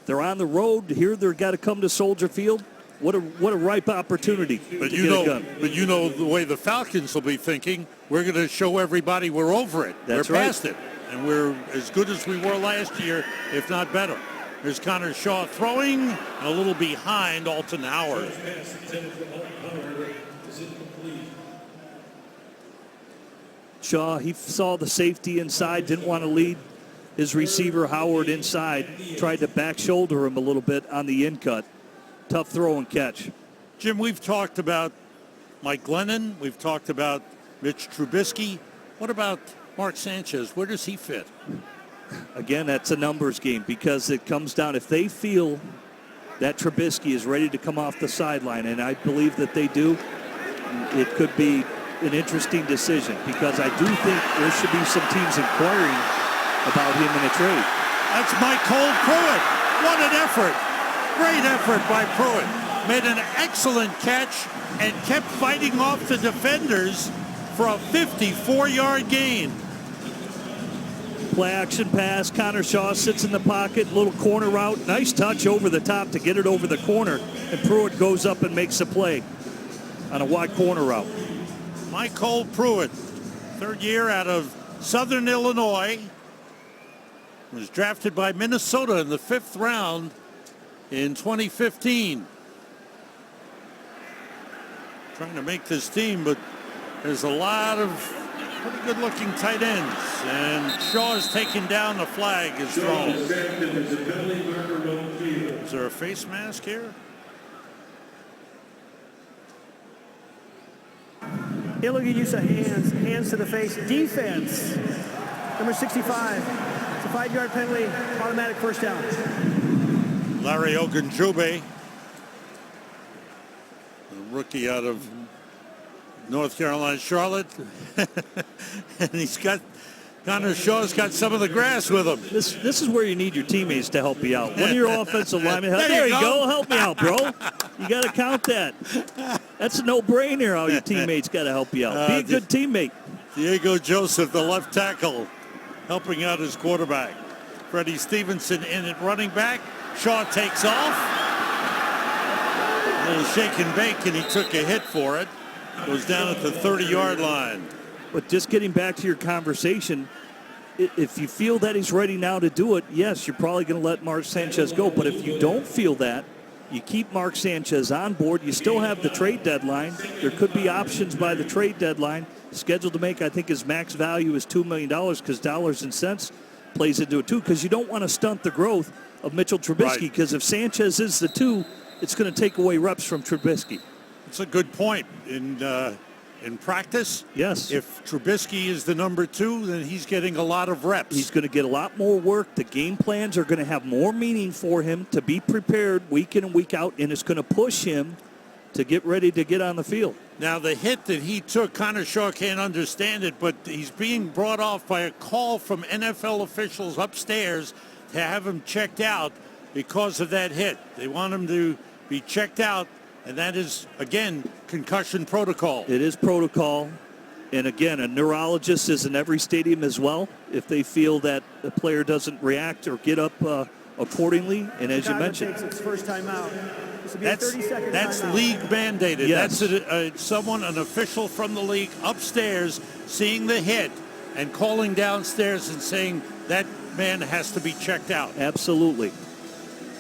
They're on the road. Here they've got to come to Soldier Field. What a ripe opportunity But to you get know, it done. but you know the way the Falcons will be thinking, we're going to show everybody we're over it. That's we're right. past it. And we're as good as we were last year, if not better. There's Connor Shaw throwing, and a little behind Alton Howard. Shaw, he saw the safety inside, didn't want to lead his receiver Howard inside, tried to back shoulder him a little bit on the in cut. Tough throw and catch. Jim, we've talked about Mike Glennon. We've talked about Mitch Trubisky. What about Mark Sanchez? Where does he fit? Again, that's a numbers game because it comes down, if they feel that Trubisky is ready to come off the sideline, and I believe that they do, it could be an interesting decision because I do think there should be some teams inquiring about him in a trade. That's Mike Pruitt. What an effort. Great effort by Pruitt. Made an excellent catch and kept fighting off the defenders for a 54-yard gain. Play action pass. Connor Shaw sits in the pocket. Little corner route. Nice touch over the top to get it over the corner. And Pruitt goes up and makes a play on a wide corner route. Mike Pruitt, third year out of Southern Illinois. Was drafted by Minnesota in the 5th round in 2015. Trying to make this team, but there's a lot of pretty good-looking tight ends. And Shaw is taken down. The flag is thrown. Is there a face mask here? Illegal use of hands. Hands to the face. Defense. Number 65. It's a 5-yard penalty. Automatic first down. Larry Ogunjube, a rookie out of North Carolina, Charlotte. And he's got, Connor Shaw's got some of the grass with him. This is where you need your teammates to help you out. One of your offensive linemen, there you go, help me out, bro. You got to count that. That's a no-brainer how your teammates got to help you out. Be a good teammate. Diego Joseph, the left tackle, helping out his quarterback. Freddie Stevenson in at running back. Shaw takes off. A little shake and bake, and he took a hit for it. Goes down at the 30-yard line. But just getting back to your conversation, if you feel that he's ready now to do it, yes, you're probably going to let Mark Sanchez go. But if you don't feel that, you keep Mark Sanchez on board. You still have the trade deadline. There could be options by the trade deadline. Scheduled to make, I think, his max value is $2 million because dollars and cents plays into it too, because you don't want to stunt the growth of Mitchell Trubisky, because if Sanchez is the 2, it's going to take away reps from Trubisky. It's a good point. In practice, yes. If Trubisky is the number 2, then he's getting a lot of reps. He's going to get a lot more work. The game plans are going to have more meaning for him to be prepared week in and week out, and it's going to push him to get ready to get on the field. Now, the hit that he took, Connor Shaw can't understand it, but he's being brought off by a call from NFL officials upstairs to have him checked out because of that hit. They want him to be checked out, and that is, again, concussion protocol. It is protocol. And, again, a neurologist is in every stadium as well if they feel that the player doesn't react or get up accordingly. And as you mentioned, takes its first time out. That's league mandated. Yes. That's someone, an official from the league upstairs seeing the hit and calling downstairs and saying that man has to be checked out. Absolutely.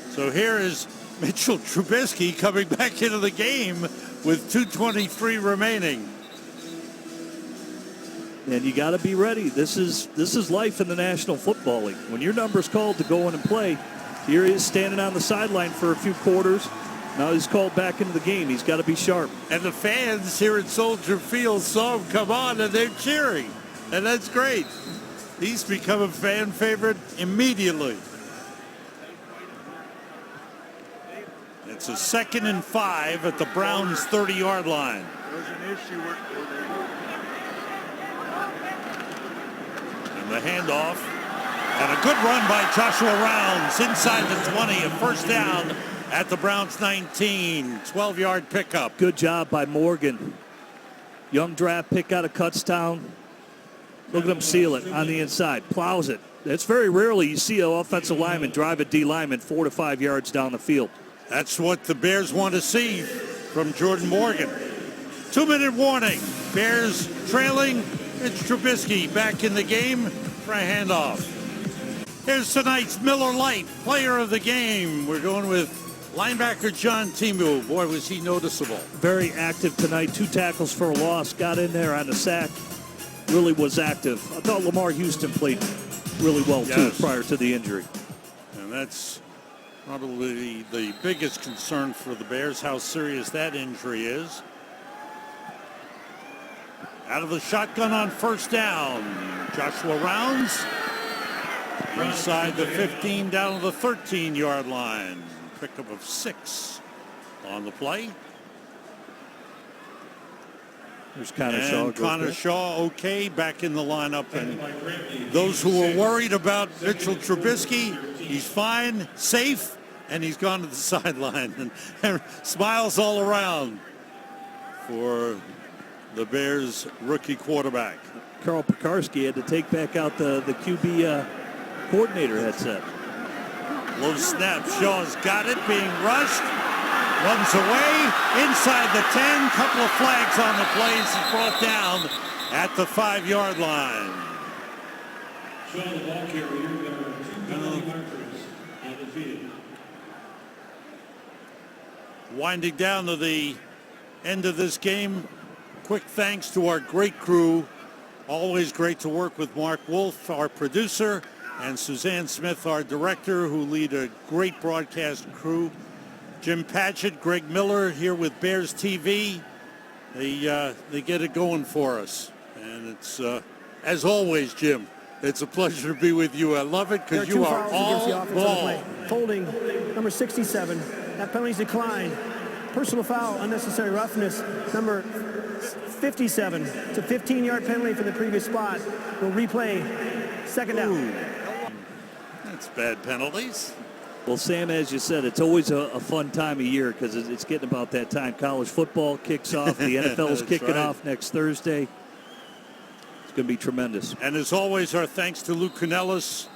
So here is Mitchell Trubisky coming back into the game with 2:23 remaining. And you got to be ready. This is life in the National Football League. When your number's called to go in and play, here he is standing on the sideline for a few quarters. Now he's called back into the game. He's got to be sharp. And the fans here at Soldier Field saw him come on, and they're cheering. And that's great. He's become a fan favorite immediately. It's a 2nd and 5 at the Browns' 30-yard line. There's an issue And the handoff. And a good run by Joshua Rounds inside the 20. A first down at the Browns' 19. 12-yard pickup. Good job by Morgan. Young draft pick out of Kutztown. Look at him seal it on the inside. Plows it. It's very rarely you see an offensive lineman drive a D lineman 4 to 5 yards down the field. That's what the Bears want to see from Jordan Morgan. 2-minute warning. Bears trailing. It's Trubisky back in the game for a handoff. Here's tonight's Miller Lite player of the game. We're going with linebacker John Timu. Boy, was he noticeable. Very active tonight. 2 tackles for a loss. Got in there on a sack. Really was active. I thought Lamar Houston played really well, too, prior to the injury. And that's Probably the biggest concern for the Bears, how serious that injury is. Out of the shotgun on first down, Joshua Rounds. Inside the 15, down to the 13-yard line. Pickup of 6 on the play. There's Connor Shaw. Connor Shaw, okay, back in the lineup. And those who were worried about Mitchell Trubisky, he's fine, safe, and he's gone to the sideline. And smiles all around for the Bears' rookie quarterback. Carl Pekarski had to take back out the QB coordinator headset. Low snap. Shaw's got it, being rushed. Runs away inside the 10. Couple of flags on the plays. He's brought down at the 5-yard line. Shaw, the ball carrier, there are 2 penalty markers on the field. Winding down to the end of this game. Quick thanks to our great crew. Always great to work with Mark Wolf, our producer, and Suzanne Smith, our director, who lead a great broadcast crew. Jim Patchett, Greg Miller here with Bears TV. They get it going for us. And it's, as always, Jim, it's a pleasure to be with you. I love it because you are all ball. Holding, number 67. That penalty's declined. Personal foul, unnecessary roughness, number 57. It's a 15-yard penalty from the previous spot. We'll replay. Second down. That's bad penalties. Well, Sam, as you said, it's always a fun time of year because it's getting about that time. College football kicks off. The NFL is kicking off next Thursday. It's going to be tremendous. And as always, our thanks to Lou Canellis.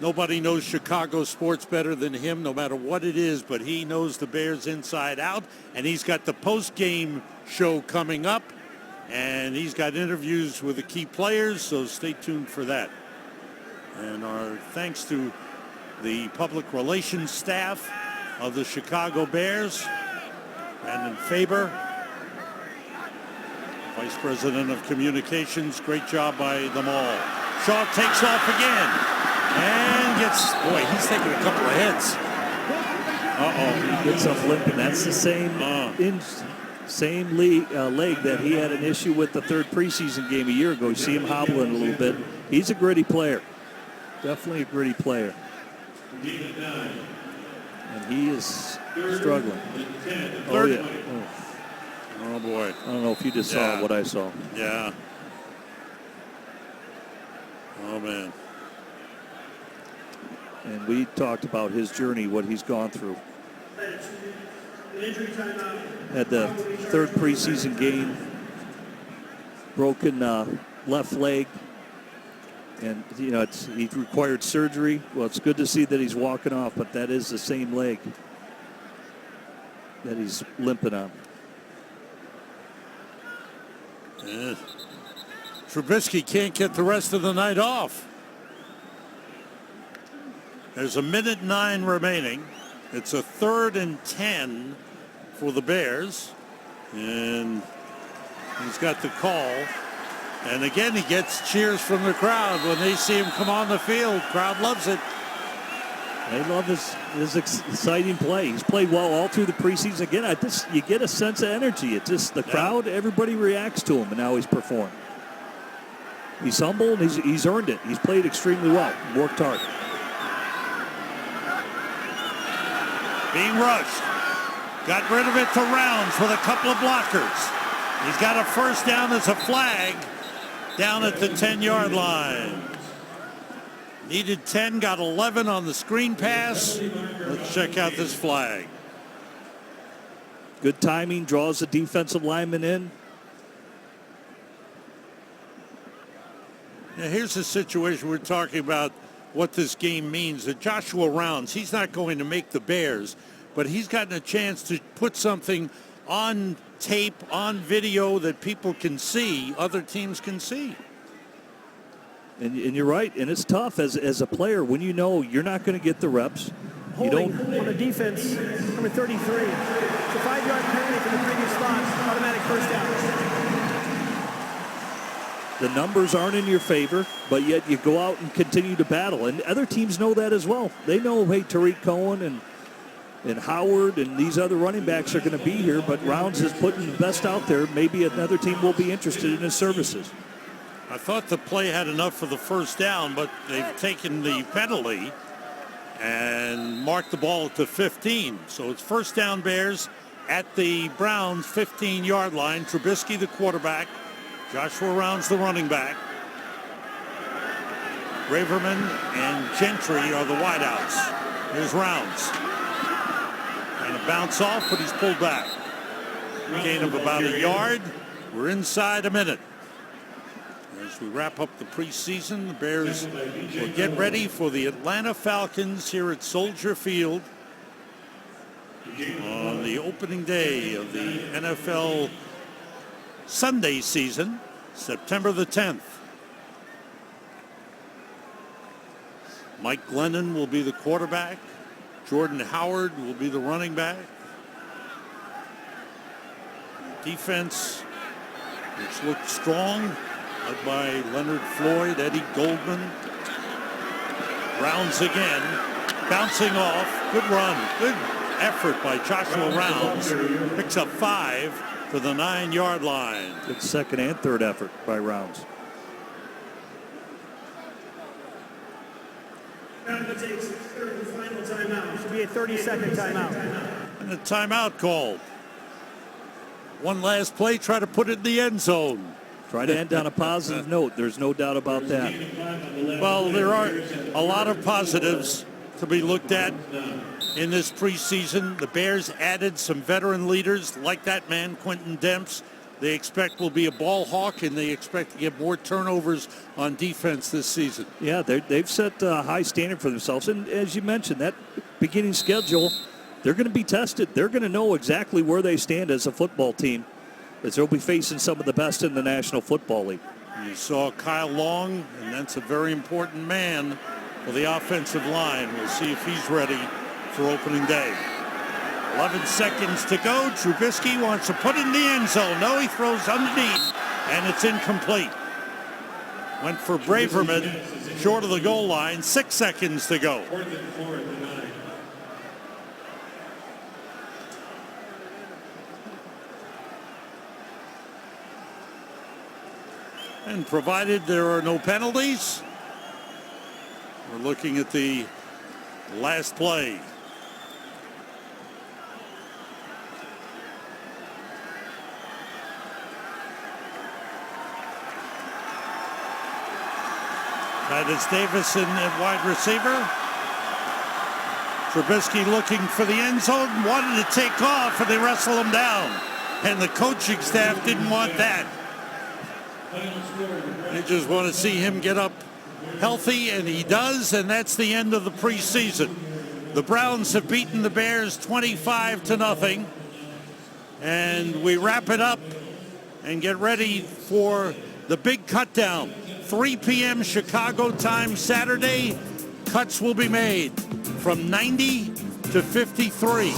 Nobody knows Chicago sports better than him, no matter what it is, but he knows the Bears inside out. And he's got the post-game show coming up. And he's got interviews with the key players, so stay tuned for that. And our thanks to the public relations staff of the Chicago Bears. Brandon Faber, Vice President of Communications. Great job by them all. Shaw takes off again and gets, boy, he's taking a couple of hits. He gets up limping. That's the same leg that he had an issue with the third preseason game a year ago. You see him hobbling a little bit. He's a gritty player. Definitely a gritty player. And he is struggling. Oh, yeah. Oh, boy. I don't know if you just saw what I saw. Yeah. Oh, man. And we talked about his journey, what he's gone through. Had the third preseason game, broken left leg. And, you know, he required surgery. Well, it's good to see that he's walking off, but that is the same leg that he's limping on. Yeah. Trubisky can't get the rest of the night off. There's 1:09 remaining. It's a 3rd and 10 for the Bears. And he's got the call. And again, he gets cheers from the crowd when they see him come on the field. Crowd loves it. They love his exciting play. He's played well all through the preseason. Again, you get a sense of energy. It's just the crowd, everybody reacts to him, and now he's performed. He's humble, and he's earned it. He's played extremely well, worked hard. Being rushed. Got rid of it to Rounds with a couple of blockers. He's got a first down as a flag down at the 10-yard line. Needed 10, got 11 on the screen pass. Let's check out this flag. Good timing, draws the defensive lineman in. Now here's the situation we're talking about, what this game means. That Joshua Rounds, he's not going to make the Bears, but he's gotten a chance to put something on tape, on video that people can see, other teams can see. And you're right, and it's tough as a player when you know you're not going to get the reps. Holding on the defense, number 33. It's a 5-yard penalty from the previous spot, automatic first down. The numbers aren't in your favor, but yet you go out and continue to battle. And other teams know that as well. They know, hey, Tariq Cohen and And Howard and these other running backs are going to be here, but Rounds is putting the best out there. Maybe another team will be interested in his services. I thought the play had enough for the first down, but they've taken the penalty and marked the ball at the 15. So it's first down Bears at the Browns 15-yard line. Trubisky the quarterback. Joshua Rounds the running back. Braverman and Gentry are the wideouts. Here's Rounds. And a bounce off, but he's pulled back. Gain of about a yard. We're inside a minute. As we wrap up the preseason, the Bears will get ready for the Atlanta Falcons here at Soldier Field on the opening day of the NFL Sunday season, September the 10th. Mike Glennon will be the quarterback. Jordan Howard will be the running back. The defense, which looked strong, led by Leonard Floyd, Eddie Goldman. Rounds again, bouncing off. Good run, good effort by Joshua Rounds. Picks up 5 to the 9-yard line. Good second and third effort by Rounds. Takes third and final timeout. Should be a 30-second timeout. And a timeout called. One last play, try to put it in the end zone. Try to end on a positive note. There's no doubt about that. Well, there are a lot of positives to be looked at in this preseason. The Bears added some veteran leaders like that man, Quentin Demps. They expect will be a ball hawk, and they expect to get more turnovers on defense this season. Yeah, they've set a high standard for themselves. And as you mentioned, that beginning schedule, they're going to be tested. They're going to know exactly where they stand as a football team, as they'll be facing some of the best in the National Football League. You saw Kyle Long, and that's a very important man for the offensive line. We'll see if he's ready for opening day. 11 seconds to go. Trubisky wants to put it in the end zone. No, he throws underneath, and it's incomplete. Went for Braverman, short of the goal line. 6 seconds to go. And provided there are no penalties, we're looking at the last play. Titus Davison at wide receiver. Trubisky looking for the end zone, wanted to take off, and they wrestle him down. And the coaching staff didn't want that. They just want to see him get up healthy, and he does, and that's the end of the preseason. The Browns have beaten the Bears 25-0. And we wrap it up and get ready for the big cutdown. 3 p.m. Chicago time Saturday. Cuts will be made from 90 to 53.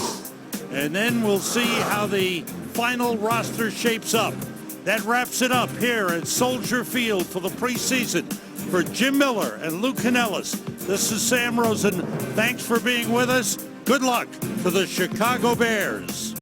And then we'll see how the final roster shapes up. That wraps it up here at Soldier Field for the preseason. For Jim Miller and Lou Canellis, this is Sam Rosen. Thanks for being with us. Good luck to the Chicago Bears.